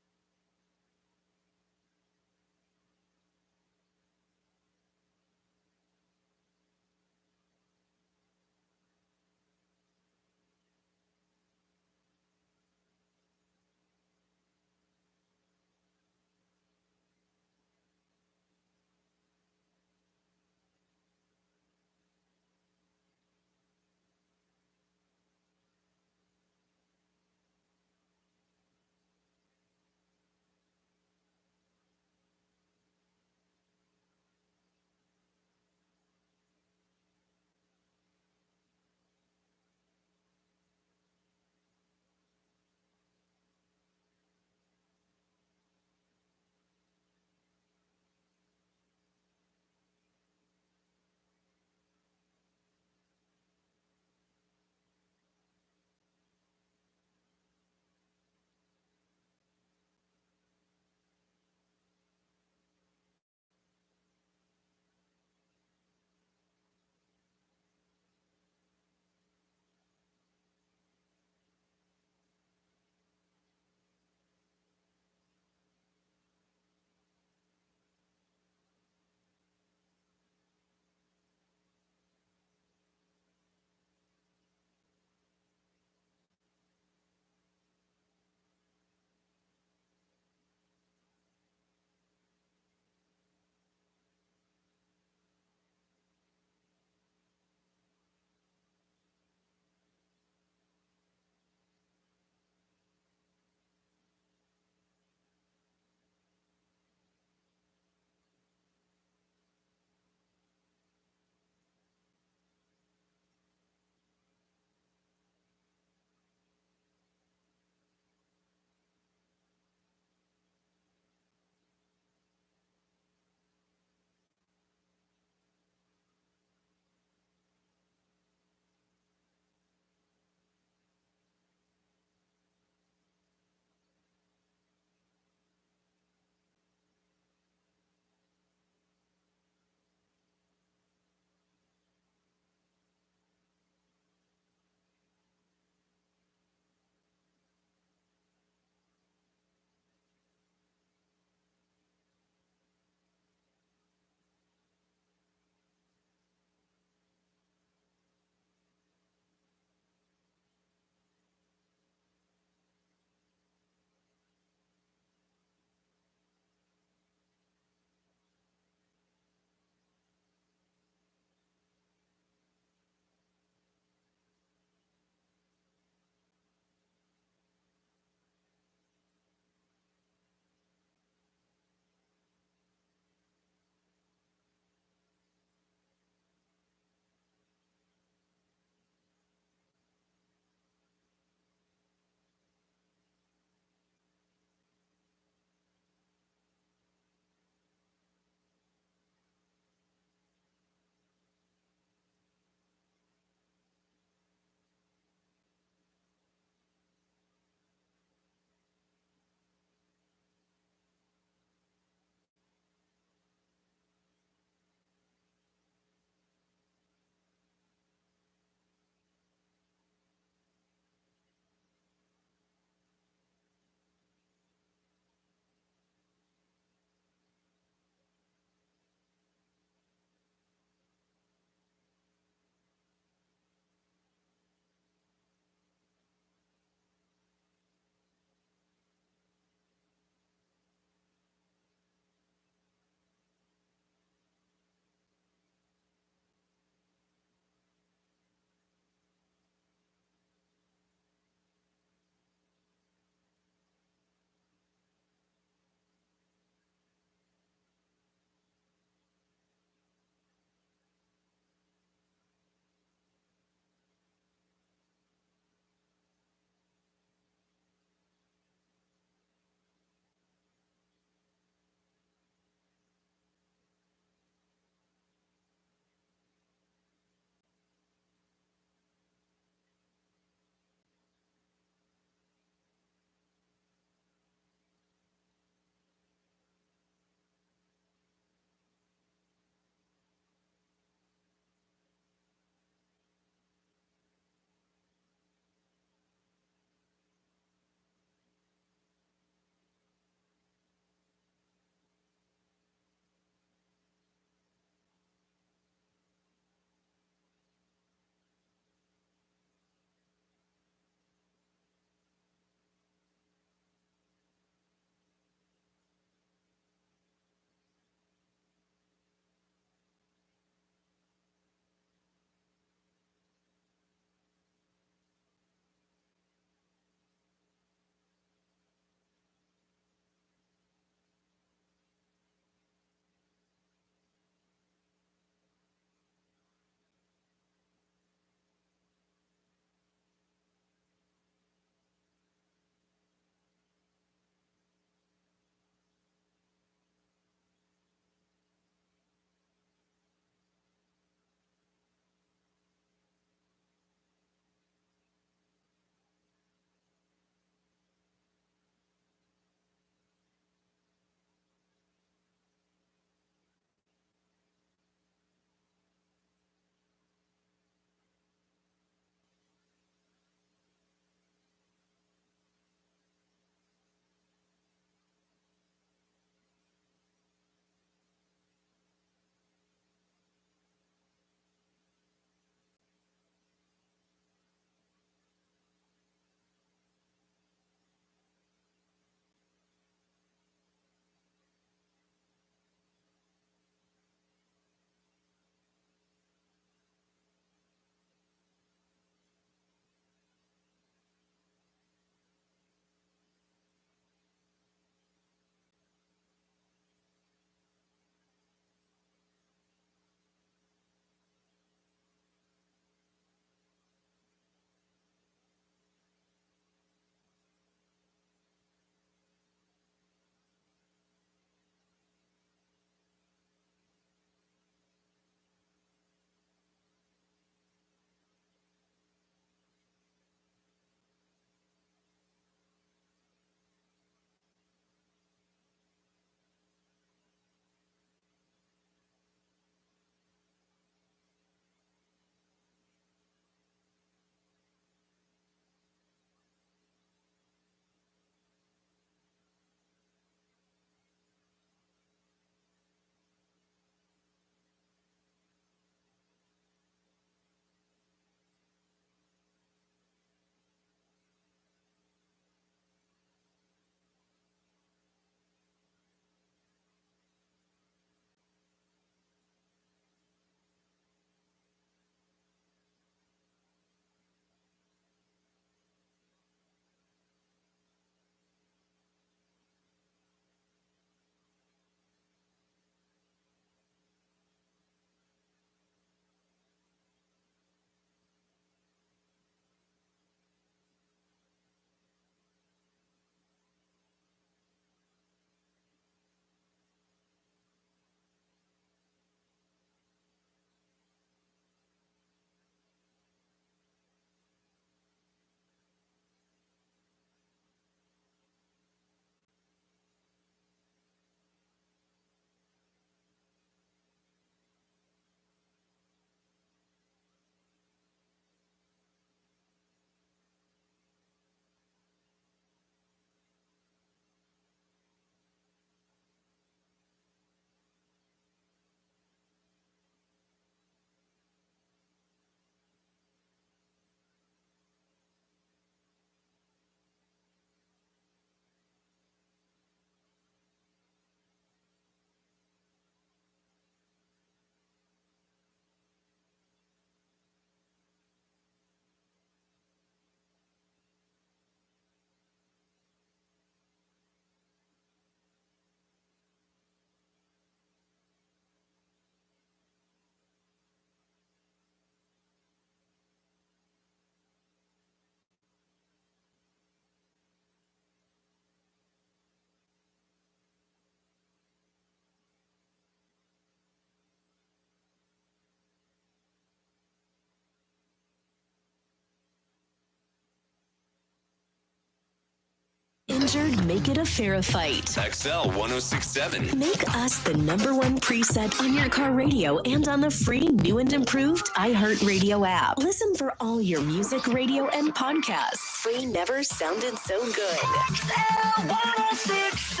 Speaker 1: injured, make it a fair fight.
Speaker 16: XL 1067.
Speaker 1: Make us the #1 preset on your car radio and on the free new and improved iHeartRadio app. Listen for all your music, radio, and podcasts. Free never sounded so good. XL 1067.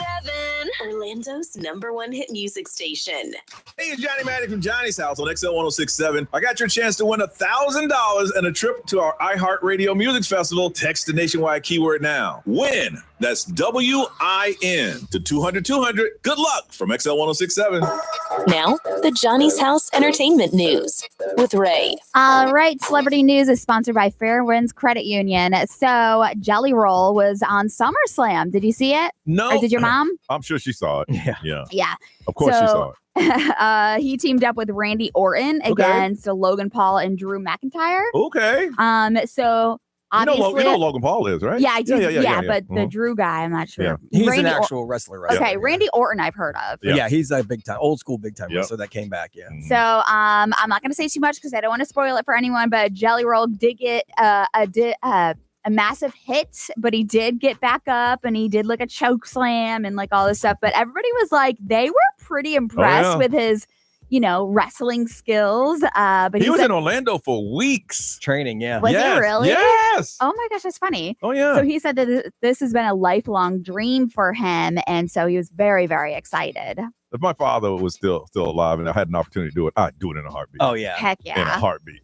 Speaker 1: Orlando's #1 hit music station.
Speaker 3: Hey, it's Johnny Maddox from Johnny's House on XL 1067. I got your chance to win $1,000 and a trip to our iHeartRadio Music Festival. Text the nationwide keyword now. Win. That's WIN to 200-200. Good luck from XL 1067.
Speaker 1: Now, the Johnny's House Entertainment News with Ray.
Speaker 4: All right, celebrity news is sponsored by Fairwinds Credit Union. So Jelly Roll was on SummerSlam. Did you see it?
Speaker 3: No.
Speaker 4: Or did your mom?
Speaker 3: I'm sure she saw it. Yeah. Of course she saw
Speaker 4: it. He teamed up with Randy Orton against Logan Paul and Drew McIntyre.
Speaker 3: Okay.
Speaker 4: So obviously,
Speaker 3: you know Logan Paul is, right?
Speaker 4: Yeah, I do. Yeah, but the Drew guy, I'm not sure.
Speaker 6: Yeah. He's an actual wrestler, right?
Speaker 4: Okay, Randy Orton I've heard of.
Speaker 6: Yeah, he's a big time, old school big time wrestler that came back. Yeah.
Speaker 4: So I'm not going to say too much because I don't want to spoil it for anyone. But Jelly Roll did get a massive hit, but he did get back up and he did like a choke slam and like all this stuff. But everybody was like, they were pretty impressed with his, wrestling skills. But
Speaker 3: he was in Orlando for weeks
Speaker 6: training. Yeah.
Speaker 4: Was he really?
Speaker 3: Yes.
Speaker 4: Oh my gosh, that's funny.
Speaker 3: Oh yeah.
Speaker 4: So he said that this has been a lifelong dream for him, and so he was very, very excited.
Speaker 3: If my father was still alive and I had an opportunity to do it, I'd do it in a heartbeat.
Speaker 6: Oh yeah.
Speaker 4: Heck yeah.
Speaker 3: In a heartbeat.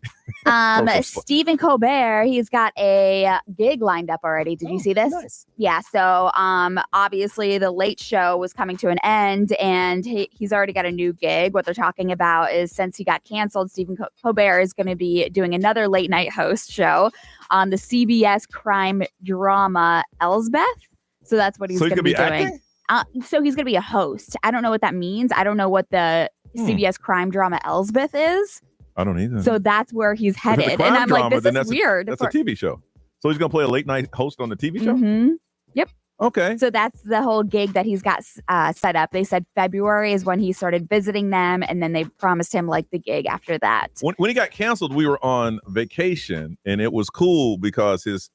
Speaker 4: Stephen Colbert, he's got a gig lined up already. Did you see this?
Speaker 6: Nice.
Speaker 4: Yeah. So obviously the Late Show was coming to an end and he's already got a new gig. What they're talking about is since he got canceled, Stephen Colbert is going to be doing another late night host show on the CBS crime drama Elsbeth. So that's what he's going to be doing. So he's going to be a host. I don't know what that means. I don't know what the CBS crime drama Elsbeth is.
Speaker 3: I don't either.
Speaker 4: So that's where he's headed. And I'm like, this is weird.
Speaker 3: That's a TV show. So he's going to play a late night host on the TV show?
Speaker 4: Mm-hmm. Yep.
Speaker 3: Okay.
Speaker 4: So that's the whole gig that he's got set up. They said February is when he started visiting them. And then they promised him like the gig after that.
Speaker 3: When he got canceled, we were on vacation and it was cool because his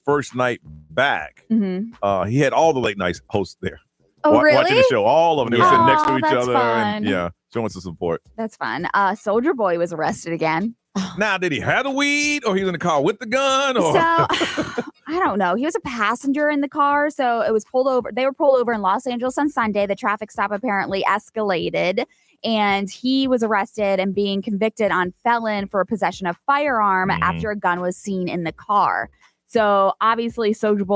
Speaker 3: first night back, he had all the late night hosts there.
Speaker 4: Oh, really?
Speaker 3: Watching the show, all of them. They were sitting next to each other.
Speaker 4: Fun.
Speaker 3: And showing some support.
Speaker 4: That's fun. Soldier Boy was arrested again.
Speaker 3: Now, did he have the weed or he was in the car with the gun? Or?
Speaker 4: So, I don't know. He was a passenger in the car. So it was pulled over. They were pulled over in Los Angeles on Sunday. The traffic stop apparently escalated. And he was arrested and being convicted on felon for possession of firearm after a gun was seen in the car. So obviously Soulja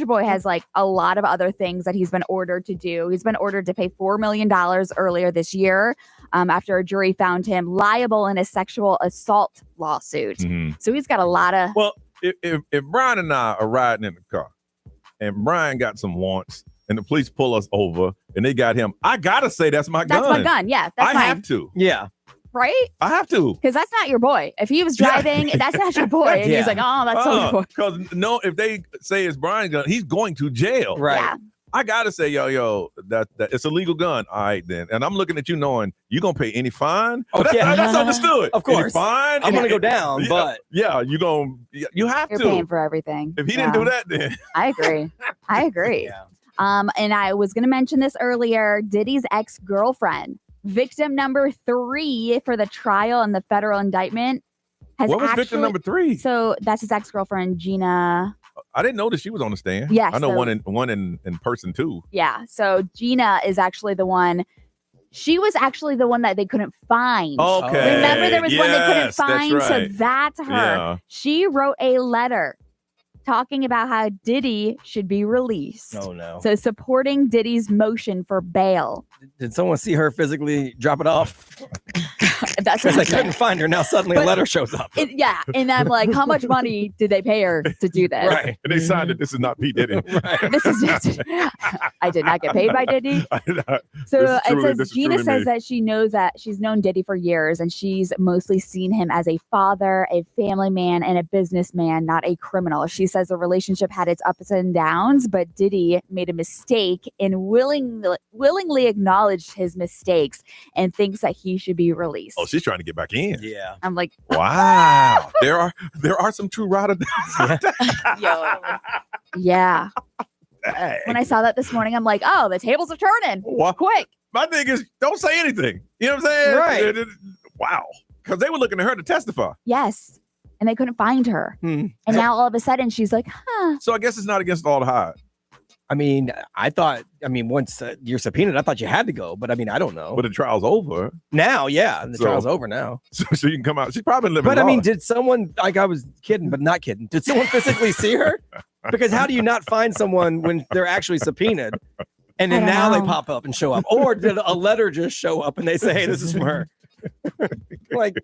Speaker 4: Boy has like a lot of other things that he's been ordered to do. He's been ordered to pay $4 million earlier this year after a jury found him liable in a sexual assault lawsuit. So he's got a lot of...
Speaker 3: Well, if Brian and I are riding in the car and Brian got some warrants and the police pull us over and they got him, I got to say that's my gun.
Speaker 4: That's my gun, yeah. That's
Speaker 3: I have to.
Speaker 6: Yeah.
Speaker 4: Right?
Speaker 3: I have to.
Speaker 4: Because that's not your boy. If he was driving, that's not your boy. And he's like, oh, that's Soulja Boy.
Speaker 3: Because if they say it's Brian's gun, he's going to jail.
Speaker 6: Right.
Speaker 4: Yeah.
Speaker 3: I gotta say, that it's a legal gun. All right, then. And I'm looking at you knowing you're gonna pay any fine.
Speaker 6: Oh,
Speaker 3: That's understood.
Speaker 6: Of course.
Speaker 3: Any fine.
Speaker 6: I'm gonna go down, but
Speaker 3: you have
Speaker 4: You're
Speaker 3: to.
Speaker 4: paying for everything.
Speaker 3: If he didn't do that, then
Speaker 4: I agree.
Speaker 6: Yeah.
Speaker 4: And I was gonna mention this earlier. Diddy's ex-girlfriend, victim number 3 for the trial and the federal indictment.
Speaker 3: What was victim number 3?
Speaker 4: So that's his ex-girlfriend, Gina.
Speaker 3: I didn't know that she was on the stand.
Speaker 4: Yeah,
Speaker 3: I know one in person too.
Speaker 4: Yeah. So Gina is actually the one. She was actually the one that they couldn't find.
Speaker 3: Okay.
Speaker 4: Remember there was one they couldn't find?
Speaker 3: That's right.
Speaker 4: So that's her.
Speaker 3: Yeah.
Speaker 4: She wrote a letter talking about how Diddy should be released.
Speaker 6: Oh no.
Speaker 4: So supporting Diddy's motion for bail.
Speaker 6: Did someone see her physically drop it off?
Speaker 4: That's
Speaker 6: because they couldn't find her. Now suddenly a letter shows up.
Speaker 4: Yeah. And I'm like, how much money did they pay her to do this?
Speaker 3: Right. And they signed it. This is not P. Diddy.
Speaker 6: Right.
Speaker 4: This is just, I did not get paid by Diddy. So it says Gina says that she knows that she's known Diddy for years and she's mostly seen him as a father, a family man, and a businessman, not a criminal. She says the relationship had its ups and downs, but Diddy made a mistake and willingly acknowledged his mistakes and thinks that he should be released.
Speaker 3: Oh, she's trying to get back in.
Speaker 6: Yeah.
Speaker 4: I'm like,
Speaker 3: wow. There are some true Rotterdams.
Speaker 4: Yeah. When I saw that this morning, I'm like, oh, the tables are turning.
Speaker 3: What?
Speaker 4: Quick.
Speaker 3: My thing is, don't say anything. You know what I'm saying?
Speaker 6: Right.
Speaker 3: Wow. Because they were looking at her to testify.
Speaker 4: Yes. And they couldn't find her. And now all of a sudden she's like, huh.
Speaker 3: So I guess it's not against the law to hide.
Speaker 6: I mean, once you're subpoenaed, I thought you had to go. But I mean, I don't know.
Speaker 3: But the trial's over.
Speaker 6: Now, yeah. The trial's over now.
Speaker 3: So you can come out. She's probably living
Speaker 6: But I
Speaker 3: law.
Speaker 6: mean, did someone, like I was kidding, but not kidding. Did someone physically see her? Because how do you not find someone when they're actually subpoenaed? And then now they pop up and show up. Or did a letter just show up and they say, hey, this is from her? Like,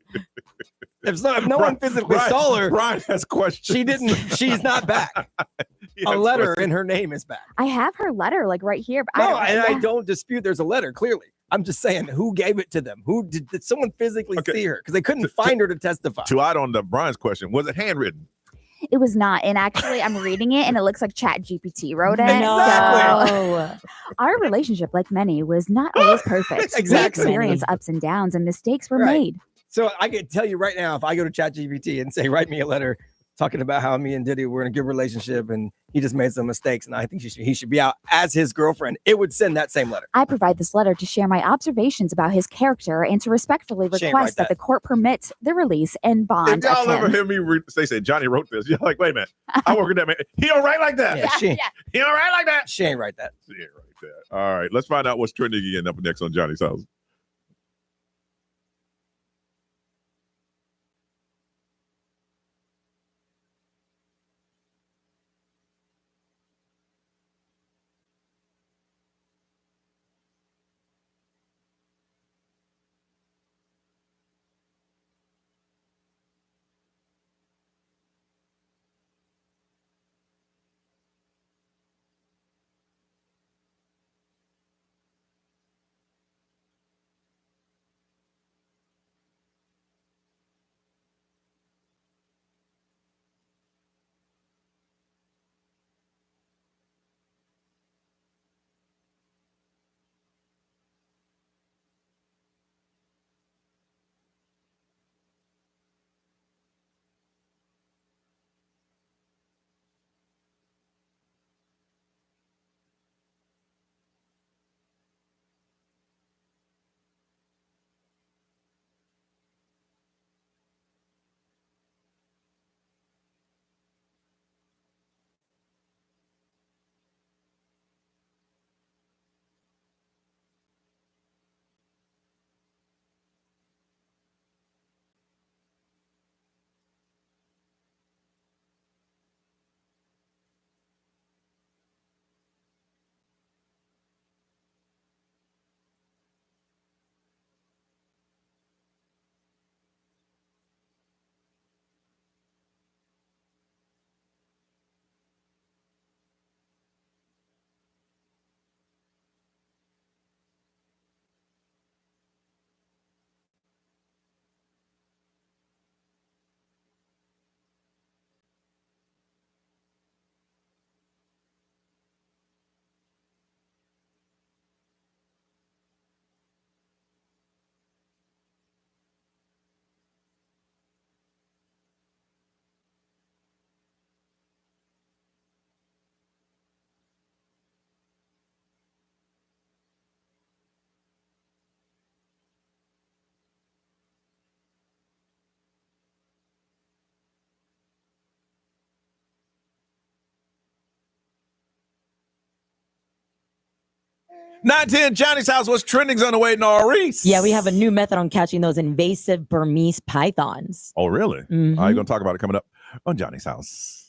Speaker 6: if no one physically saw her,
Speaker 3: Brian has questions.
Speaker 6: She's not back. A letter in her name is back.
Speaker 4: I have her letter like right here. But
Speaker 6: I don't dispute there's a letter, clearly. I'm just saying, who gave it to them? Who did someone physically see her? Because they couldn't find her to testify.
Speaker 3: To add on to Brian's question, was it handwritten?
Speaker 4: It was not. And actually, I'm reading it and it looks like ChatGPT wrote it.
Speaker 6: Exactly.
Speaker 4: So, our relationship, like many, was not always perfect.
Speaker 6: Exactly.
Speaker 4: We experienced ups and downs and mistakes were made.
Speaker 6: So I can tell you right now, if I go to ChatGPT and say, write me a letter talking about how me and Diddy were in a good relationship and he just made some mistakes and I think he should be out as his girlfriend, it would send that same letter.
Speaker 4: I provide this letter to share my observations about his character and to respectfully request that the court permit the release and bond
Speaker 3: If y'all
Speaker 4: of
Speaker 3: ever
Speaker 4: him.
Speaker 3: hear me say Johnny wrote this, you're like, wait a minute. I work with that man. He don't write like that. He don't write like that.
Speaker 6: She ain't write that.
Speaker 3: She ain't write that. All right. Let's find out what's trending again up next on Johnny's House. Nine ten, Johnny's House. What's trending's on the way, Norris?
Speaker 5: Yeah, we have a new method on catching those invasive Burmese pythons.
Speaker 3: Oh, really?
Speaker 5: Mm-hmm.
Speaker 3: All right, going to talk about it coming up on Johnny's House.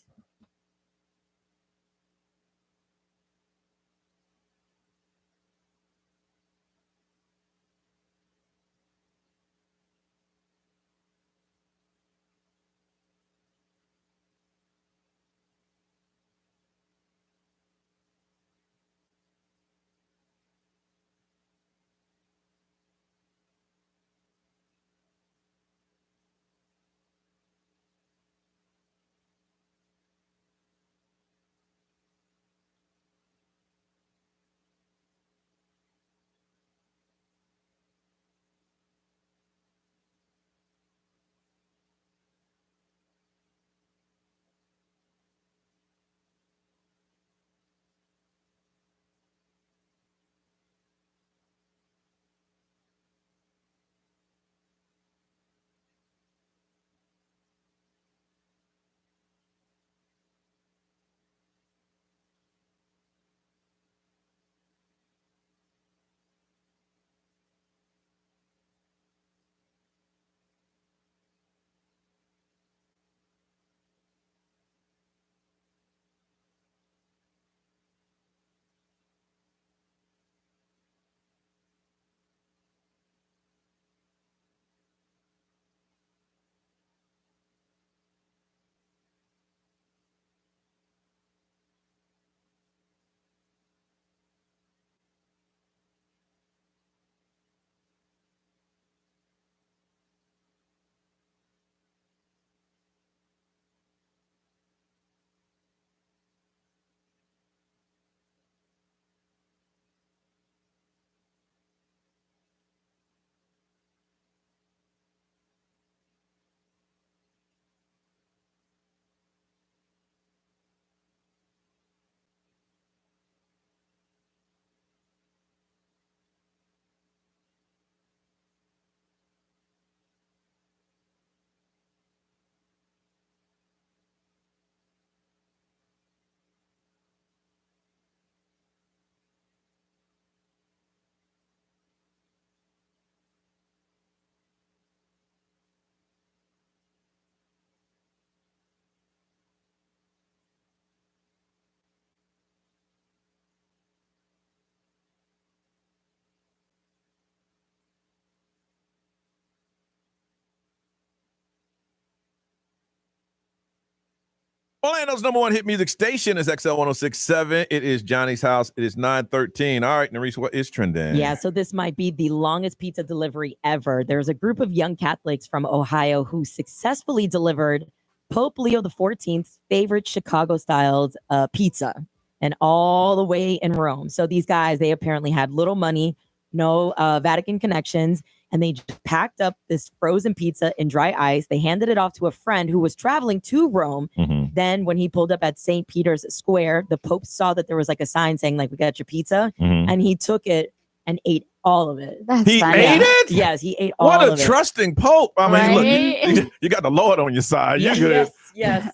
Speaker 3: Orlando's number one hit music station is XL 1067. It is Johnny's house. It is 9:13. All right, Nerese, what is trending?
Speaker 5: Yeah, so this might be the longest pizza delivery ever. There's a group of young Catholics from Ohio who successfully delivered Pope Leo XIV's favorite Chicago-style pizza, and all the way in Rome. So these guys, they apparently had little money, no Vatican connections, and they just packed up this frozen pizza in dry ice. They handed it off to a friend who was traveling to Rome. Then when he pulled up at St. Peter's Square, the Pope saw that there was like a sign saying like, we got your pizza. And he took it and ate all of it.
Speaker 3: He ate it?
Speaker 5: Yes, he ate all of it.
Speaker 3: What a trusting Pope. I mean, look, you got the Lord on your side. You're good.
Speaker 5: Yes.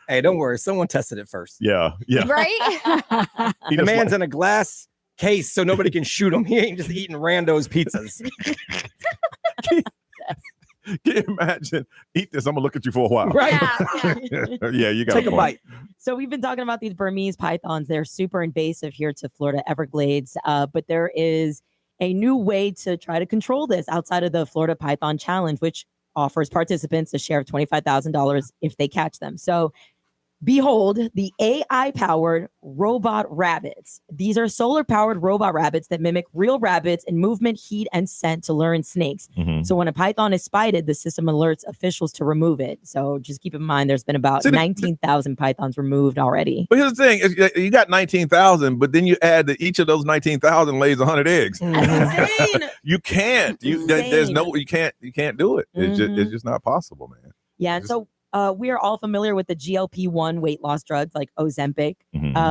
Speaker 6: Hey, don't worry. Someone tested it first.
Speaker 3: Yeah.
Speaker 4: Right?
Speaker 6: The man's in a glass case so nobody can shoot him. He ain't just eating randos pizzas.
Speaker 3: Can you imagine? Eat this. I'm going to look at you for a while.
Speaker 5: Right.
Speaker 3: Yeah, you got
Speaker 6: Take a bite.
Speaker 5: So we've been talking about these Burmese pythons. They're super invasive here to Florida Everglades, but there is a new way to try to control this outside of the Florida Python Challenge, which offers participants a share of $25,000 if they catch them. So behold, the AI-powered robot rabbits. These are solar-powered robot rabbits that mimic real rabbits in movement, heat, and scent to lure in snakes. So when a python is spotted, the system alerts officials to remove it. So just keep in mind, there's been about 19,000 pythons removed already.
Speaker 3: But here's the thing. You got 19,000, but then you add that each of those 19,000 lays 100 eggs.
Speaker 5: That's insane.
Speaker 3: You can't. There's no. You can't do it. It's just not possible, man.
Speaker 5: Yeah, and so we are all familiar with the GLP-1 weight loss drugs like Ozempic.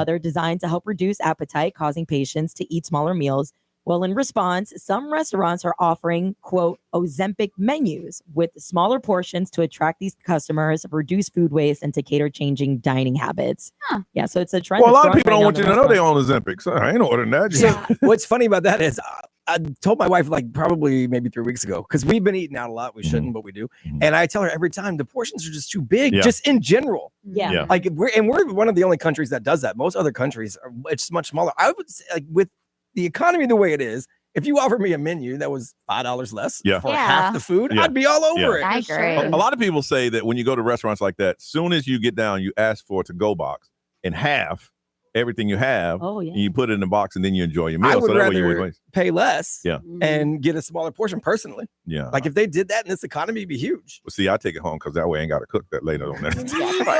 Speaker 5: They're designed to help reduce appetite, causing patients to eat smaller meals. Well, in response, some restaurants are offering, quote, Ozempic menus with smaller portions to attract these customers, reduce food waste, and to cater changing dining habits. Yeah, so it's a trend.
Speaker 3: Well, a lot of people don't want you to know they own Ozempic, so I ain't ordering that.
Speaker 6: So what's funny about that is I told my wife like probably maybe 3 weeks ago, because we've been eating out a lot. We shouldn't, but we do. And I tell her every time the portions are just too big, just in general.
Speaker 5: Yeah.
Speaker 6: Like we're one of the only countries that does that. Most other countries it's much smaller. I would say, like, with the economy the way it is, if you offered me a menu that was $5 less for half the food, I'd be all over it.
Speaker 4: I agree.
Speaker 3: A lot of people say that when you go to restaurants like that, soon as you get down, you ask for a to-go box and half everything you have, and you put it in the box, and then you enjoy your meal.
Speaker 6: I would
Speaker 3: so that way
Speaker 6: rather pay less and get a smaller portion personally.
Speaker 3: Yeah.
Speaker 6: Like if they did that in this economy, it'd be huge.
Speaker 3: Well, see, I take it home because that way I ain't got to cook that later on there.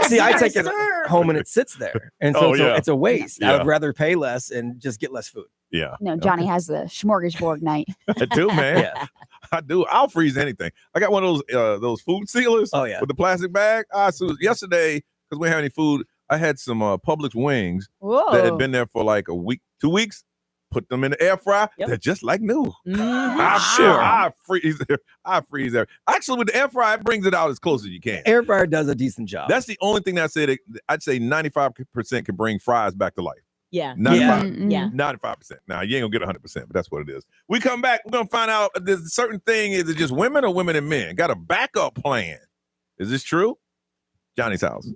Speaker 6: See, I take it home and it sits there. And so it's a waste.
Speaker 3: Yeah.
Speaker 6: I would rather pay less and just get less food.
Speaker 3: Yeah.
Speaker 4: No, Johnny has the smorgasbord night.
Speaker 3: I do, man. I do. I'll freeze anything. I got one of those food sealers with the plastic bag. So yesterday, because we didn't have any food, I had some Publix wings that had been there for like a week, 2 weeks. Put them in the air fryer. They're just like new. I freeze there. Actually, with the air fryer, it brings it out as close as you can.
Speaker 6: Air fryer does a decent job.
Speaker 3: That's the only thing that I'd say 95% can bring fries back to life.
Speaker 5: Yeah.
Speaker 3: 95%. Now, you ain't gonna get 100%, but that's what it is. We come back, we're gonna find out there's a certain thing. Is it just women or women and men? Got a backup plan. Is this true? Johnny's house.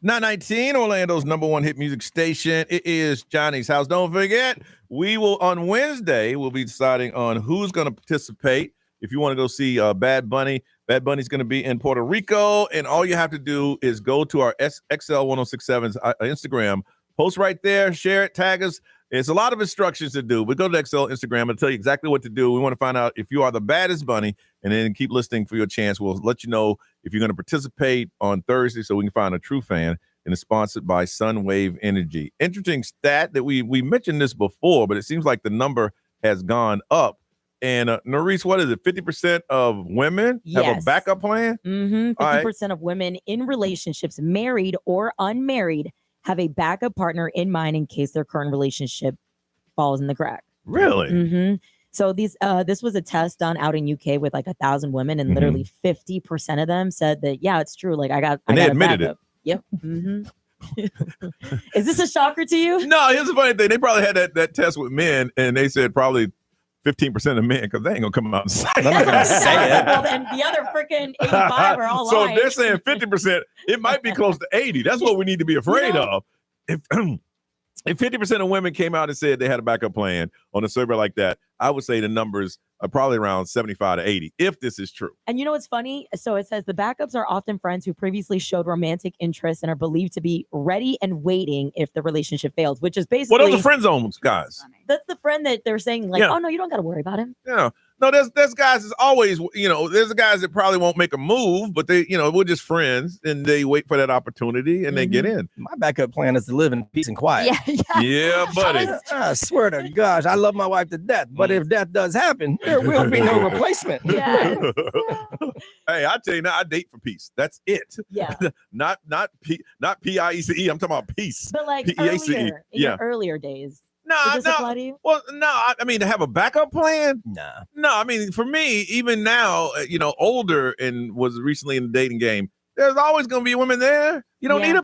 Speaker 3: 919, Orlando's number one hit music station. It is Johnny's House. Don't forget, we will on Wednesday, we'll be deciding on who's going to participate. If you want to go see Bad Bunny's going to be in Puerto Rico, and all you have to do is go to our XL1067's Instagram, post right there, share it, tag us. It's a lot of instructions to do, but go to XL Instagram and tell you exactly what to do. We want to find out if you are the baddest bunny, and then keep listening for your chance. We'll let you know if you're going to participate on Thursday so we can find a true fan, and it's sponsored by Sunwave Energy. Interesting stat that we mentioned this before, but it seems like the number has gone up. And Nerese, what is it? 50% of women have a backup plan?
Speaker 5: 50% of women in relationships, married or unmarried, have a backup partner in mind in case their current relationship falls in the crack.
Speaker 3: Really?
Speaker 5: So this was a test done out in UK with like 1,000 women, and literally 50% of them said that, yeah, it's true. Like I got
Speaker 3: they admitted it.
Speaker 5: Yep. Is this a shocker to you?
Speaker 3: No, here's the funny thing. They probably had that test with men, and they said probably 15% of men, because they ain't gonna come out and say it.
Speaker 6: They're not gonna say it.
Speaker 5: Well, then the other freaking 85 are all
Speaker 3: So
Speaker 5: lying.
Speaker 3: if they're saying 50%, it might be close to 80. That's what we need to be afraid of. If 50% of women came out and said they had a backup plan on a survey like that, I would say the numbers are probably around 75 to 80, if this is true.
Speaker 5: And you know what's funny? So it says the backups are often friends who previously showed romantic interest and are believed to be ready and waiting if the relationship fails, which is basically...
Speaker 3: Well, those are friend zones, guys.
Speaker 5: That's the friend that they're saying, like, oh, no, you don't got to worry about him.
Speaker 3: Yeah. No, there's guys that's always, there's the guys that probably won't make a move, but they, we're just friends, and they wait for that opportunity and they get in.
Speaker 6: My backup plan is to live in peace and quiet.
Speaker 3: Yeah, buddy.
Speaker 6: I swear to gosh, I love my wife to death, but if that does happen, there will be no replacement.
Speaker 3: Hey, I tell you now, I date for peace. That's it.
Speaker 5: Yeah.
Speaker 3: not PIECE. I'm talking about peace.
Speaker 5: But like
Speaker 3: P-E-A-C-E.
Speaker 5: earlier, in your earlier days.
Speaker 3: No,
Speaker 5: Does this apply to you?
Speaker 3: Well, no. I mean, to have a backup plan.
Speaker 6: Nah.
Speaker 3: No, I mean, for me, even now, older and was recently in the dating game, there's always going to be women there. You don't need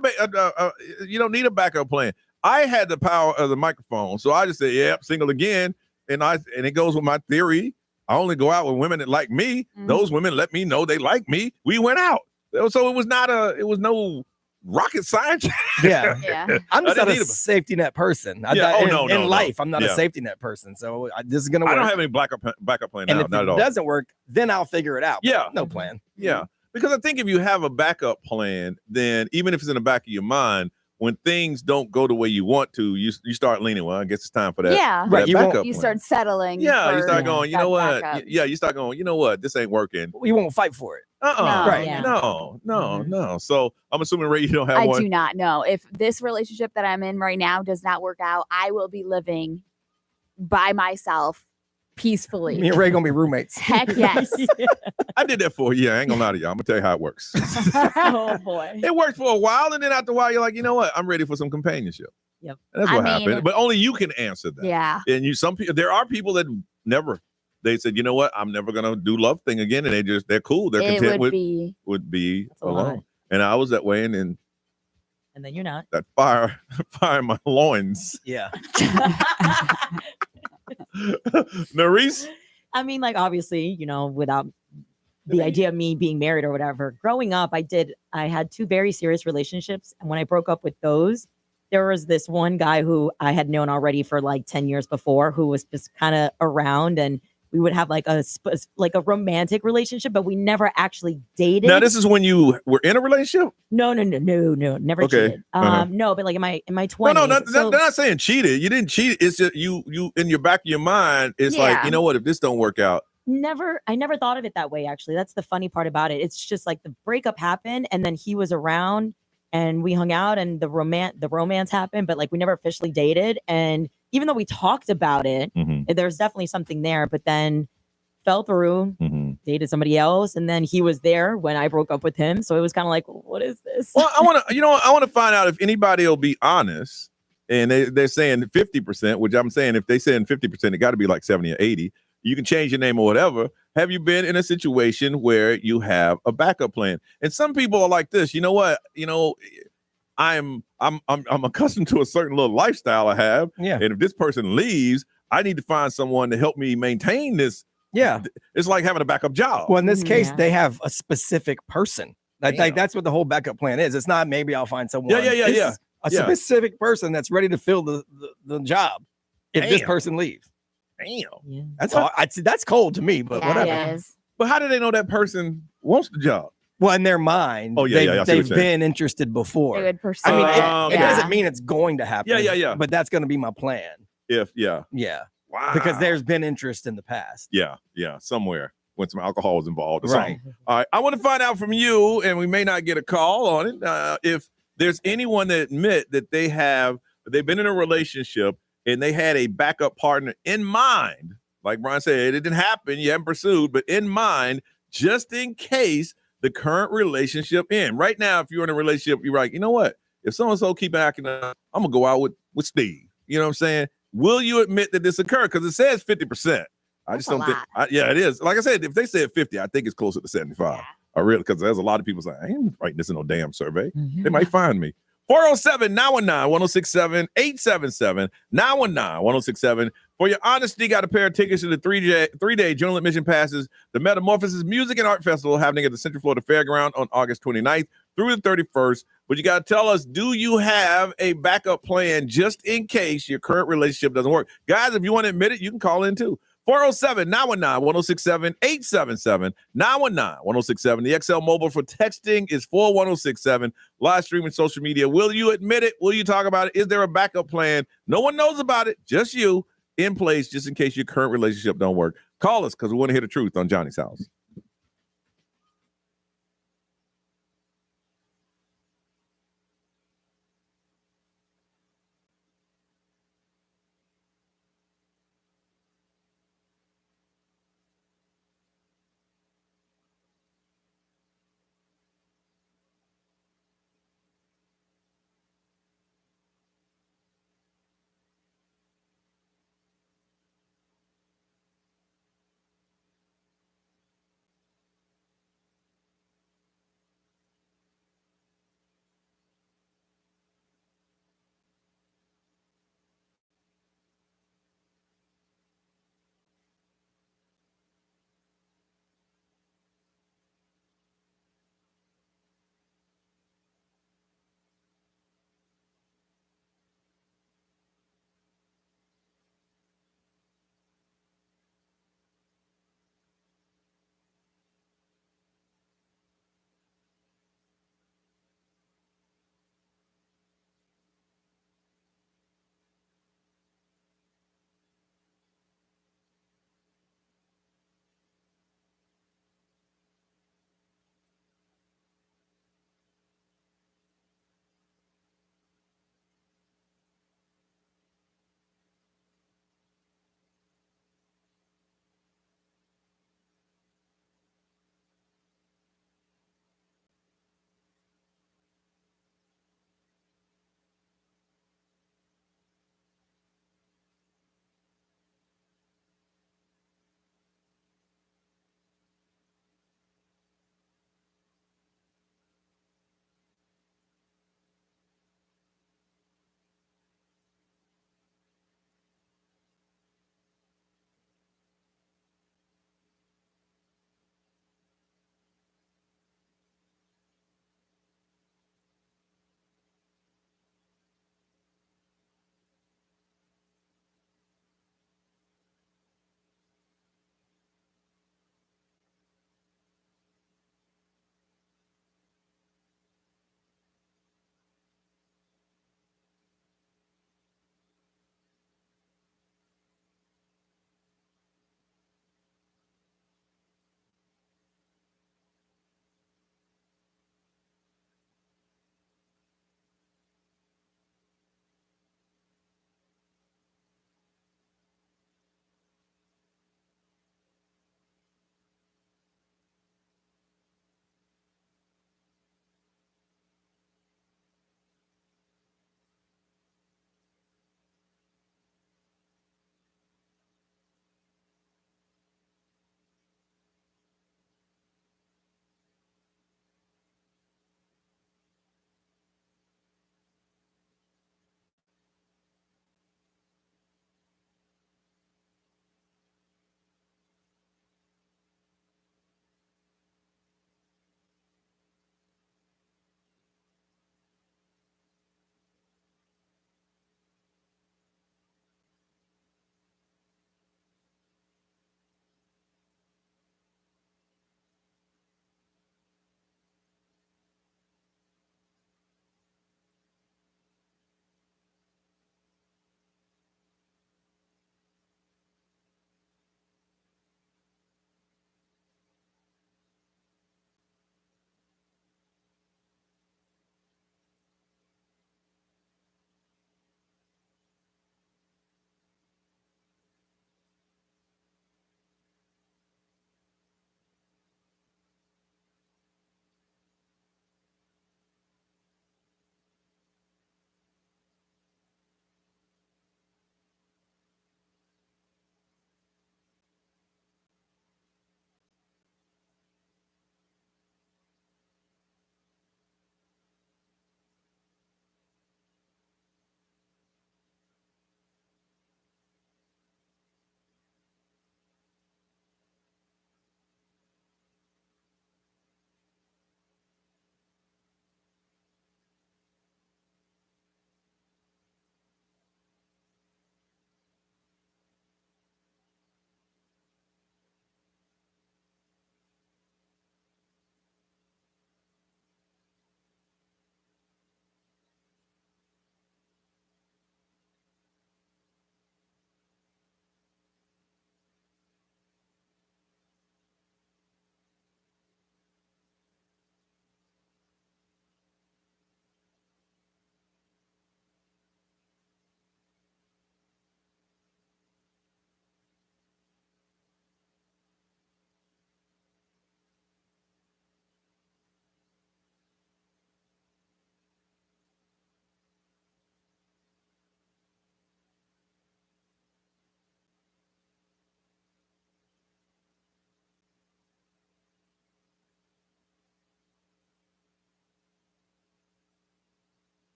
Speaker 3: you don't need a backup plan. I had the power of the microphone, so I just said, "Yep, single again," and it goes with my theory. I only go out with women that like me. Those women let me know they like me. We went out, so it was no rocket science.
Speaker 6: Yeah. I'm just not a safety net person. In life, I'm not a safety net person. So this is gonna work.
Speaker 3: I don't have any backup plan now.
Speaker 6: And if
Speaker 3: not at all.
Speaker 6: It doesn't work, then I'll figure it out.
Speaker 3: Yeah.
Speaker 6: No plan.
Speaker 3: Yeah. Because I think if you have a backup plan, then even if it's in the back of your mind, when things don't go the way you want to, you start leaning. Well, I guess it's time for that.
Speaker 4: Yeah,
Speaker 3: right.
Speaker 4: You start settling.
Speaker 3: Yeah, you start going. You know what? You start going. You know what? This ain't working.
Speaker 6: You won't fight for it.
Speaker 3: Right.
Speaker 4: Yeah.
Speaker 3: No. So I'm assuming, Ray, you don't have one.
Speaker 4: I do not know. If this relationship that I'm in right now does not work out, I will be living by myself peacefully.
Speaker 6: Me and Ray gonna be roommates.
Speaker 4: Heck yes.
Speaker 3: I did that for a year. I ain't gonna lie to y'all. I'm gonna tell you how it works.
Speaker 5: Oh boy.
Speaker 3: It worked for a while, and then after a while, you're like, you know what? I'm ready for some companionship.
Speaker 5: Yep.
Speaker 3: And that's what happened. But only you can answer that.
Speaker 4: Yeah.
Speaker 3: And there are people that never. They said, you know what? I'm never gonna do love thing again, and they're cool. They're content would be alone. And I was that way, and then
Speaker 5: you're not.
Speaker 3: That fire in my loins.
Speaker 6: Yeah.
Speaker 3: Nerese?
Speaker 5: I mean, like, obviously, without the idea of me being married or whatever, growing up, I had 2 very serious relationships. And when I broke up with those, there was this one guy who I had known already for like 10 years before, who was just kind of around, and we would have like a romantic relationship, but we never actually dated.
Speaker 3: Now, this is when you were in a relationship?
Speaker 5: No, never cheated. No, but like in my 20s.
Speaker 3: No, they're not saying cheated. You didn't cheat. It's just you in your back of your mind. It's like, you know what? If this don't work out.
Speaker 5: I never thought of it that way. Actually, that's the funny part about it. It's just like the breakup happened, and then he was around, and we hung out, and the romance happened, but like we never officially dated. And even though we talked about it, there's definitely something there, but then fell through, dated somebody else, and then he was there when I broke up with him. So it was kind of like, what is this?
Speaker 3: Well, I want to find out if anybody will be honest, and they're saying 50%, which I'm saying if they saying 50%, it got to be like 70 or 80. You can change your name or whatever. Have you been in a situation where you have a backup plan? And some people are like this. You know what? I'm accustomed to a certain little lifestyle I have.
Speaker 6: Yeah.
Speaker 3: And if this person leaves, I need to find someone to help me maintain this.
Speaker 6: Yeah.
Speaker 3: It's like having a backup job.
Speaker 6: Well, in this case, they have a specific person Like that's what the whole backup plan is. It's not maybe I'll find someone.
Speaker 3: Yeah.
Speaker 6: A specific person that's ready to fill the job if this person leaves.
Speaker 3: Damn.
Speaker 6: That's all. That's cold to me, but whatever.
Speaker 4: It is.
Speaker 3: But how do they know that person wants the job?
Speaker 6: Well, in their mind, they've been interested before.
Speaker 4: They would pursue
Speaker 6: I mean, it doesn't mean it's going to happen.
Speaker 3: Yeah.
Speaker 6: But that's going to be my plan.
Speaker 3: Yeah.
Speaker 6: Wow. Because there's been interest in the past.
Speaker 3: Yeah. Somewhere when some alcohol was involved. Or
Speaker 6: Right.
Speaker 3: Something. All right. I want to find out from you, and we may not get a call on it, if there's anyone that admit that they've been in a relationship and they had a backup partner in mind. Like Brian said, it didn't happen. You haven't pursued, but in mind, just in case the current relationship end. Right now, if you're in a relationship, you're like, you know what? If so-and-so keep acting up, I'm going to go out with Steve. You know what I'm saying? Will you admit that this occurred? Because it says 50%. I just don't think. It is. Like I said, if they said 50, I think it's closer to 75. Yeah. I really, because there's a lot of people saying, I ain't writing this in no damn survey. Mm-hmm. They might find me. 407-919-1067, 877-919-1067. For your honesty, got a pair of tickets to the three-day general admission passes, the Metamorphosis Music and Art Festival happening at the Central Florida Fairground on August 29th through the 31st. But you got to tell us, do you have a backup plan just in case your current relationship doesn't work? Guys, if you want to admit it, you can call in too. 407-919-1067, 877-919-1067. The XL mobile for texting is 41067. Live streaming social media. Will you admit it? Will you talk about it? Is there a backup plan? No one knows about it. Just you in place just in case your current relationship don't work. Call us because we want to hear the truth on Johnny's House.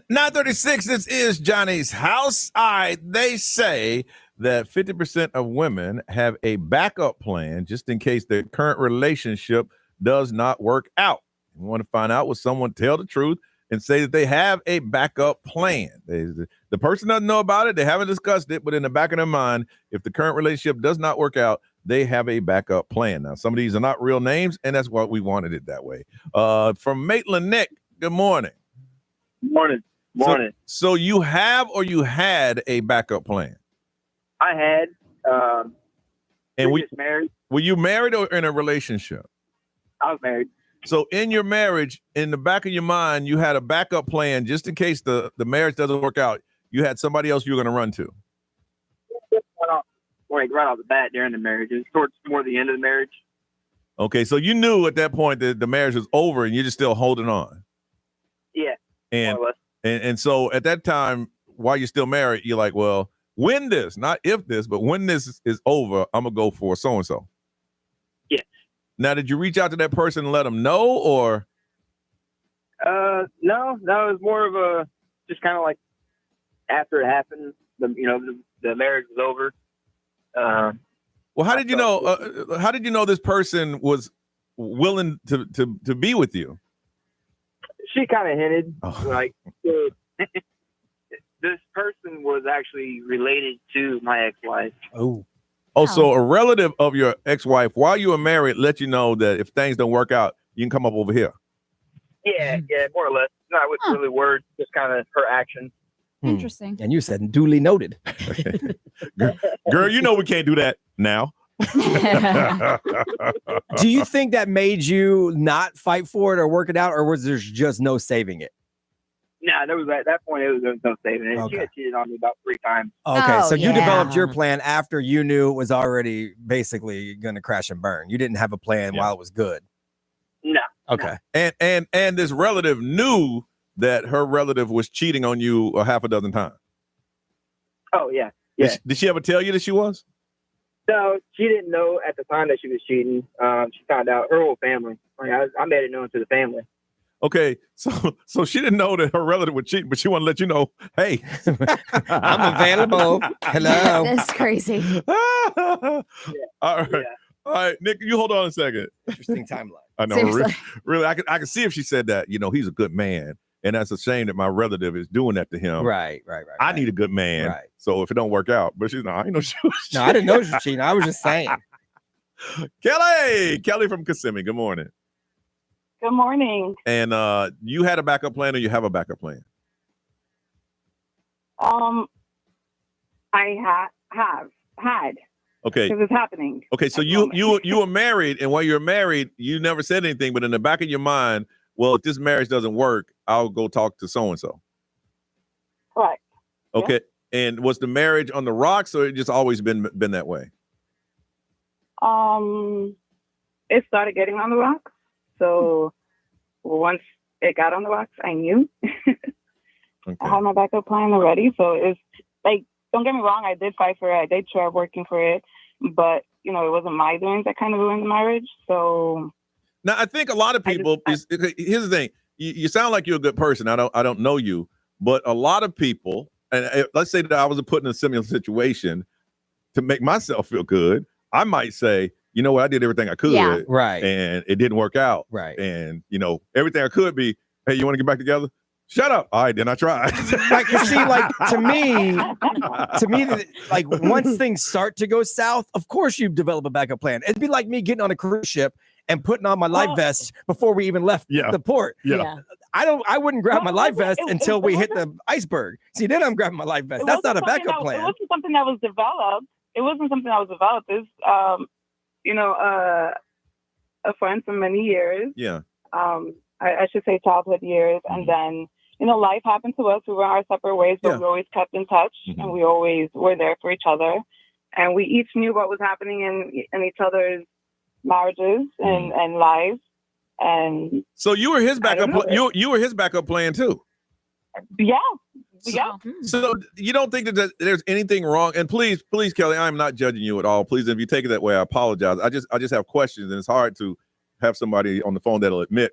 Speaker 3: 9:36, this is Johnny's house. They say that 50% of women have a backup plan just in case their current relationship does not work out. You want to find out, will someone tell the truth and say that they have a backup plan? The person doesn't know about it. They haven't discussed it, but in the back of their mind, if the current relationship does not work out, they have a backup plan. Now, some of these are not real names, and that's why we wanted it that way. From Maitland, Nick, good morning.
Speaker 17: Morning.
Speaker 3: So you have or you had a backup plan?
Speaker 17: I had.
Speaker 3: And
Speaker 17: we just married.
Speaker 3: Were you married or in a relationship?
Speaker 17: I was married.
Speaker 3: So in your marriage, in the back of your mind, you had a backup plan just in case the marriage doesn't work out. You had somebody else you were going to run to.
Speaker 17: Right off the bat during the marriage. It was towards more the end of the marriage.
Speaker 3: Okay, so you knew at that point that the marriage was over and you're just still holding on.
Speaker 17: Yeah.
Speaker 3: And so at that time, while you're still married, you're like, well, when this, not if this, but when this is over, I'm going to go for so-and-so.
Speaker 17: Yeah.
Speaker 3: Now, did you reach out to that person and let them know, or?
Speaker 17: No, it was more of a, just kind of like after it happened, the marriage was over.
Speaker 3: Well, how did you know? How did you know this person was willing to be with you?
Speaker 17: She kind of hinted, like this person was actually related to my ex-wife.
Speaker 3: Oh, so a relative of your ex-wife, while you were married, let you know that if things don't work out, you can come up over here.
Speaker 17: Yeah, more or less. Not with really words, just kind of her action.
Speaker 4: Interesting.
Speaker 6: And you said duly noted.
Speaker 3: Girl, you know we can't do that now.
Speaker 6: Do you think that made you not fight for it or work it out, or was there just no saving it?
Speaker 17: Nah, there was at that point there was no saving it.
Speaker 6: Okay.
Speaker 17: She had cheated on me about 3 times.
Speaker 6: Okay, so you developed your plan after you knew it was already basically going to crash and burn. You didn't have a plan while it was good.
Speaker 17: No.
Speaker 6: Okay.
Speaker 3: And this relative knew that her relative was cheating on you a half a dozen times.
Speaker 17: Oh yeah. Yeah.
Speaker 3: Did she ever tell you that she was?
Speaker 17: No, she didn't know at the time that she was cheating. She found out, her whole family. I made it known to the family.
Speaker 3: Okay, so she didn't know that her relative was cheating, but she wanted to let you know, hey,
Speaker 6: I'm available. Hello.
Speaker 4: That's crazy.
Speaker 3: All right, Nick, you hold on a second.
Speaker 6: Interesting timeline.
Speaker 3: I know, really, I can see if she said that, he's a good man, and that's a shame that my relative is doing that to him.
Speaker 6: Right.
Speaker 3: I need a good man,
Speaker 6: right.
Speaker 3: So if it don't work out, but she's not, I know she was cheating.
Speaker 6: No, I didn't know she was cheating. I was just saying.
Speaker 3: Kelly from Kissimmee, good morning.
Speaker 18: Good morning.
Speaker 3: And you had a backup plan, or you have a backup plan?
Speaker 18: I have had.
Speaker 3: Okay.
Speaker 18: Because it's happening.
Speaker 3: Okay, so you were married, and while you were married, you never said anything, but in the back of your mind, well, if this marriage doesn't work, I'll go talk to so-and-so.
Speaker 18: Correct.
Speaker 3: Okay. Yeah. And was the marriage on the rocks, or it just always been that way?
Speaker 18: It started getting on the rocks. So once it got on the rocks, I knew.
Speaker 3: Okay.
Speaker 18: I had my backup plan already. So it's like, don't get me wrong, I did fight for it. I did try working for it. But, it wasn't my doings that kind of ruined the marriage. So
Speaker 3: now I think a lot of people, here's the thing. You sound like you're a good person. I don't know you, but a lot of people, and let's say that I was put in a similar situation to make myself feel good, I might say, you know what, I did everything I could,
Speaker 6: right,
Speaker 3: and it didn't work out,
Speaker 6: right,
Speaker 3: and everything I could be, hey, you want to get back together? Shut up! All right, then I tried.
Speaker 6: Like, see, like to me, like once things start to go south, of course you develop a backup plan. It'd be like me getting on a cruise ship and putting on my life vest before we even left the port.
Speaker 3: Yeah.
Speaker 6: I wouldn't grab my life vest until we hit the iceberg. See, then I'm grabbing my life vest. That's not a backup plan.
Speaker 18: It wasn't something that was developed. It's a friend for many years.
Speaker 3: Yeah.
Speaker 18: I should say childhood years. And then, life happened to us. We went our separate ways, but we always kept in touch and we always were there for each other. And we each knew what was happening in each other's marriages and lives. And
Speaker 3: so you were his backup. You were his backup plan too.
Speaker 18: Yeah.
Speaker 3: So you don't think that there's anything wrong? And please, Kelly, I'm not judging you at all. Please, if you take it that way, I apologize. I just have questions, and it's hard to have somebody on the phone that'll admit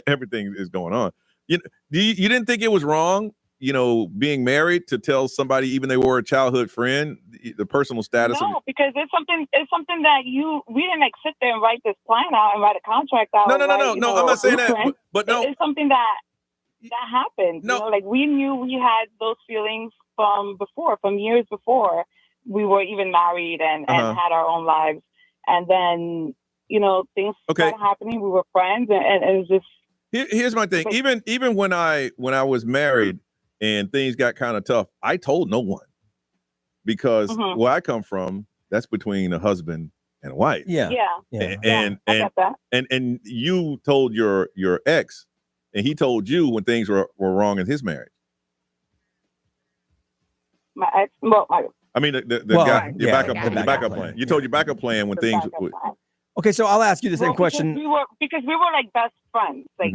Speaker 3: everything is going on. You didn't think it was wrong, being married, to tell somebody, even they were a childhood friend, the personal status
Speaker 18: No, because it's something that we didn't like sit there and write this plan out and write a contract out.
Speaker 3: No, I'm not saying that, but no,
Speaker 18: it's something that happened.
Speaker 3: No,
Speaker 18: like we knew we had those feelings from years before we were even married and had our own lives, and then things started happening. We were friends, and it was just.
Speaker 3: Here's my thing. Even when I was married and things got kind of tough, I told no one, because where I come from, that's between a husband and a wife.
Speaker 6: Yeah.
Speaker 3: And you told your ex, and he told you when things were wrong in his marriage.
Speaker 18: My ex,
Speaker 3: I mean, the guy, your backup plan. You told your backup plan when things.
Speaker 6: Okay, so I'll ask you the same question.
Speaker 18: Because we were like best friends. Like,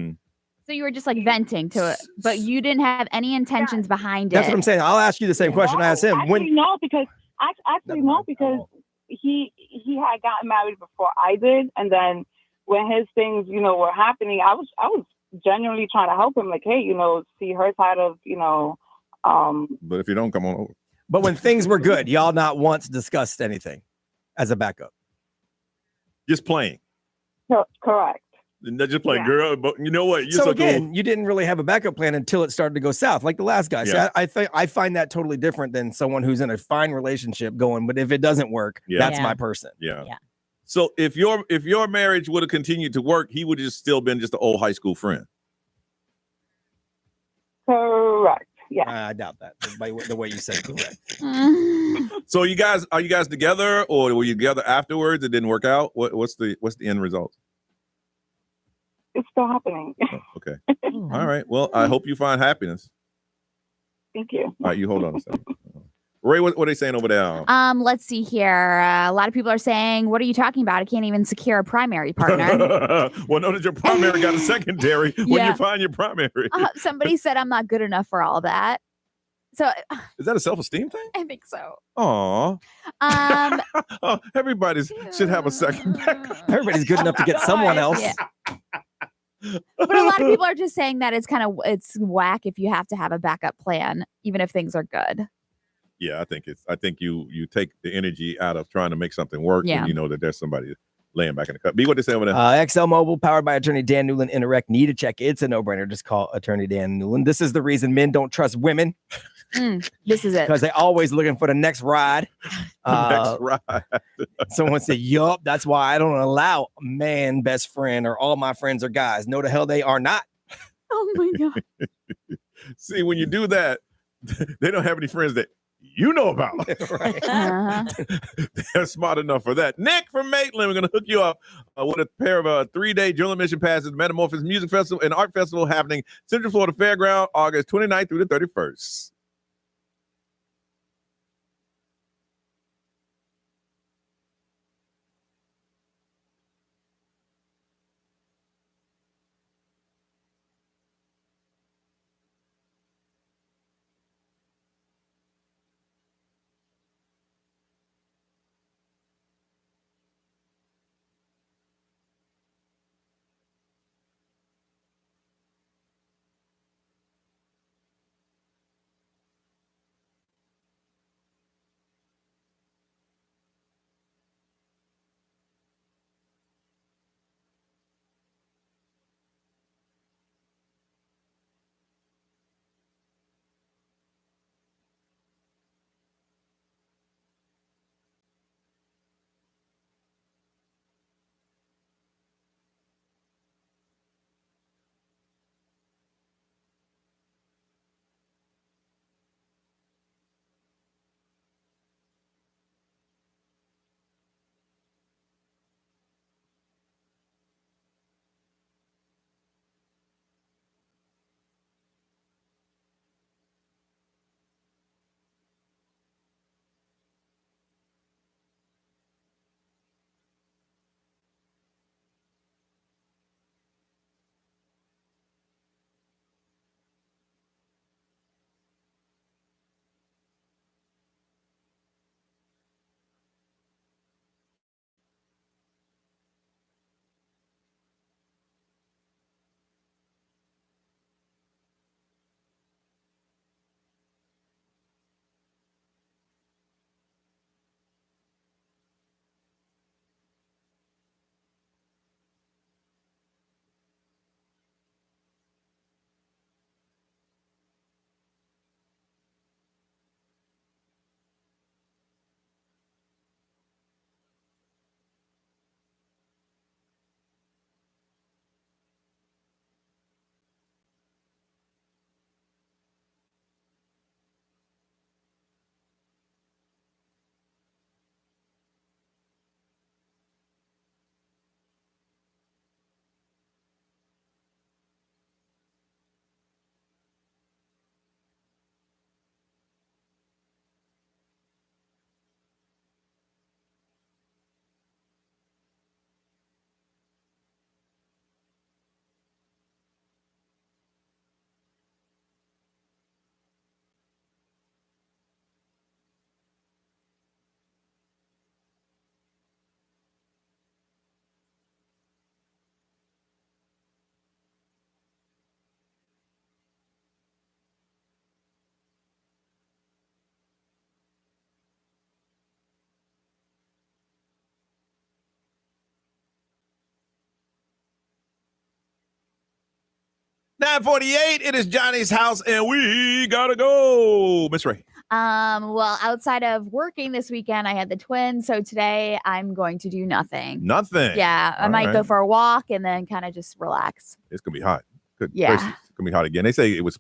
Speaker 4: So you were just like venting to it, but you didn't have any intentions behind it.
Speaker 6: That's what I'm saying. I'll ask you the same question I asked him.
Speaker 18: No, because he had gotten married before I did, and then when his things, were happening, I was genuinely trying to help him. Like, hey, see her side of,
Speaker 3: But if you don't come on over.
Speaker 6: But when things were good, y'all not once discussed anything as a backup.
Speaker 3: Just playing.
Speaker 18: Correct.
Speaker 3: Not just playing, girl. But you know what?
Speaker 6: So again, you didn't really have a backup plan until it started to go south, like the last guy.
Speaker 3: Yeah.
Speaker 6: So I find that totally different than someone who's in a fine relationship going, but if it doesn't work, that's my person.
Speaker 3: Yeah. So if your marriage would have continued to work, he would have still been just an old high school friend.
Speaker 18: Correct. Yeah.
Speaker 6: I doubt that by the way you said correct.
Speaker 3: So are you guys together, or were you together afterwards? It didn't work out. What's the end result?
Speaker 18: It's still happening.
Speaker 3: Oh, okay. All right. Well, I hope you find happiness.
Speaker 18: Thank you.
Speaker 3: All right, you hold on a second. Ray, what are they saying over there?
Speaker 4: Let's see here. A lot of people are saying, "What are you talking about? I can't even secure a primary partner."
Speaker 3: Well, notice your primary got a secondary when you find your primary.
Speaker 4: Somebody said I'm not good enough for all that. So
Speaker 3: is that a self-esteem thing?
Speaker 4: I think so.
Speaker 3: Aw. Everybody should have a second backup.
Speaker 6: Everybody's good enough to get someone else.
Speaker 4: Yeah. But a lot of people are just saying that it's whack if you have to have a backup plan, even if things are good.
Speaker 3: Yeah, I think you take the energy out of trying to make something work, and you know that there's somebody laying back in the cup. Be what they say over there.
Speaker 6: XL Mobile, powered by attorney Dan Newland. Interact. Need a check? It's a no-brainer. Just call attorney Dan Newland. This is the reason men don't trust women.
Speaker 4: This is it.
Speaker 6: Because they're always looking for the next ride.
Speaker 3: Next ride.
Speaker 6: Someone said, yup, that's why I don't allow a man best friend or all my friends are guys. No, the hell they are not.
Speaker 4: Oh my God.
Speaker 3: See, when you do that, they don't have any friends that you know about.
Speaker 6: Right.
Speaker 3: They're smart enough for that. Nick from Maitland, we're going to hook you up with a pair of 3-day journal admission passes, Metamorphosis Music Festival and Art Festival happening Central Florida Fairground, August 29th through the 31st. 9:48. It is Johnny's house, and we gotta go. Miss Ray.
Speaker 4: Well, outside of working this weekend, I had the twins. So today I'm going to do nothing.
Speaker 3: Nothing.
Speaker 4: Yeah. I might go for a walk and then kind of just relax.
Speaker 3: It's going to be hot. Good
Speaker 4: Yeah.
Speaker 3: gracious. It's going to be hot again. They say it's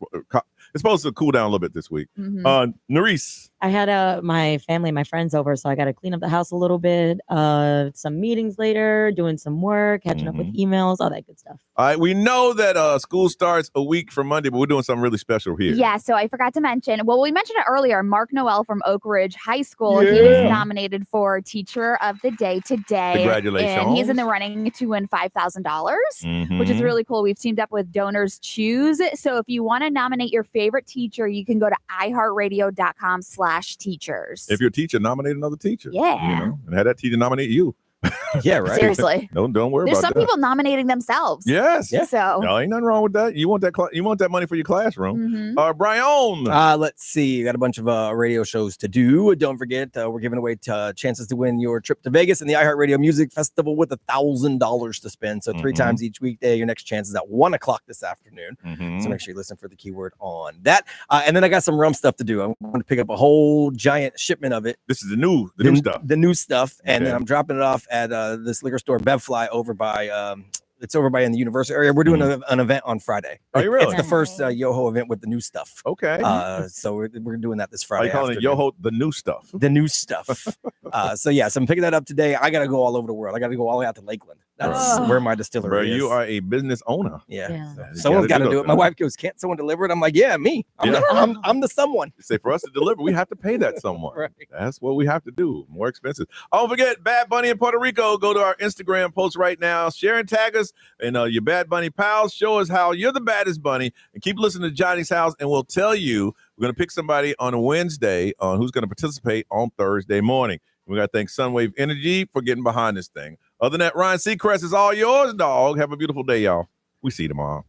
Speaker 3: supposed to cool down a little bit this week.
Speaker 4: Mm-hmm.
Speaker 3: Narice.
Speaker 5: I had my family, my friends over, so I got to clean up the house a little bit. Some meetings later, doing some work, catching up with emails, all that good stuff.
Speaker 3: All right, we know that school starts a week from Monday, but we're doing something really special here.
Speaker 4: Yeah, so I forgot to mention. Well, we mentioned it earlier. Mark Noel from Oak Ridge High School. He was nominated for Teacher of the Day today.
Speaker 3: Congratulations!
Speaker 4: And he's in the running to win $5,000, which is really cool. We've teamed up with Donors Choose. So if you want to nominate your favorite teacher, you can go to iHeartRadio.com/teachers.
Speaker 3: If your teacher nominate another teacher,
Speaker 4: yeah,
Speaker 3: and have that teacher nominate you.
Speaker 6: Yeah, right.
Speaker 4: Seriously.
Speaker 3: Don't worry
Speaker 4: There's
Speaker 3: about that.
Speaker 4: some people nominating themselves.
Speaker 3: Yes.
Speaker 4: Yeah. So
Speaker 3: no, ain't nothing wrong with that. You want that you want that money for your classroom. Brian.
Speaker 6: Let's see. Got a bunch of radio shows to do. Don't forget, we're giving away chances to win your trip to Vegas and the iHeartRadio Music Festival with $1,000 to spend. So 3 times each weekday. Your next chance is at 1:00 this afternoon. So make sure you listen for the keyword on that. And then I got some rum stuff to do. I'm going to pick up a whole giant shipment of it.
Speaker 3: This is the new stuff.
Speaker 6: The new stuff. And then I'm dropping it off at this liquor store, Bevfly, over by it's over by in the University area. We're doing an event on Friday.
Speaker 3: Are you really?
Speaker 6: It's the first Yoho event with the new stuff.
Speaker 3: Okay.
Speaker 6: So we're doing that this Friday.
Speaker 3: Are you calling it Yoho the new stuff?
Speaker 6: The new stuff. So I'm picking that up today. I got to go all over the world. I got to go all the way out to Lakeland. That's where my distillery is.
Speaker 3: You are a business owner.
Speaker 6: Yeah. Someone's got to do it. My wife goes, "Can't someone deliver it?" I'm like, "Yeah, me. I'm the someone."
Speaker 3: Say for us to deliver, we have to pay that someone.
Speaker 6: Right.
Speaker 3: That's what we have to do. More expensive. Don't forget, Bad Bunny in Puerto Rico. Go to our Instagram post right now. Share and tag us and your Bad Bunny pals. Show us how you're the baddest bunny. And keep listening to Johnny's House, and we'll tell you. We're going to pick somebody on a Wednesday on who's going to participate on Thursday morning. We got to thank Sunwave Energy for getting behind this thing. Other than that, Ryan Seacrest is all yours, dog. Have a beautiful day, y'all. We see you tomorrow.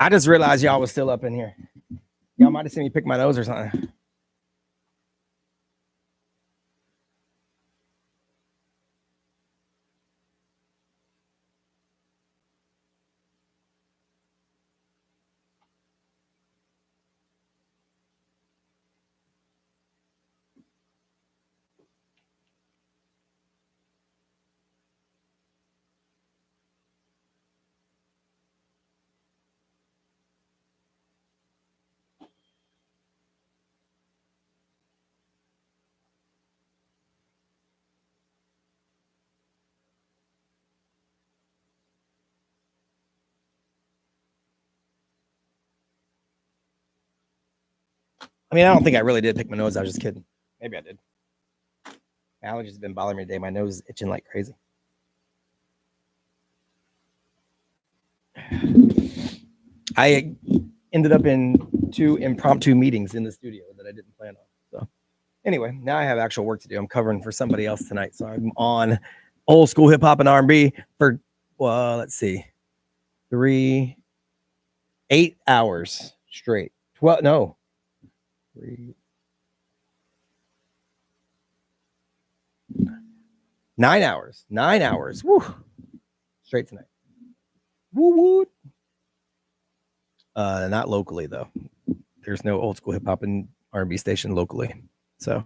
Speaker 6: I just realized y'all was still up in here. Y'all might have seen me pick my nose or something. I mean, I don't think I really did pick my nose. I was just kidding. Maybe I did. Allergies have been bothering me today. My nose is itching like crazy. I ended up in 2 impromptu meetings in the studio that I didn't plan on. So anyway, now I have actual work to do. I'm covering for somebody else tonight. So I'm on old school hip hop and R&B for, well, let's see, 8 hours straight. 12, no. 9 hours. 9 hours. Woo. Straight tonight. Woo woo. Not locally though. There's no old school hip hop and R&B station locally. So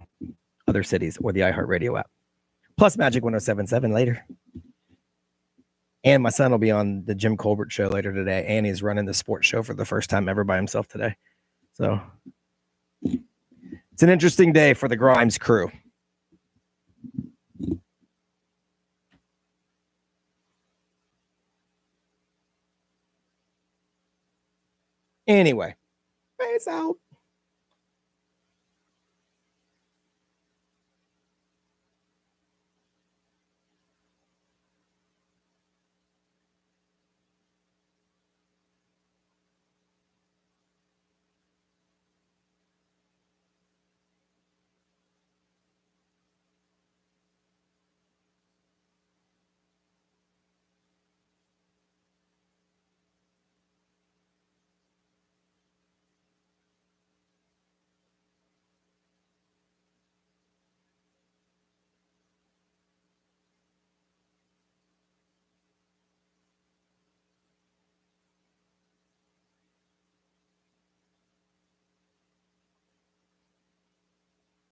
Speaker 6: other cities or the iHeartRadio app. Plus Magic 107.7 later. And my son will be on the Jim Colbert show later today. And he's running the sports show for the first time ever by himself today. So it's an interesting day for the Grimes crew. Anyway, peace out.